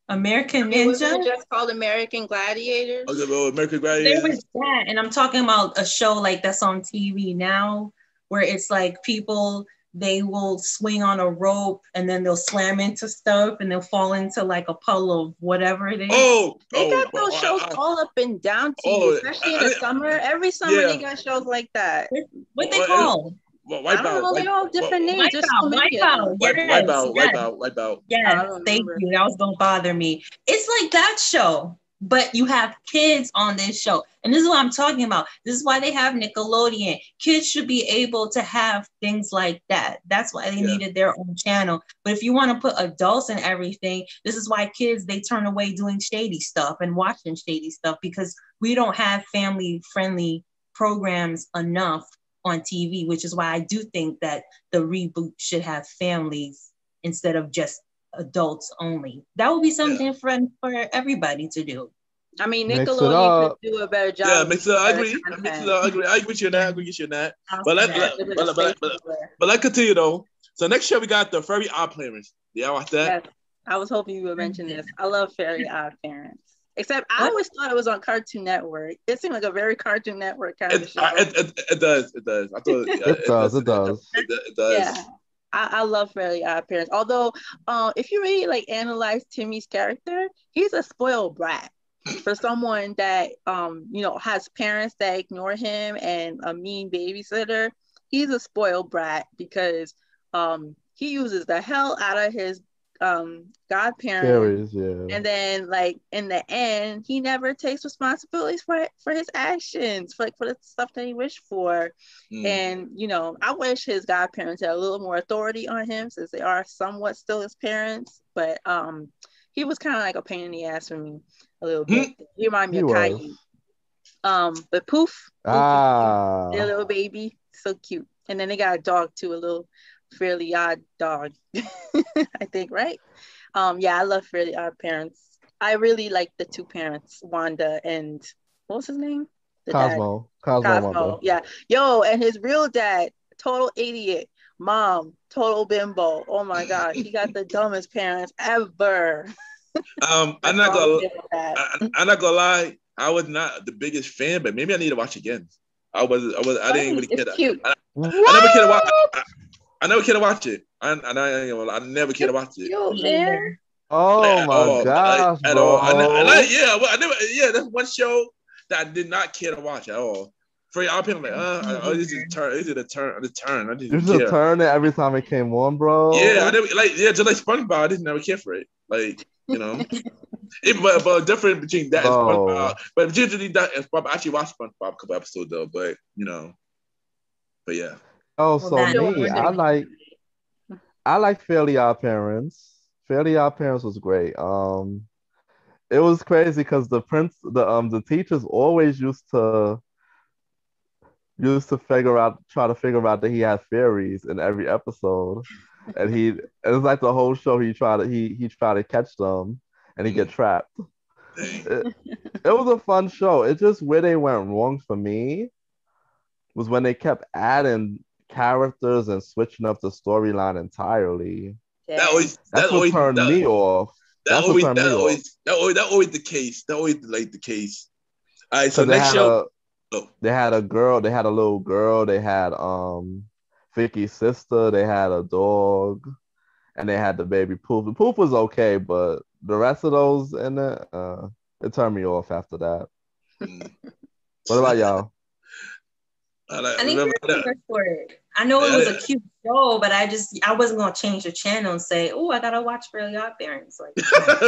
American Wasn't Ninja? it just called American Gladiators? Oh, the American There Gladiators. was that, and I'm talking about a show like that's on TV now, where it's like people, they will swing on a rope and then they'll slam into stuff and they'll fall into like a puddle of whatever it is. They got those shows all up and down TV, especially in the summer. Every summer they got shows like that. What they call? I don't know. They all have different names. Wipeout. Yes, thank you. That was gonna bother me. It's like that show, but you have kids on this show, and this is what I'm talking about. This is why they have Nickelodeon. Kids should be able to have things like that. That's why they needed their own channel. But if you want to put adults in everything, this is why kids, they turn away doing shady stuff and watching shady stuff, because we don't have family friendly programs enough on TV, which is why I do think that the reboot should have families instead of just adults only. That would be something for everybody to do. I mean, Nickelodeon could do a better job. Yeah, mix it up. I agree. I agree with you on that. But let's continue though. So next year we got the Fairly Odd Parents. Yeah, watch that. Yes. I was hoping you would mention this. I love Fairly Odd Parents. Except I always thought it was on Cartoon Network. It seemed like a very Cartoon Network kind of show. It does. I thought it does. Yeah. I love Fairly Odd Parents. Although, if you really like analyze Timmy's character, he's a spoiled brat for someone that has parents that ignore him and a mean babysitter. He's a spoiled brat because he uses the hell out of his godparents, and then like in the end he never takes responsibilities for his actions, for the stuff that he wished for. And I wish his godparents had a little more authority on him, since they are somewhat still his parents, but he was kind of like a pain in the ass for me a little bit. He reminded me of Caillou. But Poof, their little baby, so cute. And then they got a dog too, a little Fairly Odd dog. I think, right? I love Fairly Odd Parents. I really like the two parents, Wanda and what was his name? Cosmo. Wanda. Yeah. Yo, and his real dad, total idiot. Mom, total bimbo. Oh my god, he got the dumbest parents ever. I'm not gonna lie. I was not the biggest fan, but maybe I need to watch again. I didn't really care. I never cared to watch it. I never cared to watch it. Oh my gosh, at all. That's one show that I did not care to watch at all. For y'all, people this is a turn. I didn't care. Turn it every time it came on, bro. Yeah, I never just like SpongeBob. I didn't never care for it. But different between that and SpongeBob. But usually that and SpongeBob, I actually watched SpongeBob a couple episodes though. But yeah. Oh, so me, I like Fairly Odd Parents. Fairly Odd Parents was great. It was crazy because the teachers always used to try to figure out that he had fairies in every episode, and it was like the whole show he tried to catch them, and he get trapped. It was a fun show. It's just where they went wrong for me was when they kept adding characters and switching up the storyline entirely. That's what turned me off. That always the case. That always like the case. All right, so next show. They had a little girl. They had Vicky's sister. They had a dog, and they had the baby Poof. The Poof was okay, but the rest of those in it turned me off after that. What about y'all? I think you're for it. I know it was a cute show, but I wasn't gonna change the channel and say, "Oh, I gotta watch Fairly Odd Parents." Like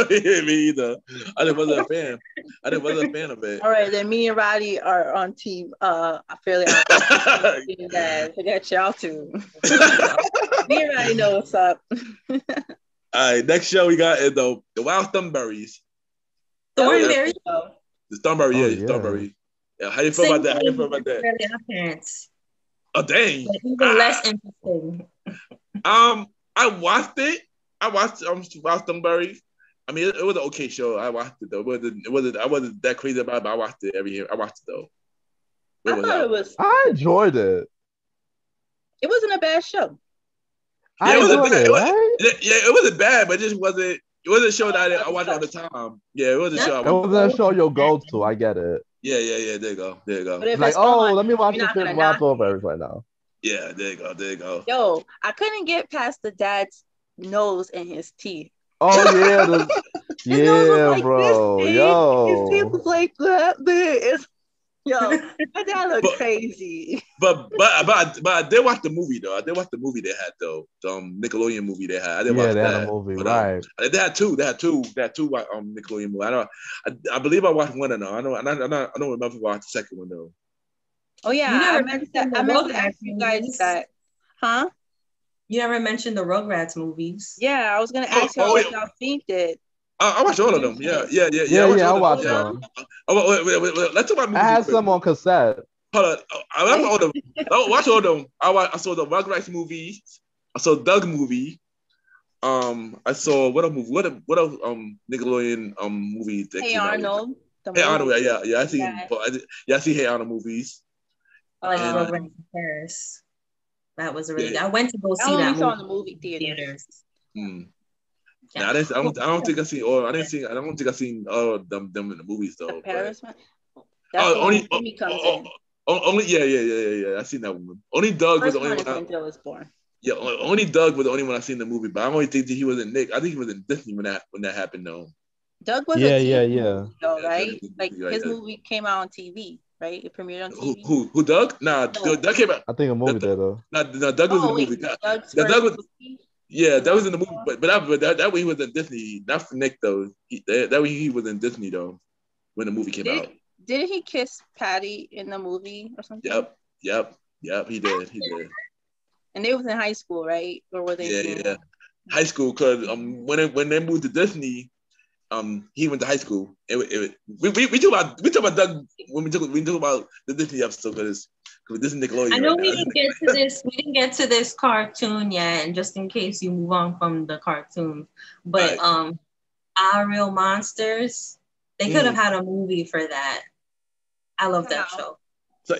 me either. I wasn't a fan. I wasn't a fan of it. All right, then me and Roddy are on team Fairly Odd Parents. Forget y'all too. Me and Roddy know what's up. All right, next show we got is the Wild Thornberries. Thornberry. The Thornberry, Thornberry. Yeah, how you feel about that? Fairly Odd Parents. Oh dang! But even less interesting. I watched it. I watched Wild Thornberry. I mean, it was an okay show. I watched it though. I wasn't that crazy about it, but I watched it every year. I watched it though. I enjoyed it. It wasn't a bad show. I enjoyed it, right? It wasn't bad, but it just wasn't. It wasn't a show that I watched all the time. Yeah, it was a show. It wasn't a show you'll go to. I get it. Yeah. There you go. Like, let me watch this thing Rob Strawberries right now. Yeah, there you go. Yo, I couldn't get past the dad's nose and his teeth. Oh yeah, like bro. Yo, his teeth was like that big. Yo, my dad looked crazy. But I did watch the movie though. I did watch the movie they had though. The Nickelodeon movie they had. I did watch they that. had a movie, but, right? They had two. Nickelodeon movie. I believe I watched one of them. I don't remember if I watched the second one though. Oh yeah, I meant to ask you guys that. Huh? You never mentioned the Rugrats movies. Yeah, I was gonna ask y'all if y'all seen it. I watched all of them. Yeah. I watched them. Wait. Let's talk about movies. I had some on cassette. Hold on. I watched all of them. I watched all of them. I saw the Rugrats movies. I saw Doug movie. I saw what a movie. What a Nickelodeon movie. Hey Arnold. Hey Arnold. Yeah. I see. I see Hey Arnold movies. I like Rugrats in Paris. That was really good. I went to go see that movie. Saw in the movie theaters. Yeah, I don't think I seen all. I don't think I seen all of them in the movies though. The Paris one. Only yeah. I seen that one. Only Doug was the only one. Joe was born. Yeah, only Doug was the only one I seen in the movie. But I only think that he was in Nick. I think he was in Disney when that happened though. Doug was though, right? Like his movie came out on TV, right? It premiered on TV. Who Doug? Nah, Doug came out. I think a movie there though. No, Doug was in the movie. Doug was. Yeah, that was in the movie, but that way he was in Disney. Not for Nick though. That way he was in Disney though when the movie came out. Did he kiss Patty in the movie or something? Yep. He did. And they was in high school, right? Or were they? Yeah. High school, cause when they moved to Disney, he went to high school. We talk about Doug when we talk about the Disney episode because this is Nickelodeon. I know we didn't get to this. We didn't get to this cartoon yet, and just in case you move on from the cartoon, but Our Real Monsters, they could have had a movie for that. I love that show.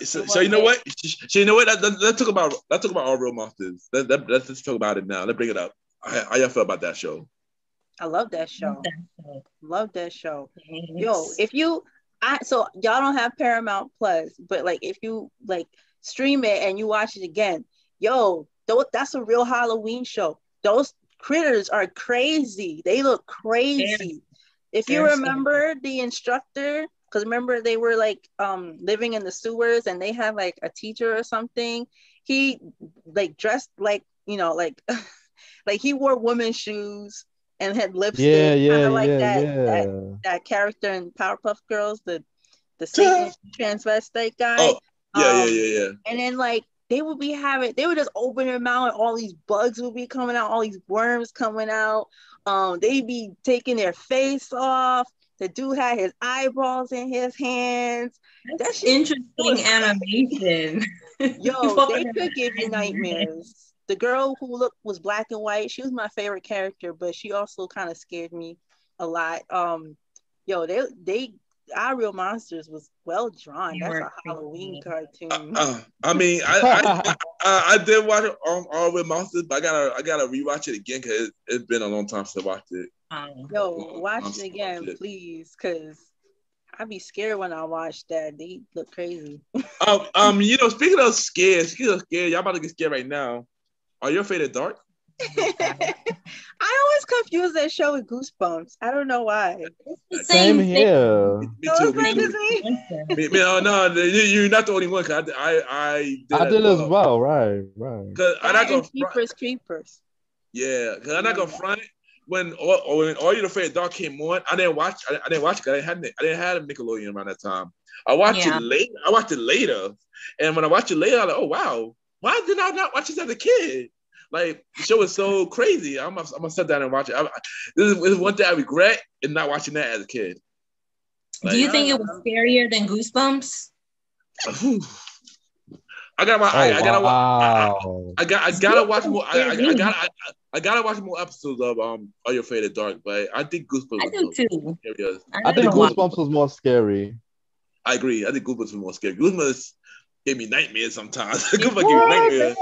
So you know what? Let's talk about Our Real Monsters. Let's just talk about it now. Let's bring it up. How y'all feel about that show? I love that show. Love that show. Yo, so y'all don't have Paramount Plus, but like if you like stream it and you watch it again, that's a real Halloween show. Those critters are crazy. They look crazy. If you remember the instructor, because remember they were like living in the sewers and they had like a teacher or something. He like dressed like like he wore women's shoes and had lipstick, that character in Powerpuff Girls, the Satan transvestite guy. Oh, yeah. And then like they would just open their mouth and all these bugs would be coming out, all these worms coming out. They'd be taking their face off. The dude had his eyeballs in his hands. That's interesting animation. Yo, they could give you nightmares. The girl who was black and white, she was my favorite character, but she also kind of scared me a lot. Our Real Monsters was well drawn. That's a Halloween cartoon. I mean, I did watch Our Real Monsters, but I gotta rewatch it again because it's been a long time since I watched it. Watch it again, please, because I'd be scared when I watch that. They look crazy. Speaking of scared, y'all about to get scared right now. Are you afraid of dark? I always confuse that show with Goosebumps. I don't know why. Same here. Me too. No, you're not the only one. Cause I did as well. Right. Cause I'm not gonna Creepers. Yeah, cause I'm not gonna front. When Are You Afraid of Dark came on, I didn't watch it. I didn't have a Nickelodeon around that time. I watched it later, and when I watched it later, I was like, oh wow. Why did I not watch this as a kid? Like, the show is so crazy. I'm gonna sit down and watch it. This is one thing I regret in not watching that as a kid. Like, do you think it was scarier than Goosebumps? I gotta watch more. I gotta watch more episodes of Are You Afraid of Dark? But I think Goosebumps. I do too. I think Goosebumps was more scary. I agree. I think Goosebumps was more scary. Goosebumps gave me nightmares sometimes. Goosebumps gave me nightmares.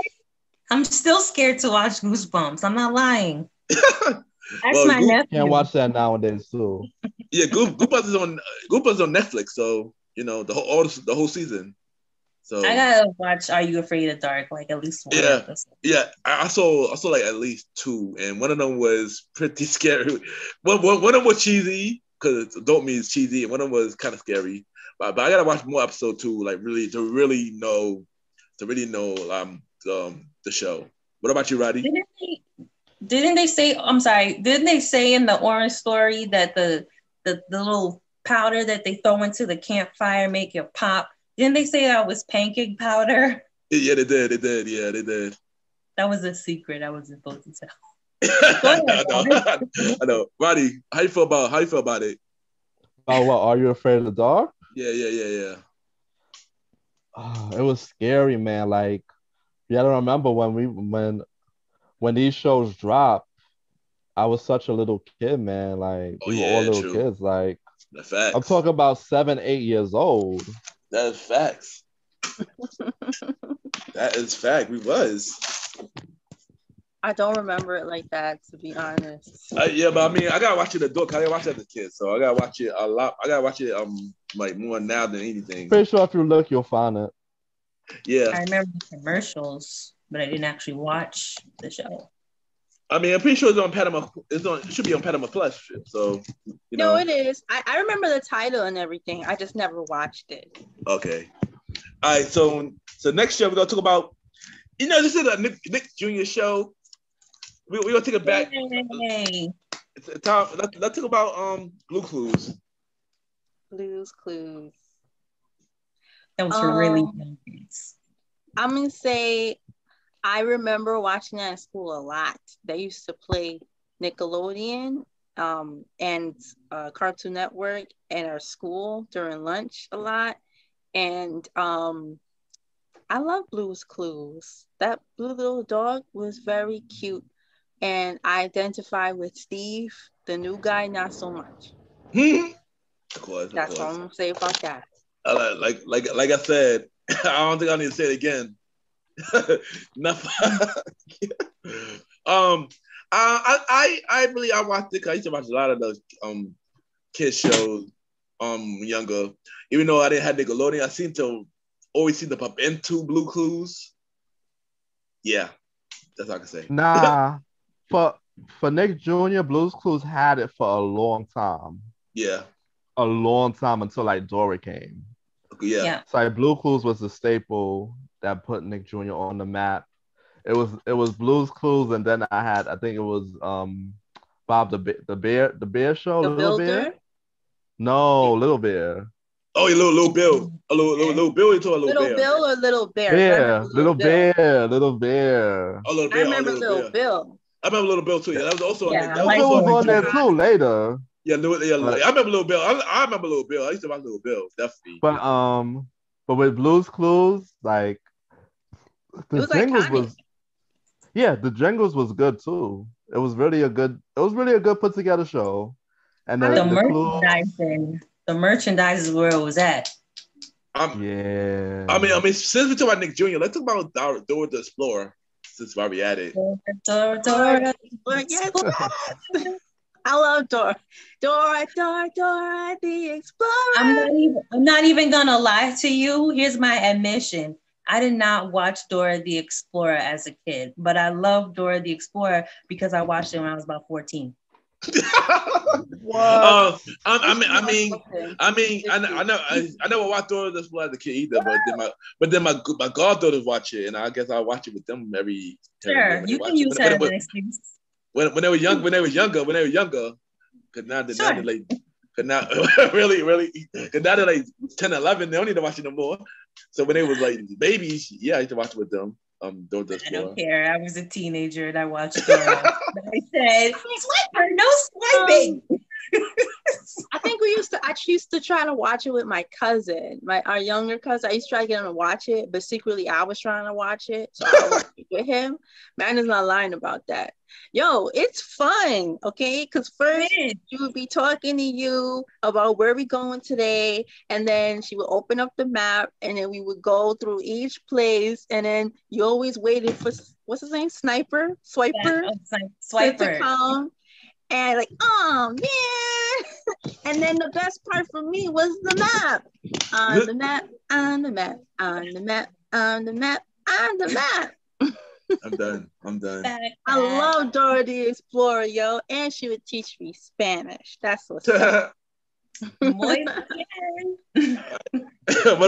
I'm still scared to watch Goosebumps. I'm not lying. That's my nephew. Can't watch that nowadays too. Yeah, Goosebumps is on Netflix, so you know the whole season. So I gotta watch Are You Afraid of Dark? Like at least one episode. Yeah. I saw like at least 2, and one of them was pretty scary. One of them was cheesy because adult means cheesy, and one of them was kind of scary. But I gotta watch more episode 2, like really know the show. What about you, Roddy? Didn't they say? I'm sorry. Didn't they say in the Orange Story that the little powder that they throw into the campfire make it pop? Didn't they say that was pancake powder? Yeah, they did. Yeah, they did. That was a secret I wasn't supposed to tell. I know. Roddy, how you feel about it? Oh, what? Are You Afraid of the Dark? Yeah. Oh, it was scary, man. Like, you gotta remember when these shows dropped, I was such a little kid, man. Like, we were all little kids. Like, I'm talking about 7, 8 years old. That is facts. That is fact. We was. I don't remember it like that, to be honest. Yeah, but I mean, I gotta watch it adult. I didn't watch it as a kid, so I gotta watch it a lot. I gotta watch it like more now than anything. Pretty sure if you look, you'll find it. Yeah, I remember the commercials, but I didn't actually watch the show. I mean, I'm pretty sure it's on Panama. It should be on Panama Plus. So you know. No, it is. I remember the title and everything. I just never watched it. Okay. All right. So next show we're gonna talk about. You know, this is a Nick Jr. show. We're gonna take it back. Yay. It's time. Let's talk about Blue Clues. Blue's Clues. That was really nice. I'm gonna say I remember watching that in school a lot. They used to play Nickelodeon and Cartoon Network at our school during lunch a lot. And I love Blue's Clues. That blue little dog was very cute. And I identify with Steve, the new guy, not so much. Of course. That's what I'm gonna say about that. Like I said, I don't think I need to say it again. I watched it because I used to watch a lot of those kids shows younger. Even though I didn't have Nickelodeon, I always seem to pop into Blue Clues. Yeah, that's all I can say. Nah, for Nick Jr., Blue's Clues had it for a long time. Yeah. A long time until like Dora came. Yeah. So like Blue Clues was the staple that put Nick Jr. on the map. It was Blue's Clues, and then I think it was Bob the Bear show. The Little Builder? Bear? No, Little Bear. Oh, yeah, little Bill. Little Bill. You talking Little Bear? Bill or Little Bear? Yeah, Little Bear. Little Bear. Oh, Little Bear. I remember Little Bill. I remember Little Bill too. Yeah, that was also. Yeah, Little Bill was on there too later. Yeah, I remember Little Bill. I remember Little Bill. I used to watch Little Bill, definitely. But with Blue's Clues, like the jingles was, the jingles was good too. It was really a good put together show. And then the merchandise is where it was at. I mean, since we talk about Nick Jr., let's talk about Dora the Explorer. Since why we at it. Dora. Yes. I love Dora. Dora the Explorer. I'm not even gonna lie to you. Here's my admission. I did not watch Dora the Explorer as a kid, but I love Dora the Explorer because I watched it when I was about 14. What? I never watched Dora the Explorer as a kid either, but then my goddaughters watch it, and I guess I watch it with them every. Sure, you can use that as an excuse. When they were younger, because now they're like 10, 11, they don't need to watch it no more. So when they was like babies, I used to watch it with them. Dora the Explorer. I don't care. I was a teenager and I watched Dora. I said, swipe her, no swiping. I think I used to try to watch it with my cousin, our younger cousin. I used to try to get him to watch it, but secretly I was trying to watch it. So I watched it with him. Man is not lying about that. Yo, it's fun, okay? Because first she would be talking to you about where we going today, and then she would open up the map, and then we would go through each place, and then you always waited for, what's his name? Swiper? To come. And like, oh man. And then the best part for me was the map. On the map, on the map, on the map, on the map, on the map. I'm done. I love Dora the Explorer, yo. And she would teach me Spanish. That's what's up. What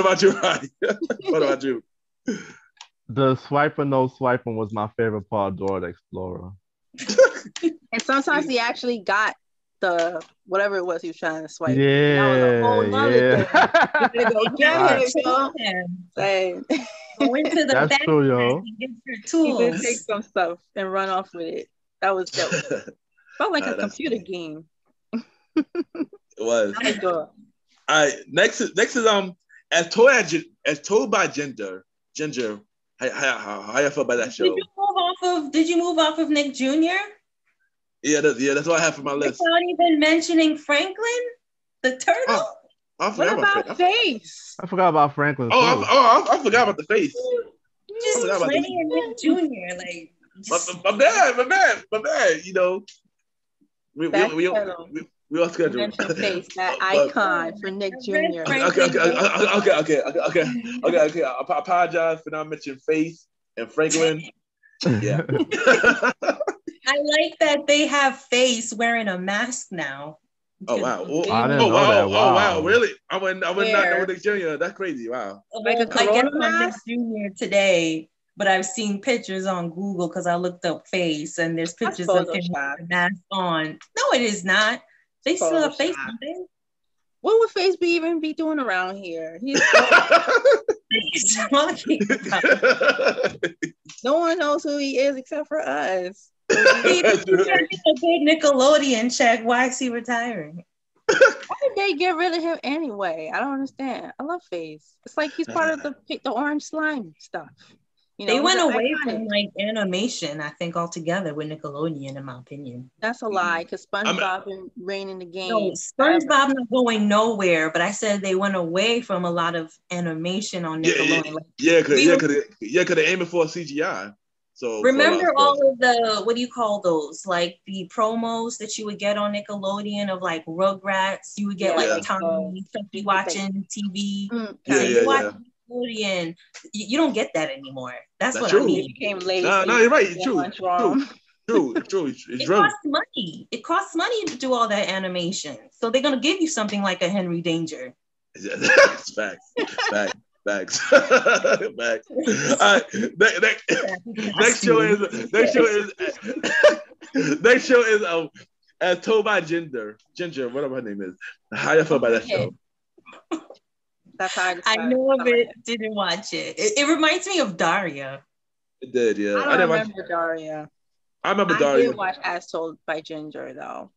about you, Roddy? What about you? The swiper, no swiping was my favorite part of Dora the Explorer. And sometimes he actually got the whatever it was he was trying to swipe. Yeah, that was a whole nother thing. Go get it, yo. Go into the That's true, yo. Get your tools. He could take some stuff and run off with it. That was felt like a computer game. It was. All right, next is as told by Ginger. How you feel about that show? Did you move off of Nick Jr.? Yeah, that's what I have for my list. Without even mentioning Franklin, the turtle. What about Face? I forgot about Franklin. I forgot about the face. Just playing Nick Jr. Like my bad. You know, we all scheduled. Face, that icon for Nick Jr. Okay. I apologize for not mentioning Face and Franklin. Yeah. I like that they have Face wearing a mask now. Oh wow! I didn't know that. Wow! Oh wow! Really? I would not know Nick Jr. That's crazy! Wow! Like a Corona mask Jr. today, but I've seen pictures on Google because I looked up Face, and there's pictures of him with a mask on. No, it is not. They still have Face on there. What would Face even be doing around here? He's talking about. No one knows who he is except for us. He's a good Nickelodeon check. Why is he retiring? Why did they get rid of him anyway? I don't understand. I love Face. It's like he's part of the orange slime stuff. You know, they went away from like animation, I think, altogether with Nickelodeon, in my opinion. That's a lie, because SpongeBob been reigning the game. No, SpongeBob not going nowhere, but I said they went away from a lot of animation on Nickelodeon. Because they're aiming for a CGI. So remember all of the, what do you call those? Like the promos that you would get on Nickelodeon of like Rugrats. You would get like Tommy, Chucky watching TV. Nickelodeon. You don't get that anymore. That's what true. I mean. You became lazy. No, you're right. True. It costs money. It costs money to do all that animation. So they're gonna give you something like a Henry Danger. That's facts. Facts. Next show is as told by Ginger, whatever her name is. How you feel about that show? That's how I know of it. Didn't watch it. It reminds me of Daria. It did, yeah. I don't remember Daria. I remember Daria. I did watch As Told by Ginger though.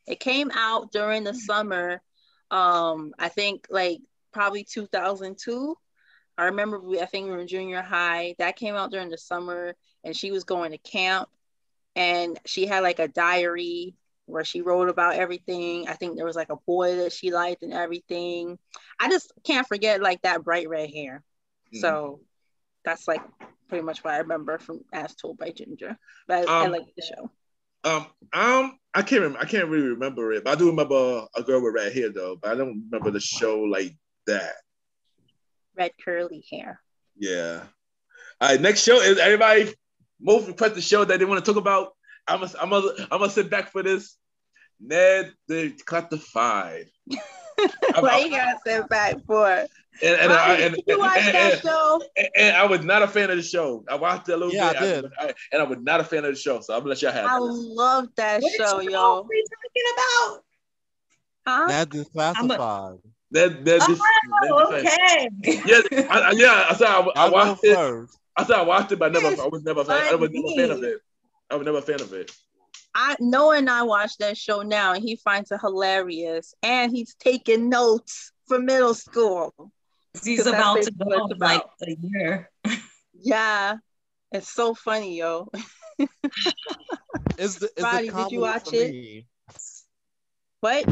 It came out during the summer. I think like probably 2002. I remember I think we were in junior high. That came out during the summer, and she was going to camp, and she had like a diary where she wrote about everything. I think there was like a boy that she liked and everything. I just can't forget like that bright red hair. Mm-hmm. So that's like pretty much what I remember from As Told by Ginger. But I like the show. I can't really remember it, but I do remember a girl with red hair though. But I don't remember the show like that. Red curly hair. Yeah. All right. Next show is everybody most requested show that they want to talk about. I'm gonna sit back for this. Ned the Classified. Why you gotta sit back for? And you watched that show? And I was not a fan of the show. I watched it a little bit. I did. And I was not a fan of the show. So I'm gonna let y'all have it. I love that show, yo. What are you talking about? Huh? Ned the Classified. Okay. I watched it. I watched it, but I was never a fan of it. I was never a fan of it. Noah and I watch that show now, and he finds it hilarious, and he's taking notes for middle school. He's about to go like a year. Yeah, it's so funny, yo. Roddy, did you watch it? Me. What?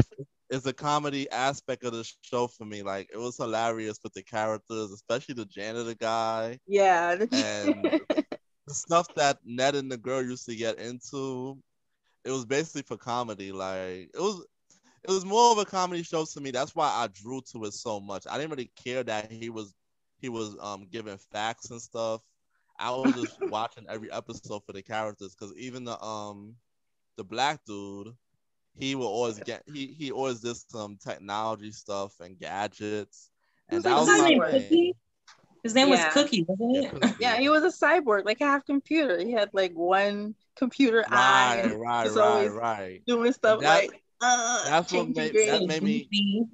It's the comedy aspect of the show for me. Like, it was hilarious with the characters, especially the janitor guy. Yeah. And the stuff that Ned and the girl used to get into, it was basically for comedy. Like, it was more of a comedy show to me. That's why I drew to it so much. I didn't really care that he was giving facts and stuff. I was just watching every episode for the characters, because even the black dude, he will always he always did some technology stuff and gadgets. And that was my thing. His name was Cookie, wasn't it? Yeah, he was a cyborg, like half computer. He had like one computer eye. Right. Doing stuff like that's what made me.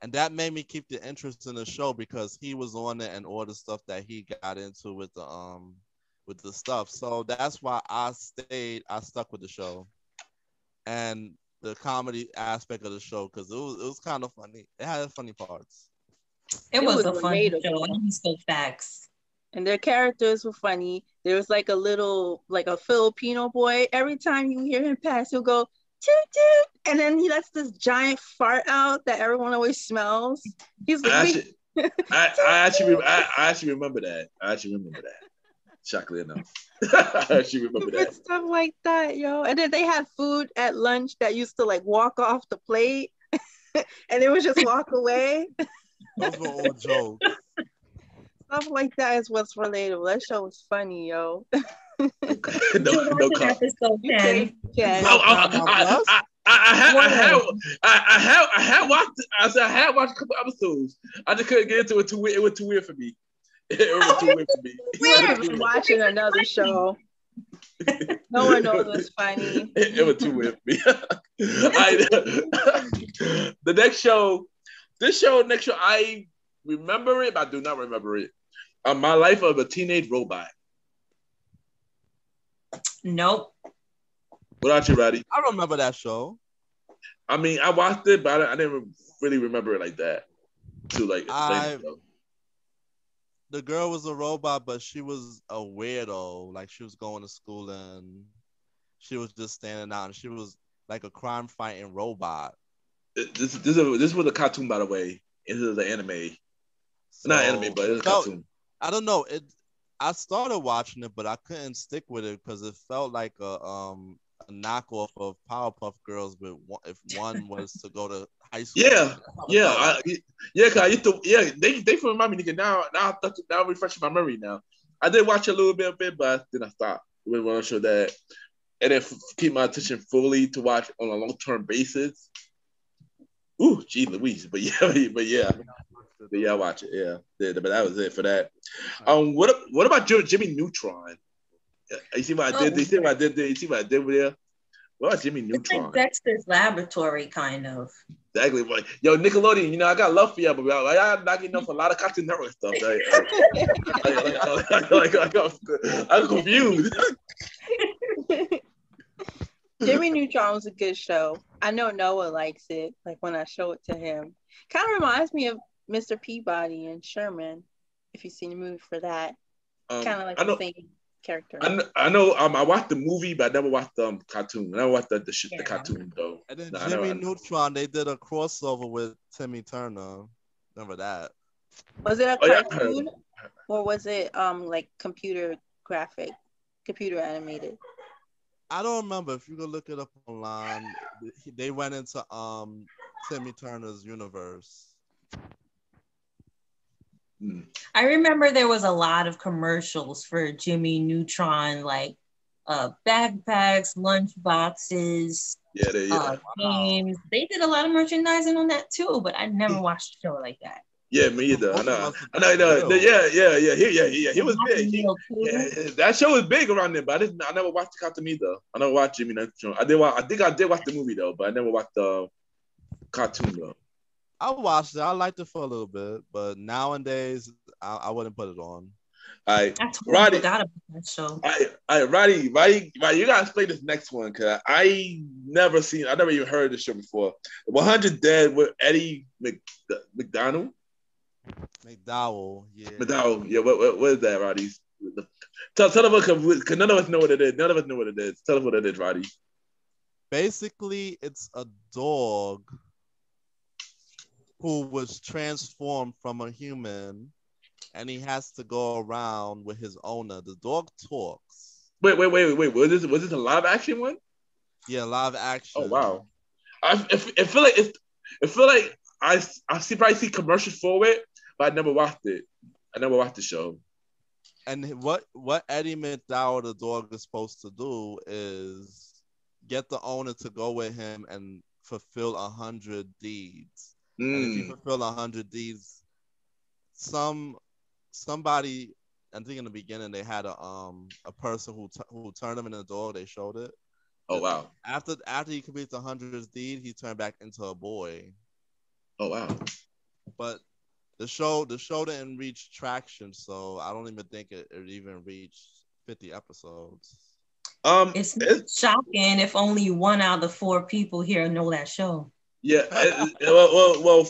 And that made me keep the interest in the show, because he was on it and all the stuff that he got into with the stuff. So that's why I stuck with the show and the comedy aspect of the show, because it was kind of funny. It had funny parts. It was a funny show, and he spoke facts. And their characters were funny. There was like a Filipino boy. Every time you hear him pass, he'll go, toot toot, and then he lets this giant fart out that everyone always smells. He's like, I actually remember that. Shockingly enough, I actually remember that. Stuff like that, yo. And then they had food at lunch that used to like walk off the plate, and it would just walk away. Those were all jokes. Stuff like that is what's relatable. That show was funny, yo. no episode 10. I had watched a couple episodes. I just couldn't get into it. It was too weird for me. It was too weird for me. We're watching another show. No one knows what's funny. It was too weird for me. The next show, I remember it, but I do not remember it. My Life of a Teenage Robot. Nope. What about you, Roddy? I remember that show. I mean, I watched it, but I didn't really remember it like that. The girl was a robot, but she was a weirdo. Like, she was going to school and she was just standing out, and she was like a crime-fighting robot. This was a cartoon, by the way. This is an anime. So, not anime, but it's a cartoon. I don't know. I started watching it, but I couldn't stick with it because it felt like a knockoff of Powerpuff Girls. But if one was to go to high school, they remind me, nigga. Now refreshing my memory. Now I did watch a little bit of it, but then I stopped. We want to show that, and then keep my attention fully to watch on a long-term basis. Ooh, gee Louise, but yeah. I watch it. Yeah, but that was it for that. What about Jimmy Neutron? You see what I did? You see what I did with there? What about Jimmy Neutron? It's like Dexter's Laboratory, kind of. Exactly. Yo, Nickelodeon. I got love for y'all, but I'm not getting enough a lot of Cartoon Network stuff. I'm confused. Jimmy Neutron was a good show. I know Noah likes it. Like when I show it to him, kind of reminds me of Mr. Peabody and Sherman, if you've seen the movie for that. Kind of like the same character. I know. I watched the movie, but I never watched the cartoon. I never watched the cartoon though. And then Jimmy Neutron, they did a crossover with Timmy Turner. Remember that? Was it a cartoon or was it like computer animated? I don't remember. If you could look it up online, they went into Timmy Turner's universe. I remember there was a lot of commercials for Jimmy Neutron, like backpacks, lunch boxes, games. They did a lot of merchandising on that too, but I never watched a show like that. Yeah, me either. I know. Yeah. He was big. That show was big around there, but I never watched the cartoon either. I never watched Jimmy Neutron. I think I did watch the movie though, but I never watched the cartoon though. I watched it. I liked it for a little bit, but nowadays I wouldn't put it on. All right, I totally Roddy. forgot about that show. All right, Roddy, you gotta explain this next one because I never even heard of this show before. 100 Dead with Eddie McDonald. McDowell, yeah. McDowell, yeah. What is that, Roddy? Tell us, because none of us know what it is. None of us know what it is. Tell us what it is, Roddy. Basically, it's a dog who was transformed from a human, and he has to go around with his owner. The dog talks. Wait. Was this a live action one? Yeah, live action. Oh wow. I feel like I probably see commercials for it, but I never watched it. I never watched the show. And what Eddie McDowell, the dog, is supposed to do is get the owner to go with him and fulfill 100 deeds. And if you fulfill 100 deeds, somebody, I think in the beginning they had a person who turned him into a dog. They showed it. Oh wow! After he completes the 100th deed, he turned back into a boy. Oh wow! But the show didn't reach traction, so I don't even think it even reached 50 episodes. It's shocking if only 1 out of the 4 people here know that show. Yeah, well,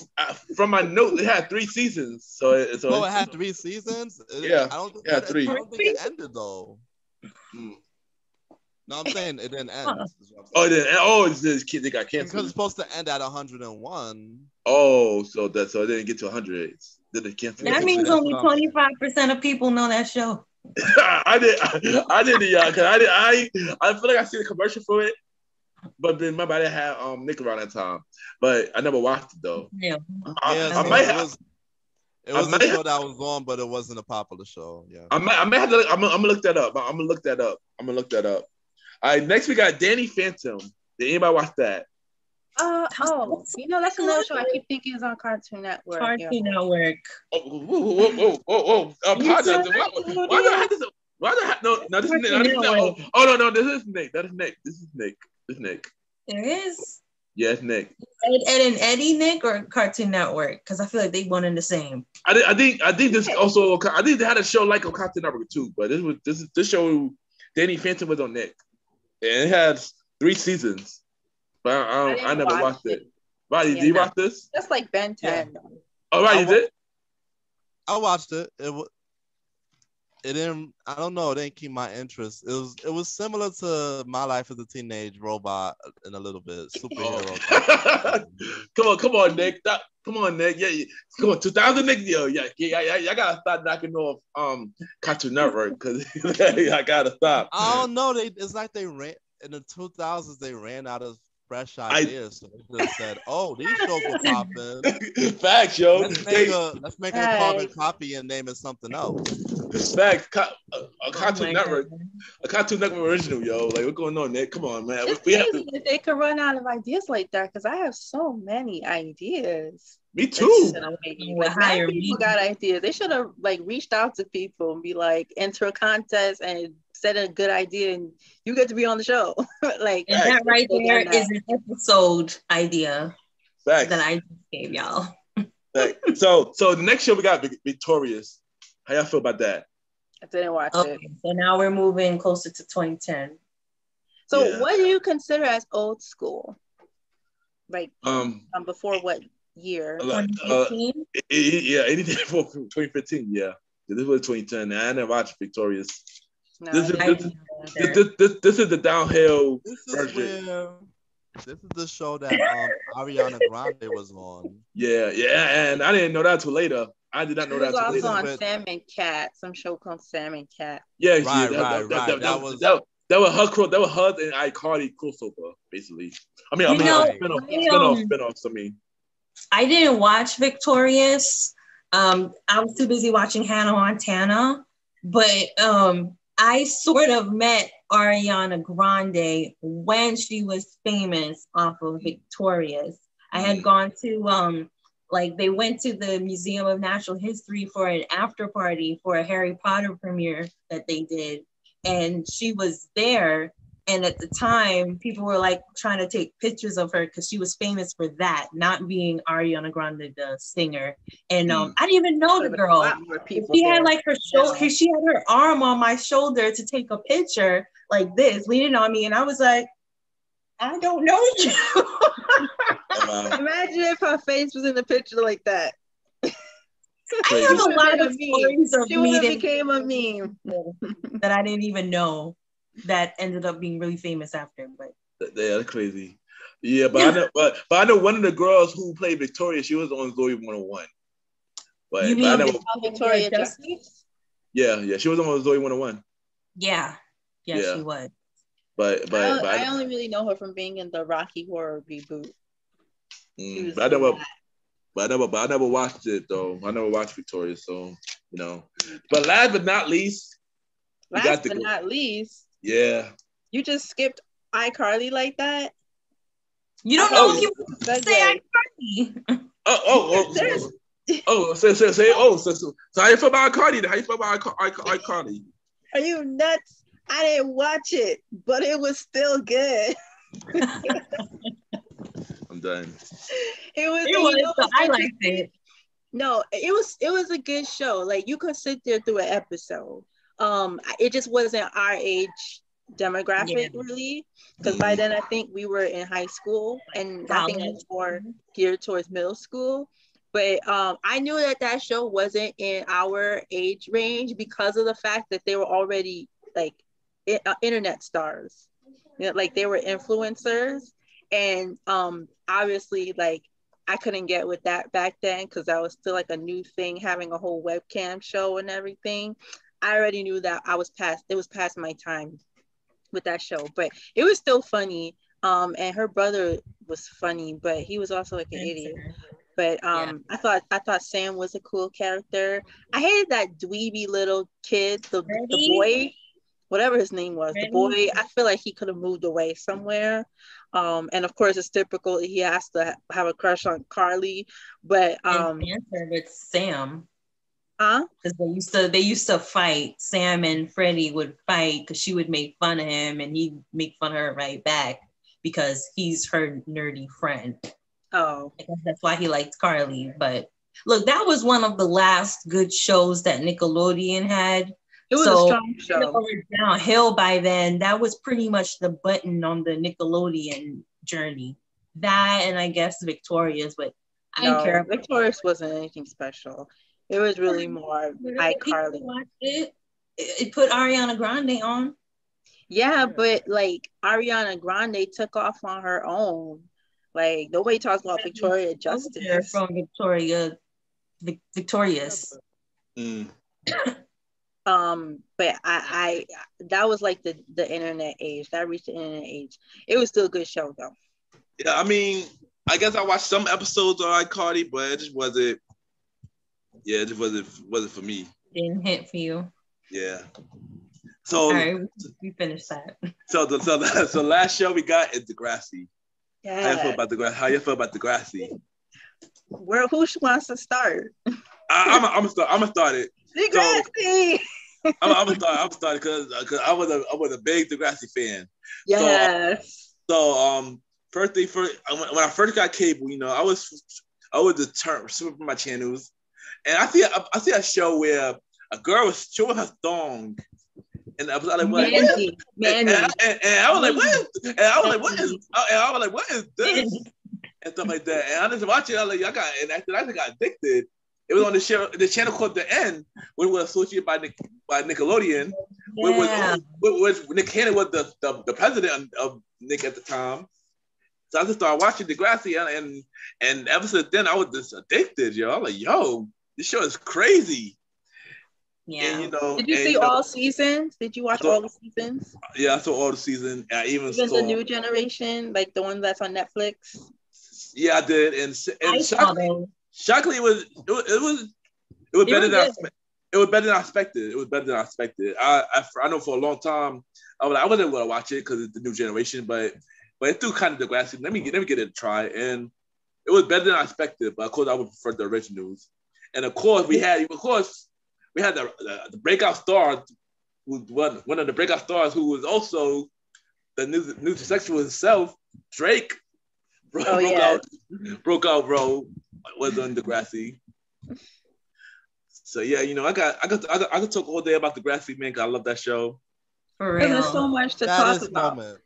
from my note, it had 3 seasons. So it had 3 seasons. Yeah, I don't think it had 3. I don't think it ended though. No, I'm saying it didn't end. Oh, it didn't. Oh, they got canceled because it's supposed to end at 101. Oh, so it didn't get to 100. Did it cancel? That means only 25% of people know that show. I did, yeah, because I feel like I seen a commercial for it, but then remember I didn't have Nick around that time, but I never watched it though. Yeah, I might have. It was a show that was on, but it wasn't a popular show. Yeah, I might have to. I'm gonna look that up. I'm gonna look that up. All right, next we got Danny Phantom. Did anybody watch that? That's another show I keep thinking is on Cartoon Network. Network. Whoa. Why do I have this? No, this is Nick. No, this is Nick. This is Nick. There is? Yeah, it's Nick. Ed and Eddie Nick or Cartoon Network? Because I feel like they one and the same. I think this also. I think they had a show like on Cartoon Network too, but this show, Danny Phantom was on Nick, and it had 3 seasons. But I never watched it. Roddy, did you watch this? That's like Ben 10. Yeah. Oh, right, you did? I watched it. It didn't. I don't know. It didn't keep my interest. It was similar to My Life as a Teenage Robot in a little bit. Superhero. Come on, Nick. Come on, Nick. Yeah. Come on, 2000 Nick. Yo, yeah. I gotta start knocking off Cartoon Network because I gotta stop. I don't know. It's like they ran in the 2000s. They ran out of fresh ideas, so they just said, "Oh, these shows will pop in." Facts, yo. Let's make a carbon copy and name it something else. Facts. A Cartoon Network, a Cartoon Network original, yo. Like, what's going on, Nick? Come on, man. We have to... They could run out of ideas like that because I have so many ideas. Me too. Like, people got ideas. They should have reached out to people and be like, enter a contest and set a good idea, and you get to be on the show. And that right there is an episode idea Facts. that I just gave y'all. So the next show we got Victorious. How y'all feel about that? I didn't watch it. So now we're moving closer to 2010. So what do you consider as old school? Before what year? 2015? Yeah, anything before 2015. Yeah, this was 2010. I never watched Victorious. No, this is the downhill version. This is the show that Ariana Grande was on. Yeah, and I didn't know that till later. I did not know that till later. It was also on Sam and Cat, some show called Sam and Cat. Yeah, right. That was her and iCarly crossover, basically. Spinoffs. I didn't watch Victorious. I was too busy watching Hannah Montana, but I sort of met Ariana Grande when she was famous off of Victorious. I had gone to they went to the Museum of Natural History for an after party for a Harry Potter premiere that they did, and she was there, And at the time, people were like trying to take pictures of her because she was famous for that, not being Ariana Grande, the singer. And I didn't even know the girl. She had like her shoulder, she had her arm on my shoulder to take a picture like this, leaning on me. And I was like, I don't know you. Imagine if her face was in the picture like that. I have a lot of stories of me that became a meme that I didn't even know that ended up being really famous after. But yeah, that's crazy. Yeah, but I know one of the girls who played Victoria, she was on Zoe 101. But you mean I never, Victoria Justice? Yeah, she was on Zoe 101. Yeah, she was. But I only really know her from being in the Rocky Horror reboot. But I never watched it though. I never watched Victoria, so you know. But last but not least, yeah. You just skipped iCarly like that? You don't know if you say iCarly. So how you feel about iCarly? How you feel about iCarly? Are you nuts? I didn't watch it, but it was still good. I'm done. I liked it. No, it was a good show. Like you could sit there through an episode. It just wasn't our age demographic really, because by then I think we were in high school, and I think it's more geared towards middle school. But I knew that show wasn't in our age range because of the fact that they were already like internet stars. You know, like they were influencers, and obviously like I couldn't get with that back then because that was still like a new thing, having a whole webcam show and everything. I already knew that it was past my time with that show, but it was still funny. And her brother was funny, but he was also like an idiot. But I thought Sam was a cool character. I hated that dweeby little kid, the boy, whatever his name was, the boy. I feel like he could have moved away somewhere. And of course, it's typical. He has to have a crush on Carly, but with Sam. Because they used to fight. Sam and Freddie would fight because she would make fun of him and he'd make fun of her right back because he's her nerdy friend. Oh, I guess that's why he liked Carly. But look, that was one of the last good shows that Nickelodeon had. It was a strong show. It was downhill by then. That was pretty much the button on the Nickelodeon journey. That and I guess Victoria's, but I didn't care. Victoria's wasn't anything special. It was really more iCarly. It put Ariana Grande on. Yeah, but like Ariana Grande took off on her own. Like nobody talks about Victoria Justice. From Victorious. But I that was like the internet age. That reached the internet age. It was still a good show though. Yeah, I mean, I guess I watched some episodes of iCarly, but it just wasn't. Yeah, it just wasn't for me. Didn't hit for you. Yeah. So all right, we finished that. So last show we got is Degrassi. Yeah. How you feel about Degrassi? Who wants to start? I'm gonna start it. Degrassi. So, I'm gonna start because I was a big Degrassi fan. Yes. So first when I first got cable, you know, I was determined for my channels, and I see a show where a girl was showing her thong. And I was like, what? And I was like, what is this? And stuff like that. And I just watched it. I was like, and after that, I got addicted. It was on the channel called The End, which was associated by Nickelodeon, which Nick Cannon was the president of Nick at the time. So I just started watching Degrassi, and ever since then, I was just addicted, yo. I was like, yo, this show is crazy. Yeah. And, you know, did you see all seasons? Did you watch all the seasons? Yeah, I saw all the seasons. I even saw the new generation, like the one that's on Netflix. Yeah, I did, and shockingly, it was better than I expected. It was better than I expected. I know for a long time I wasn't going to watch it because it's the new generation, but it threw kind of Degrassi. Let me get it a try, and it was better than I expected. But of course, I would prefer the originals. And of course, we had the breakout star, one of the breakout stars who was also the new sexual himself, Drake, broke out, bro, was on Degrassi. So yeah, I could talk all day about Degrassi, man. 'Cause I love that show. For real. There's so much to talk about. Moment.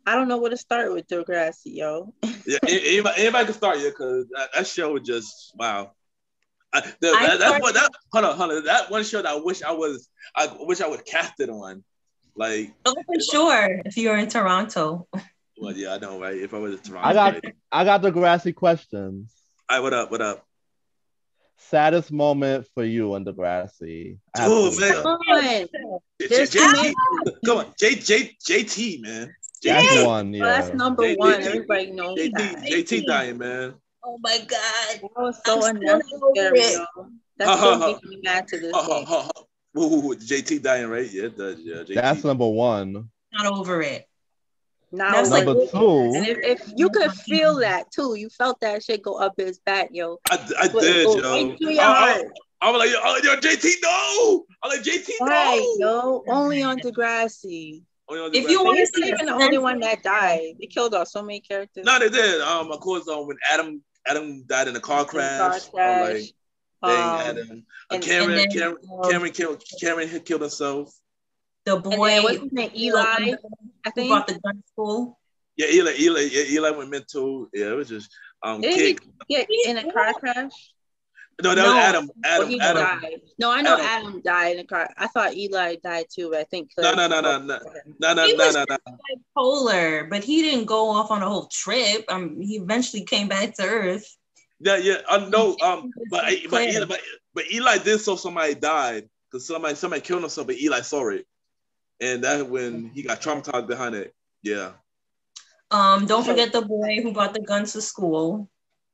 I don't know where to start with Degrassi, yo. Yeah, anybody can start, yeah, because that show was just wow. Hold on. That one show that I wish I was cast it on. Like, for sure, if you're in Toronto. Well, yeah, I know, right? If I was in Toronto. I got Degrassi questions. All right, what up? Saddest moment for you in Degrassi? Oh man, come on, JT, man. That's one, yeah. Well, that's number one. Everybody knows that. JT dying, man. Oh my God, that was so unnecessary. That still makes me mad to this day. JT dying, right? Yeah, it does. Yeah, JT. That's number one. Not over it. Now number two. And if you could feel that too, you felt that shit go up his back, yo. I did, yo. I was like, yo, JT, no. I'm like, JT, no. Right, yo. Only on Degrassi. If you want to see even the only one that died, they killed off so many characters. No, they did. Of course, when Adam died in a car crash. Adam. Cameron killed herself. The boy, what's his name? Eli, I think. Brought the gun to school. Yeah, Eli went mental. Yeah, it was just Did he get in a car crash? No, that was Adam. Adam died. No, I know Adam died in a car. I thought Eli died too, but I think no. He was bipolar, but he didn't go off on a whole trip. He eventually came back to Earth. Yeah. No. But Eli did so somebody died because somebody killed himself, but Eli saw it, and that's when he got traumatized behind it. Yeah. Don't forget the boy who brought the guns to school.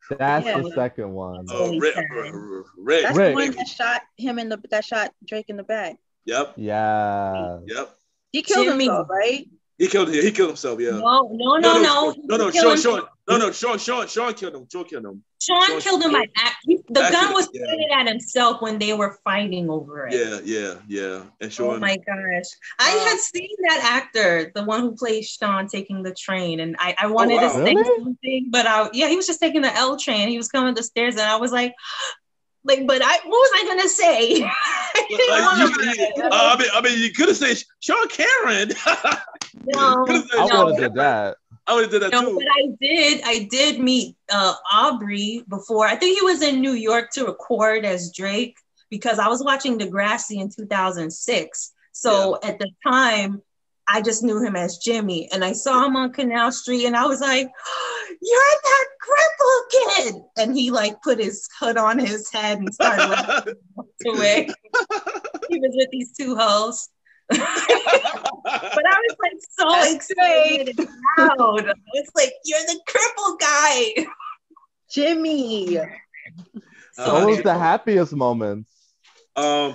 That's the second one. Rick. That's the one that shot him that shot Drake in the back. Yep. Yeah. Yep. He killed himself, right? He killed himself. Yeah. No. Sean killed him. Sean killed him by the gun was pointed at himself when they were fighting over it. Yeah. And Sean. Oh my gosh. I had seen that actor, the one who plays Sean, taking the train, and I wanted to say something, but he was just taking the L train. He was coming up the stairs, and I was like, but what was I gonna say? I mean, you could have said Sean Cameron. I would have did that. I would have did that too. But I did meet Aubrey before. I think he was in New York to record as Drake because I was watching Degrassi in 2006. So at the time, I just knew him as Jimmy, and I saw him on Canal Street, and I was like, "You're that cripple kid!" And he put his hood on his head and started away. He was with these two hoes. But I was so excited and loud. It's like, you're the cripple guy, Jimmy. What was the happiest moments? I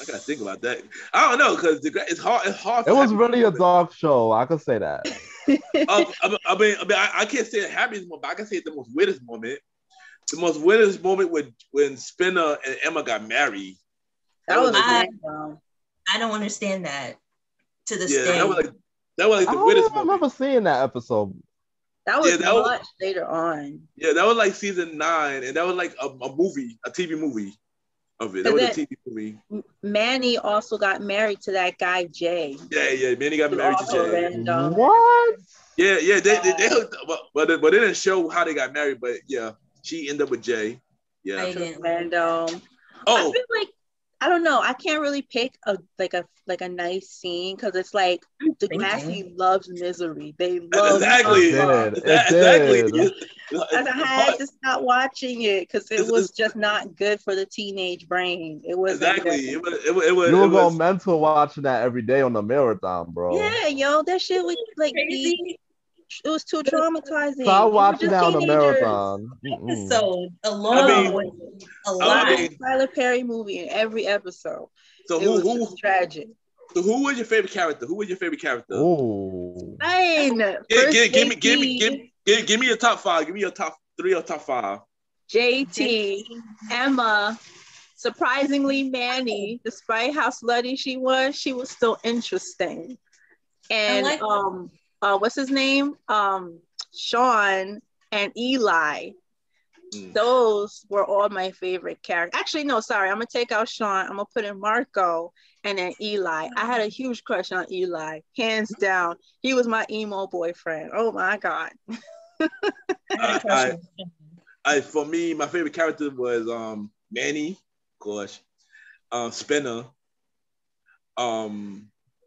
gotta think about that. I don't know because it's hard. It was really a dark show. I could say that. I can't say the happiest moment, but I can say the most weirdest moment. The most weirdest moment when Spinner and Emma got married. That was I don't understand that to this day. That was the weirdest moment. I remember seeing that episode. That was much later on. Yeah, that was season 9, and that was a TV movie of it. That was a TV movie. Manny also got married to that guy Jay. Yeah. Manny got married to Jay. Random. What? Yeah. They hooked up, but they didn't show how they got married. But yeah, she ended up with Jay. Yeah. Random. I feel like I don't know. I can't really pick a nice scene because it's like Degrassi loves misery. They love exactly. And I had to stop watching it because it was just not good for the teenage brain. It was exactly. It was. You were going mental watching that every day on the marathon, bro. Yeah, yo, that shit was it was too traumatizing. So I watched that on the marathon. Episode alone. A lot. Tyler Perry movie in every episode. So it was tragic. So who was your favorite character? Oh, give me your top 5. Give me your top 3 or top 5. JT, Emma, surprisingly Manny, despite how slutty she was still interesting. and like what's his name? Sean and Eli. Those were all my favorite characters. Actually, no, sorry. I'm gonna take out Sean. I'm gonna put in Marco and then Eli. I had a huge crush on Eli, hands down. He was my emo boyfriend. Oh my god. For me, my favorite character was Manny, of course, Spinner,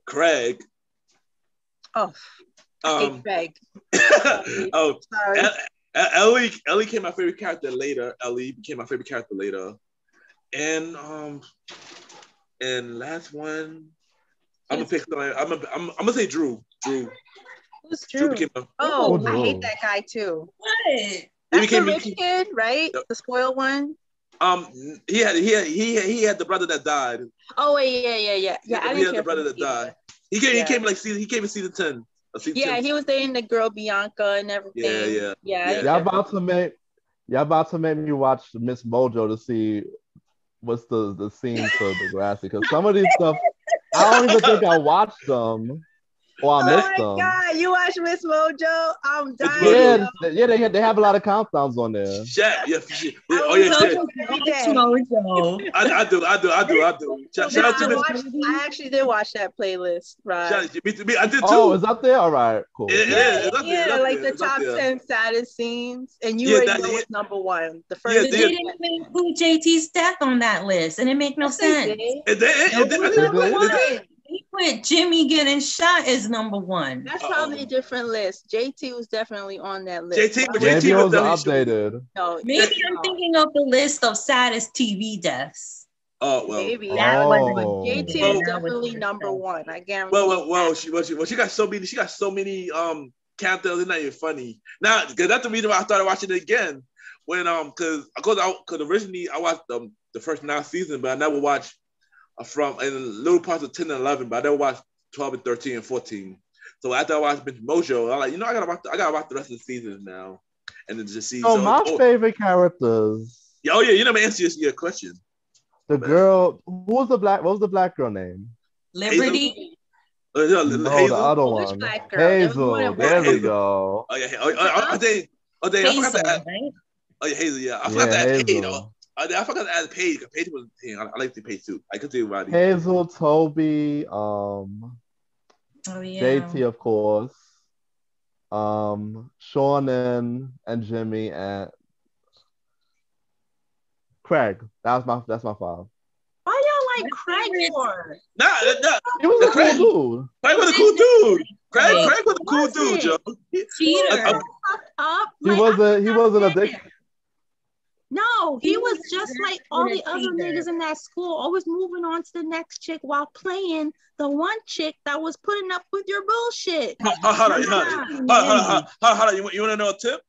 Craig. Oh, I hate Craig. Sorry. Ellie became my favorite character later. And last one, I'm gonna pick. I'm gonna say Drew. Who's Drew? Became I hate that guy too. What? That's the rich kid, right? Yep. The spoiled one. He had the brother that died. Oh yeah. I didn't care the brother that died. He came in season 10. He was dating the girl Bianca and everything. Yeah. Y'all about to make me watch Miss Mojo to see what's the scenes of the Degrassi, because some of these stuff I don't even think I watched them or I missed them. Oh my god, you watch Miss Mojo? I'm dying. Yeah, they have a lot of countdowns on there. Shit. Mojo. I do. Shout out to Miss. I actually did watch that playlist, right? Me, I did too. Oh, it's up there? All right, cool. Like the top 10 saddest scenes, and you already know what's number one. The first. They didn't even include JT's death on that list, and it make no sense. He put Jimmy getting shot as number one. That's probably a different list. JT was definitely on that list. JT was updated. No, maybe I'm thinking of the list of saddest TV deaths. Oh well, maybe that was JT was definitely number one. I guarantee. Well, she got so many. She got so many countdowns. It's not even funny now. Because that's the reason why I started watching it again. When because originally I watched the first 9 seasons, but I never watched. From in little parts of 10 and 11, but I never watched 12 and 13 and 14. So after I watched Miss Mojo, I'm like, I gotta watch the rest of the seasons now, and then just see. My favorite characters. Oh yeah, you never answered your question. The girl, what was the black girl name? Liberty. Hazel? No, the other one. Hazel. There we go. Oh yeah. I forgot to add. Oh yeah, Hazel. Yeah, I forgot to add Hazel. I forgot to add Paige. Paige was I like the Paige too. I could do Roddy. Hazel, Toby, JT, of course, Sean and Jimmy and Craig. That's my 5. Why y'all like Craig for? Nah. He was a cool dude. Craig was a cool dude. Craig was a cool dude, Joe. He wasn't a dick. No, he was just like all the other niggas in that school, always moving on to the next chick while playing the one chick that was putting up with your bullshit. Hold on. You want to know a tip?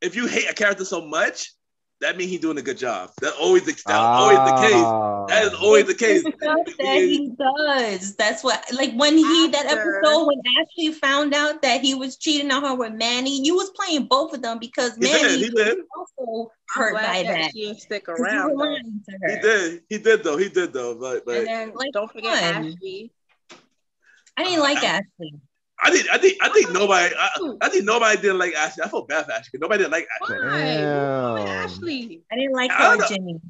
If you hate a character so much, that means he's doing a good job. That's always the case. That is always the case. That he does. That's what, like when that episode when Ashley found out that he was cheating on her with Manny, you was playing both of them because Manny was also hurt by that. She didn't stick around. He did though. But and then don't forget Ashley. I didn't like Ashley. I think nobody didn't like Ashley. I felt bad for Ashley. Nobody didn't like Ashley. Ashley. I didn't like her, Jimmy.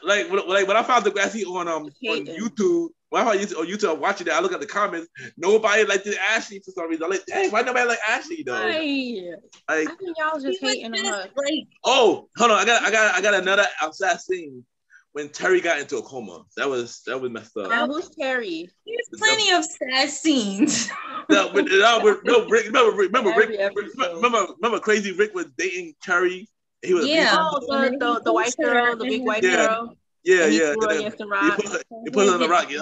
Like when I found Degrassi on YouTube, when I found YouTube, I'm watching it, I look at the comments. Nobody liked Ashley for some reason. I'm like, dang, why nobody like Ashley though? I think y'all just hating on her. Oh, hold on, I got another outside scene. When Terry got into a coma, that was messed up. Now who's Terry? There's plenty of sad scenes. Remember Crazy Rick was dating Terry. He was the white girl, the big white girl. Yeah. He put her on the rock. I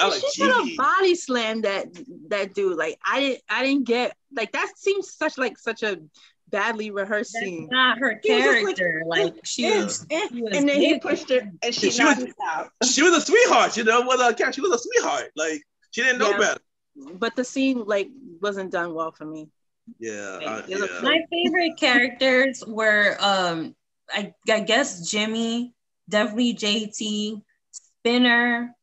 like. She should have body slammed that dude. Like I didn't get like that seems such a badly rehearsed scene. Not her character. She was, and then he pushed her, and she knocked out. She was a sweetheart, she was a sweetheart. Like she didn't know better. But the scene wasn't done well for me. Yeah. My favorite characters were I guess Jimmy, definitely JT, Spinner,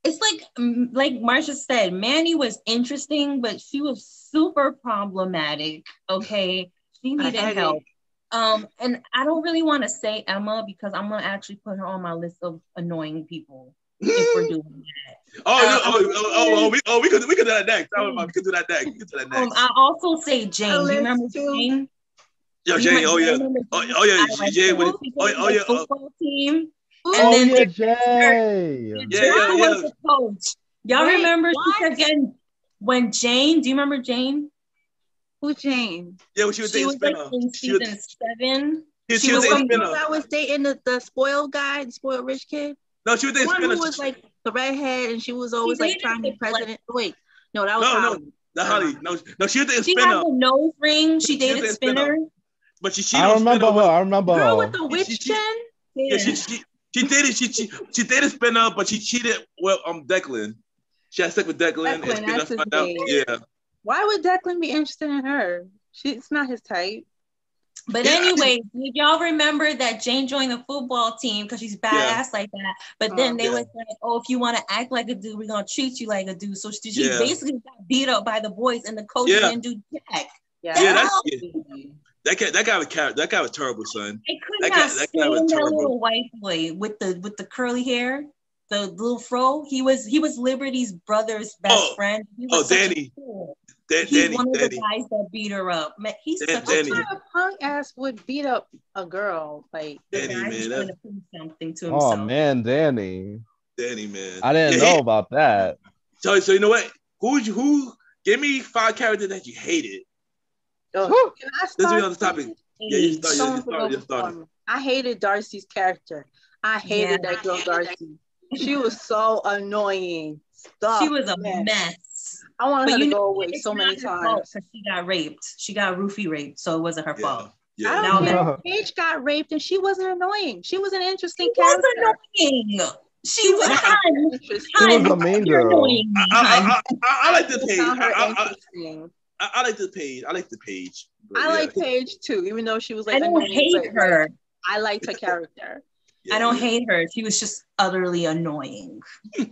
it's like Marsha said, Manny was interesting, but she was super problematic. Okay, she needed help. And I don't really want to say Emma because I'm gonna actually put her on my list of annoying people if we're doing that. We could do that next. We could do that next. I also say Jane. Do you remember Jane? Yo, Jane. Jane. Football team. And then Jay. Was the coach. Y'all remember she kept getting when Jane? Do you remember Jane? Who Jane? Yeah, when she was dating Spinner. Like in season 7. She was dating Spinner. I was dating the spoiled guy, the spoiled rich kid. No, she was dating Spinner. Who was like the redhead, and she was always like trying to be president. Wait, no, that was Holly. Holly. No, she was dating Spinner. She had the nose ring. She dated Spinner. But she cheated. I remember her. Girl with the witch chin. Yeah, she dated Spinner, but she cheated with Declan. She had sex with Declan, and Spinner found out. Yeah. Why would Declan be interested in her? It's not his type. But anyway, did y'all remember that Jane joined the football team because she's badass like that? But then they was like, "Oh, if you want to act like a dude, we're gonna treat you like a dude." So she basically got beat up by the boys, and the coach didn't do jack. That guy was terrible, son. They couldn't have seen that little white boy with the curly hair, the little fro. He was Liberty's brother's best friend. Danny. He's one of the guys that beat her up. Man, he's such a punk ass would beat up a girl. Like Danny, man, trying to prove something to himself. Oh man, Danny, man. I didn't know about that. So you know what? Who? Give me 5 characters that you hated. Can I start? This is on the topic. Yeah, you start. I hated Darcy's character. I hated that girl Darcy. She was so annoying. She was a mess. I wanted her to go away so many times. She got raped. She got roofie raped, so it wasn't her fault. Yeah. I don't care. Paige got raped and she wasn't annoying. She was an interesting character. She was annoying. She was a mean girl. I like the Paige. I like the Paige. I like the Paige. I like Paige too, even though she was like. I don't hate her. I liked her character. I don't hate her. She was just utterly annoying. Who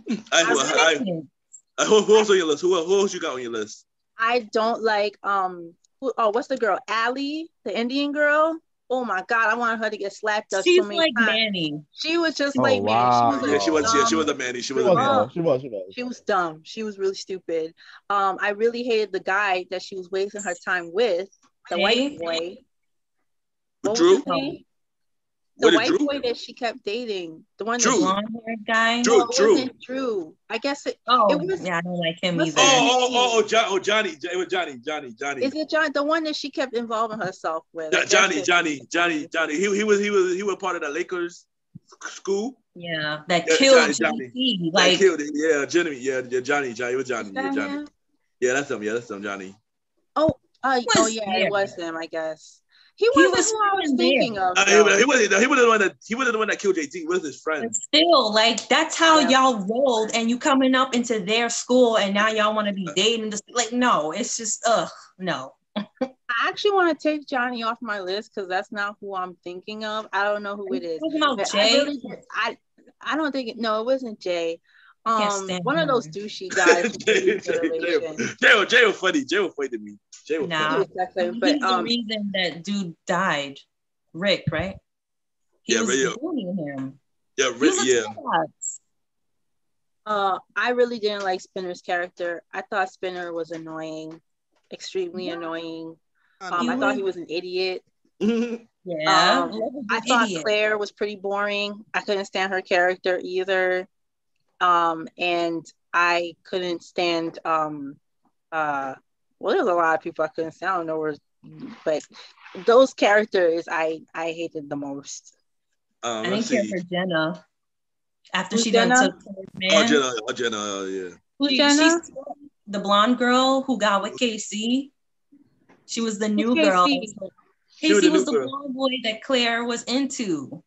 else on your list? Who else you got on your list? I don't like what's the girl? Allie, the Indian girl. Oh my god, I wanted her to get slapped up. She's so many like times. Manny. She was just like Manny. She was a Manny. She was dumb. She was really stupid. I really hated the guy that she was wasting her time with, the white boy. Drew? The white boy that she kept dating, the one Drew. The blonde-haired guy. Drew. Wasn't Drew. I guess it. Oh, it was, I don't like him either. Johnny. It was Johnny. Is it John? The one that she kept involving herself with? Johnny. He was part of the Lakers school. Yeah, that killed Johnny. Like that killed it. Yeah, Johnny. Yeah, Johnny. It was Johnny. Yeah, that's him. Johnny. It was him. I guess. He wasn't who I was thinking of. He wasn't the one that killed JT. He was his friend. But still, like that's how y'all rolled, and you coming up into their school, and now y'all want to be dating. Just like no, it's just no. I actually want to take Johnny off my list because that's not who I'm thinking of. I don't know who it is. Talking about Jay? I don't think it. No, it wasn't Jay. One of those douchey guys. Jay was funny. Jay was funny to me. Nah, but he's the reason that dude died. Rick, right? He was bullying him. Yeah, Rick. Yeah. I really didn't like Spinner's character. I thought Spinner was annoying, extremely annoying. I thought he was an idiot. Yeah. I thought Claire was pretty boring. I couldn't stand her character either. And I couldn't stand there's a lot of people I couldn't stand. I don't know where, but those characters I hated the most. I didn't care for Jenna after she Jenna? done took man. Jenna, yeah. Who's Jenna? The blonde girl who got with Casey. She was the new girl. Casey was the blonde boy that Claire was into,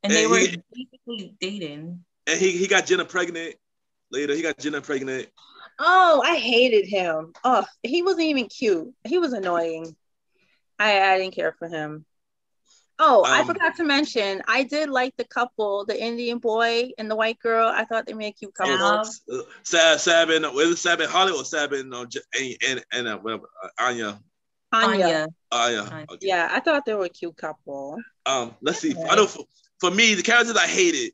and they were basically dating. And he got Jenna pregnant. Later, he got Jenna pregnant. Oh, I hated him. Oh, he wasn't even cute. He was annoying. I didn't care for him. Oh, I forgot to mention, I did like the couple, the Indian boy and the white girl. I thought they made a cute couple. Sab and was it Sab and Holly or Sab and whatever, Anya? Anya. Okay. Yeah, I thought they were a cute couple. Let's see. I know for me, the characters I hated.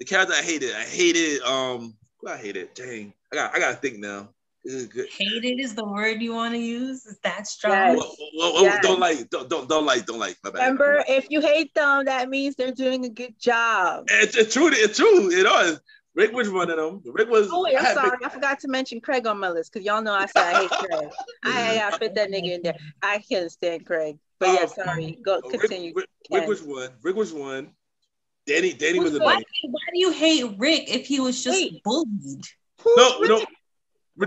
I hated. Dang, I gotta think now. Hated is the word you want to use? Is that strong? Yes. Yes. Don't like. My bad. Remember, if you hate them, that means they're doing a good job. It's true. It is. Rick was one of them. Rick was. Oh wait, I'm sorry. I forgot to mention Craig on my list because y'all know I said I hate Craig. I gotta fit that nigga in there. I can't stand Craig. But yeah, sorry. Go continue. Rick was one. Danny was a why do you hate Rick if he was just bullied? No. I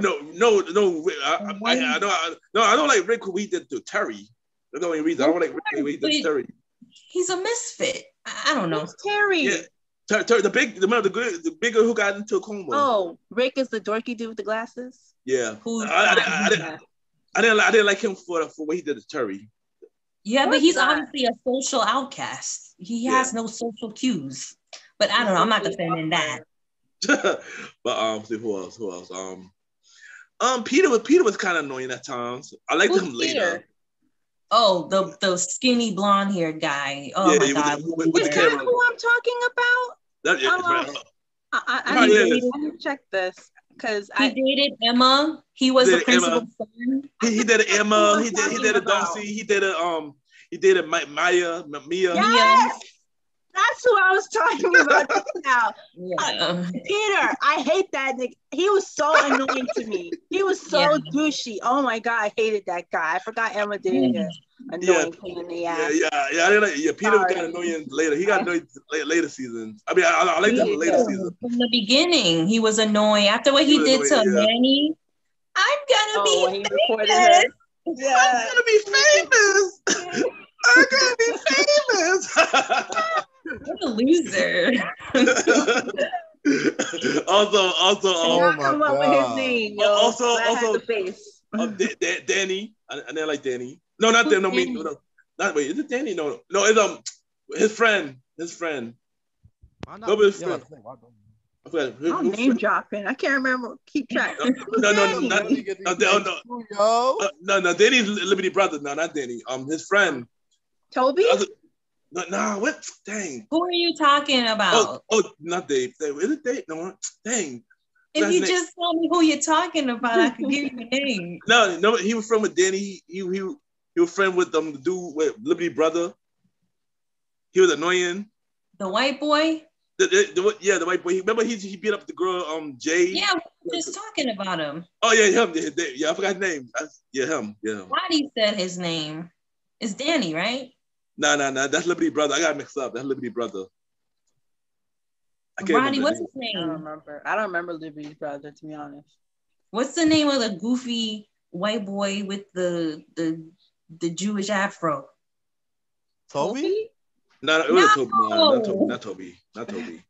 don't like Rick who he did to Terry. That's the only reason I don't like Rick who he did to Terry. He's a misfit. I don't know. Who's Terry? Yeah. The bigger who got into a coma. Oh, Rick is the dorky dude with the glasses. Yeah. I didn't like him for what he did to Terry. Yeah, but he's obviously a social outcast. He has no social cues. But I don't know. I'm not defending that. But who else? Peter was kind of annoying at times. I liked him later. Oh, the skinny blonde haired guy. Oh my god. Is that who I'm talking about? I need to check this because he dated Emma. He was the principal's son. He did Emma. He did a Darcy. He did a Mia. Yes. That's who I was talking about just now. Yeah. Peter, I hate that nigga. He was so annoying to me. He was so douchey. Oh my god, I hated that guy. I forgot Emma did it. Annoying pain in the ass. Yeah. Peter got annoying later. He got annoying later seasons. I mean, I liked him later seasons. From the beginning, he was annoying. After what he did to Manny, I'm gonna be famous. Yeah. I'm gonna be famous. I'm gonna be famous. What a loser. also, oh my god. With his name, yo. Also, Danny. I didn't like Danny. No, not Danny. No. Not wait. Is it Danny? No. It's his friend. His friend. Go with his friend. I'm name dropping. I can't remember. Keep track. No. Danny's Liberty brother. No, not Danny. His friend. Toby. No, what? Dang. Who are you talking about? Oh, not Dave. Is it Dave? No, dang. If you just tell me who you're talking about, I could give you a name. No, he was friend with Danny. He was friend with the dude with Liberty brother. He was annoying. The white boy? The white boy. Remember he beat up the girl, Jay? Yeah, we were just talking about him. Oh, yeah, him. Yeah, I forgot his name. Him. Roddy said his name. It's Danny, right? No. That's Liberty brother. I got mixed up. That's Liberty brother. Roddy, what's his name? I don't remember Liberty's brother, to be honest. What's the name of the goofy white boy with the Jewish afro? Toby? No, it was Toby. Not Toby.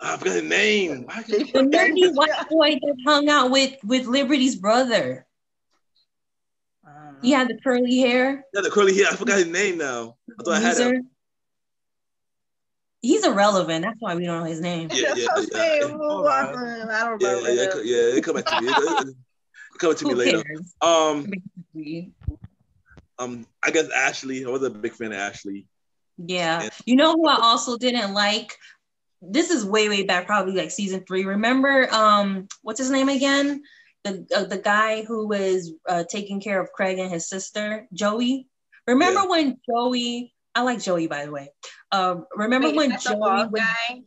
I forgot his name. The nerdy white boy that hung out with Liberty's brother. He had the curly hair. Yeah, the curly hair. I forgot his name now. I thought I had him. He's irrelevant. That's why we don't know his name. Yeah. I don't remember. Yeah. It come back to me. It come to me later. I guess Ashley. I was a big fan of Ashley. Yeah. And you know who I also didn't like? This is way back, probably like season 3. Remember, what's his name again? The guy who was taking care of Craig and his sister, Joey. Remember when Joey? I like Joey, by the way. Remember when Joey was, guy?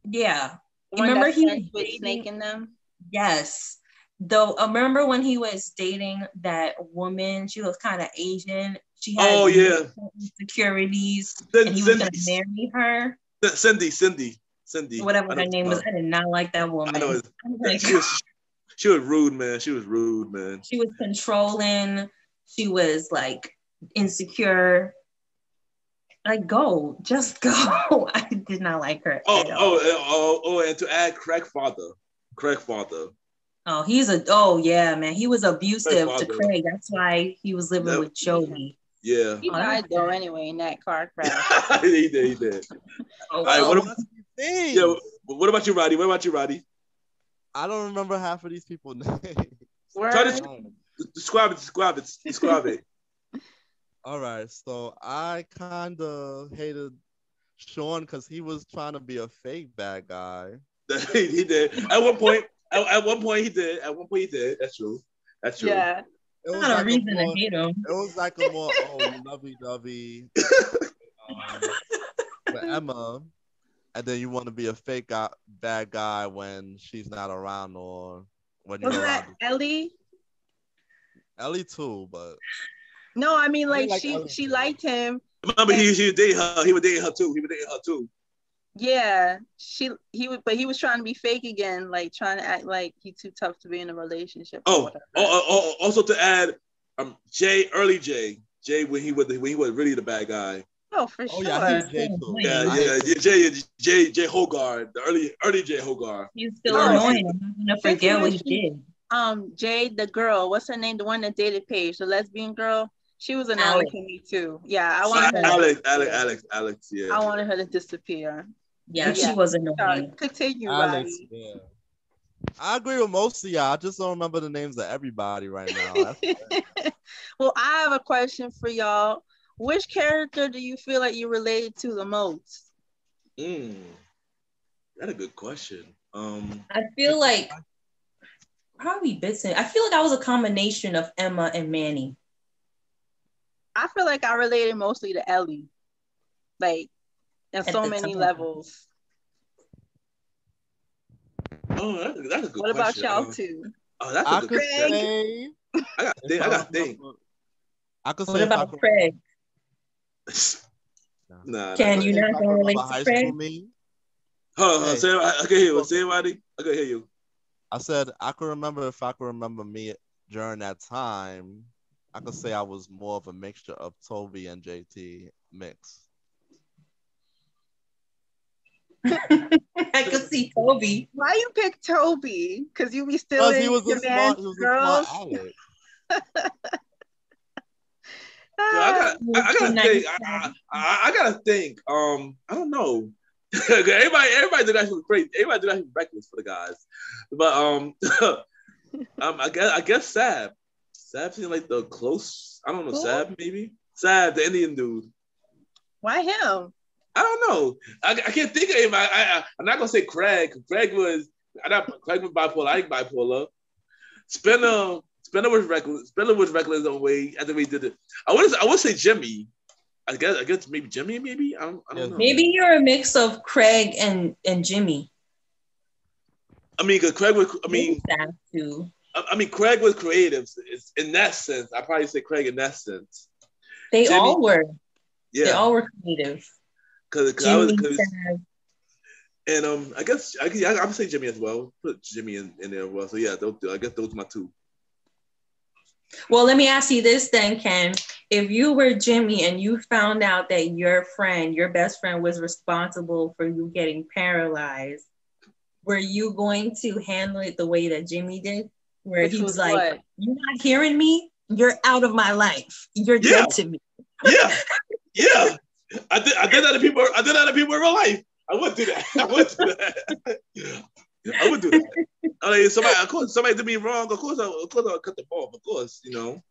Yeah. Remember he was snaking them? Yes. Though remember when he was dating that woman? She was kind of Asian. She had insecurities, and he was gonna marry her. Cindy. Whatever her name was. I did not like that woman. I know. She was rude, man. She was controlling. She was like insecure. Like, just go. I did not like her. And to add Craig father. Oh, man. He was abusive to Craig. That's why he was living with Joey. Yeah. He died though anyway in that car crash. He did. Oh, All right, well. what about you, Roddy? I don't remember half of these people's names. Try to describe it. All right, so I kind of hated Sean because he was trying to be a fake bad guy. He did. At one point he did. That's true. Yeah. It was Not a like reason more, to hate him. It was like a more lovey-dovey with Emma, and then you want to be a fake bad guy when she's not around or when you're Wasn't that around. Ellie? Ellie too, but No, I mean like Ellie she too. liked him. Remember, he was dating her. He was dating her too. Yeah, he was trying to be fake again, like trying to act like he's too tough to be in a relationship. Also to add, early Jay when he was really the bad guy. Oh, for sure. Yeah, he was Jay too. Jay Hogarth, the early Jay Hogarth. He's still annoying. I'm not gonna forget what he did. Jade, the girl, what's her name? The one that dated Paige, the lesbian girl. She was annoying to me too. Yeah, I wanted her. Alex. Yeah. I wanted her to disappear. Yeah, she was annoying. Continue, Alex, Roddy. yeah. I agree with most of y'all. I just don't remember the names of everybody right now. Well, I have a question for y'all. Which character do you feel like you related to the most? That's a good question. I feel like probably Bitson. I feel like I was a combination of Emma and Manny. I feel like I related mostly to Ellie, like in so many levels. Oh, that's a good question. What about y'all two? Oh, that's a good question. I got to think. I could say. What about Craig? Nah. Can you not go relate to Craig? Hold on. I can hear you. Say it, Roddy. I can hear you. I said I could remember if I could remember me during that time. I could say I was more of a mixture of Toby and JT mix. I could see Toby. Why you pick Toby? Because you be still in your man's girls. I gotta think. I don't know. everybody do that shit crazy. Everybody do that shit reckless for the guys. But I guess Sab. Sab seemed like the close. I don't know. Who? Sab maybe. Sab, the Indian dude. Why him? I don't know. I can't think of him. I'm not gonna say Craig. Craig was bipolar. I ain't bipolar. Spinner was reckless. Spinner was reckless on the way after we did it. I would say Jimmy. I guess maybe Jimmy. Maybe I don't know. Maybe you're a mix of Craig and Jimmy. I mean, because Craig was. I mean, Craig was creative. In that sense, I probably say Craig in that sense. They Jimmy, all were. Yeah. They all were creative. And I guess I would say Jimmy as well. Put Jimmy in there as well. So yeah, I guess those are my two. Well, let me ask you this then, Ken. If you were Jimmy and you found out that your best friend was responsible for you getting paralyzed, were you going to handle it the way that Jimmy did? Where he was like, what? You're not hearing me? You're out of my life. You're dead to me. Yeah. I did that to people. I did that to people in real life. I would do that. I would do that. I mean, somebody did me wrong. Of course, I'll cut the ball. Of course, you know.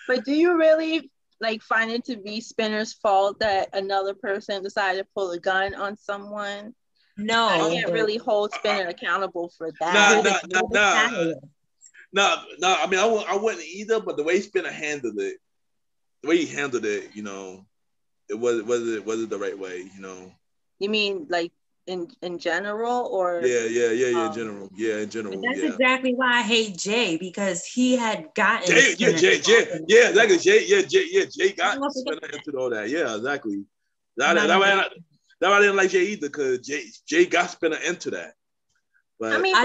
But do you really find it to be Spinner's fault that another person decided to pull a gun on someone? No, I can't really hold Spinner accountable for that. No. I mean, I wouldn't either. But the way Spinner handled it, you know, it wasn't the right way, you know. You mean in general, or in general. Yeah, in general. That's exactly why I hate Jay, because he had gotten Jay exactly. Jay got Spinner into all that. Yeah, exactly. That I didn't like Jay either, because Jay got Spinner into that. But I mean,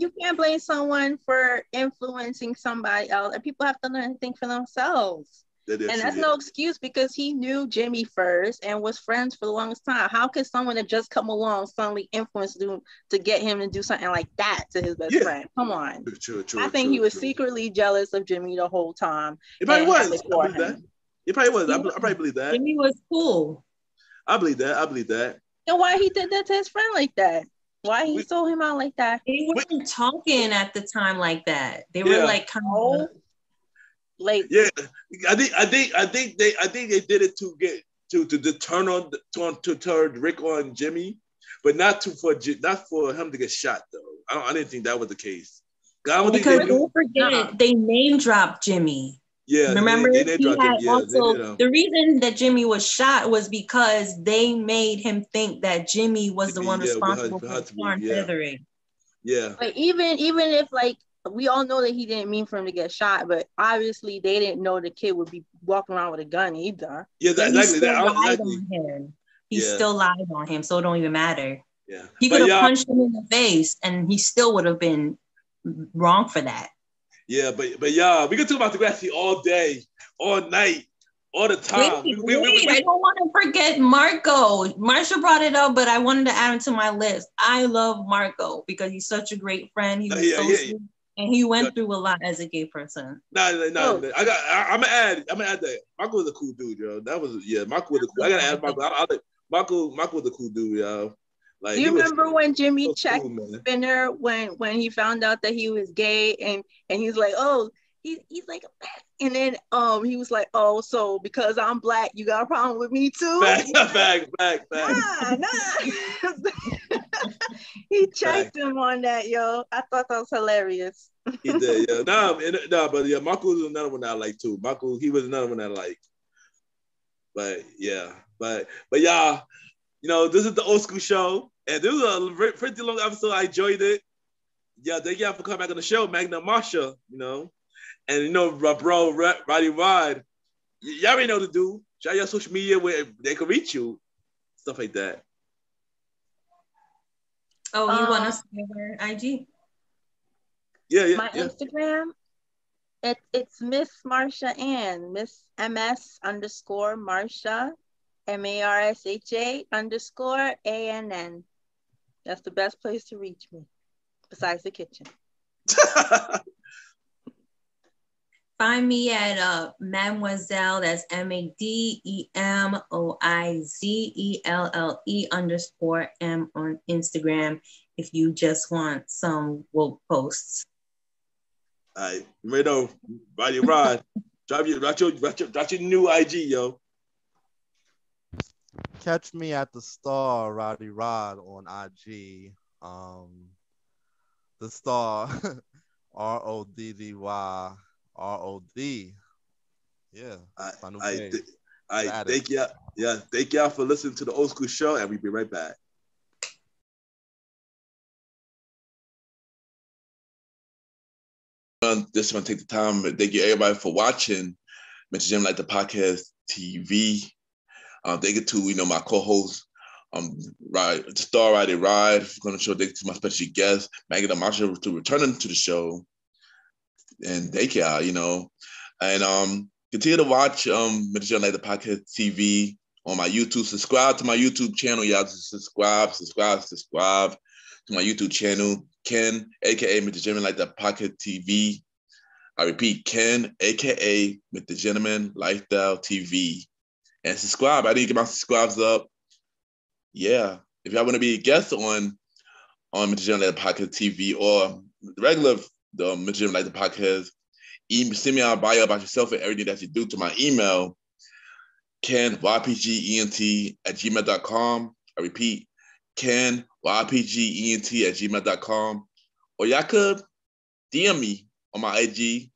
you can't blame someone for influencing somebody else, and people have to learn to think for themselves. That is And true, that's no excuse because he knew Jimmy first and was friends for the longest time. How could someone that just come along suddenly influence him to get him to do something like that to his best friend? Come on. True. I think he was secretly jealous of Jimmy the whole time. He probably and was. happy I for believe that. him. He probably was. I probably believe that. Jimmy was cool. I believe that. Then why he did that to his friend like that? Why he sold him out like that? They weren't talking at the time like that. They were like kind of like I think they did it to get to turn Rick on Jimmy, but not for him to get shot though. I didn't think that was the case. Because don't forget they name dropped Jimmy. Yeah, remember they he had Jimmy. also the reason that Jimmy was shot was because they made him think that Jimmy was the one responsible for the car and feathering. Yeah. But even if like we all know that he didn't mean for him to get shot, but obviously they didn't know the kid would be walking around with a gun either. Yeah, exactly. He still lied on him, so it don't even matter. Yeah, he could have punched him in the face, and he still would have been wrong for that. Yeah, but y'all, we can talk about Degrassi all day, all night, all the time. Wait, I don't want to forget Marco. Marsha brought it up, but I wanted to add him to my list. I love Marco because he's such a great friend. He was sweet, and he went through a lot as a gay person. No. I'm gonna add that. Marco was a cool dude, yo. Marco was a cool. I gotta add Marco. Marco was a cool dude, yo. Like, do you remember when Jimmy checked Spinner when he found out that he was gay and he's like, oh, he's like, and then he was like, oh, so because I'm black, you got a problem with me too? Back. Nah. He checked him on that, yo. I thought that was hilarious. He did, yo. No, but yeah, Marco was another one that I like too. Marco, he was another one that I like. But yeah, but y'all, you know, this is the old school show. And this was a pretty long episode. I enjoyed it. Yeah, thank y'all for coming back on the show, Magna Marsha, you know. And, you know, my bro, Roddy Rod, y'all already know what to do. Share your social media where they can reach you. Stuff like that. Oh, you want us to give her IG? Yeah. My Instagram, it's Miss Marsha Ann, Miss MS_Marsha, MARSHA_ANN. That's the best place to reach me, besides the kitchen. Find me at Mademoiselle, that's MADMOIZELLE_M on Instagram if you just want some woke posts. All right, Rado, Roddy Rod, drop your new IG, yo. Catch me at the Star Roddy Rod on IG. The Star RODDY ROD. Yeah. I thank y'all. Yeah, thank y'all for listening to the old school show, and we'll be right back. Just want to take the time and thank you everybody for watching MrGentleman Like the Podcast TV. Thank you to my co-host, Star Roddy Ride. Going to show thank you to my special guest, Magna Marsha, to returning to the show. And thank y'all, and continue to watch MrGentleman Like the Podcast TV on my YouTube. Subscribe to my YouTube channel, y'all. Subscribe to my YouTube channel, Ken, aka MrGentleman Like the Podcast TV. I repeat, Ken, aka MrGentleman Lifestyle TV. And subscribe. I didn't get my subscribes up. Yeah. If y'all want to be a guest on MrGentleman Like the Podcast TV or the regular MrGentleman Like the Podcast, send me a bio about yourself and everything that you do to my email, KenYPGENT@gmail.com. I repeat, KenYPGENT@gmail.com. Or y'all could DM me on my IG,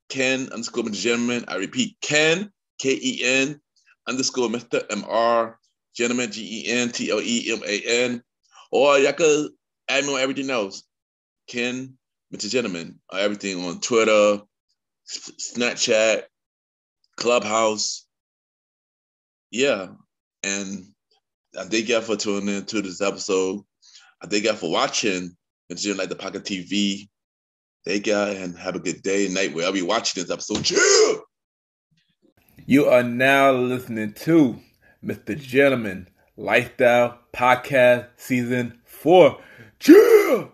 Ken_MrGentleman. I repeat, Ken, KEN _Mr. MR Gentleman GENTLEMAN. Or y'all could add me on everything else, Ken MrGentleman. Everything on Twitter, Snapchat, Clubhouse. Yeah. And I thank y'all for tuning in to this episode. I thank y'all for watching MrGentleman Like the Pocket TV. Thank y'all and have a good day and night wherever you're watching this episode. Chill! You are now listening to Mr. Gentleman Lifestyle Podcast Season 4. Chill!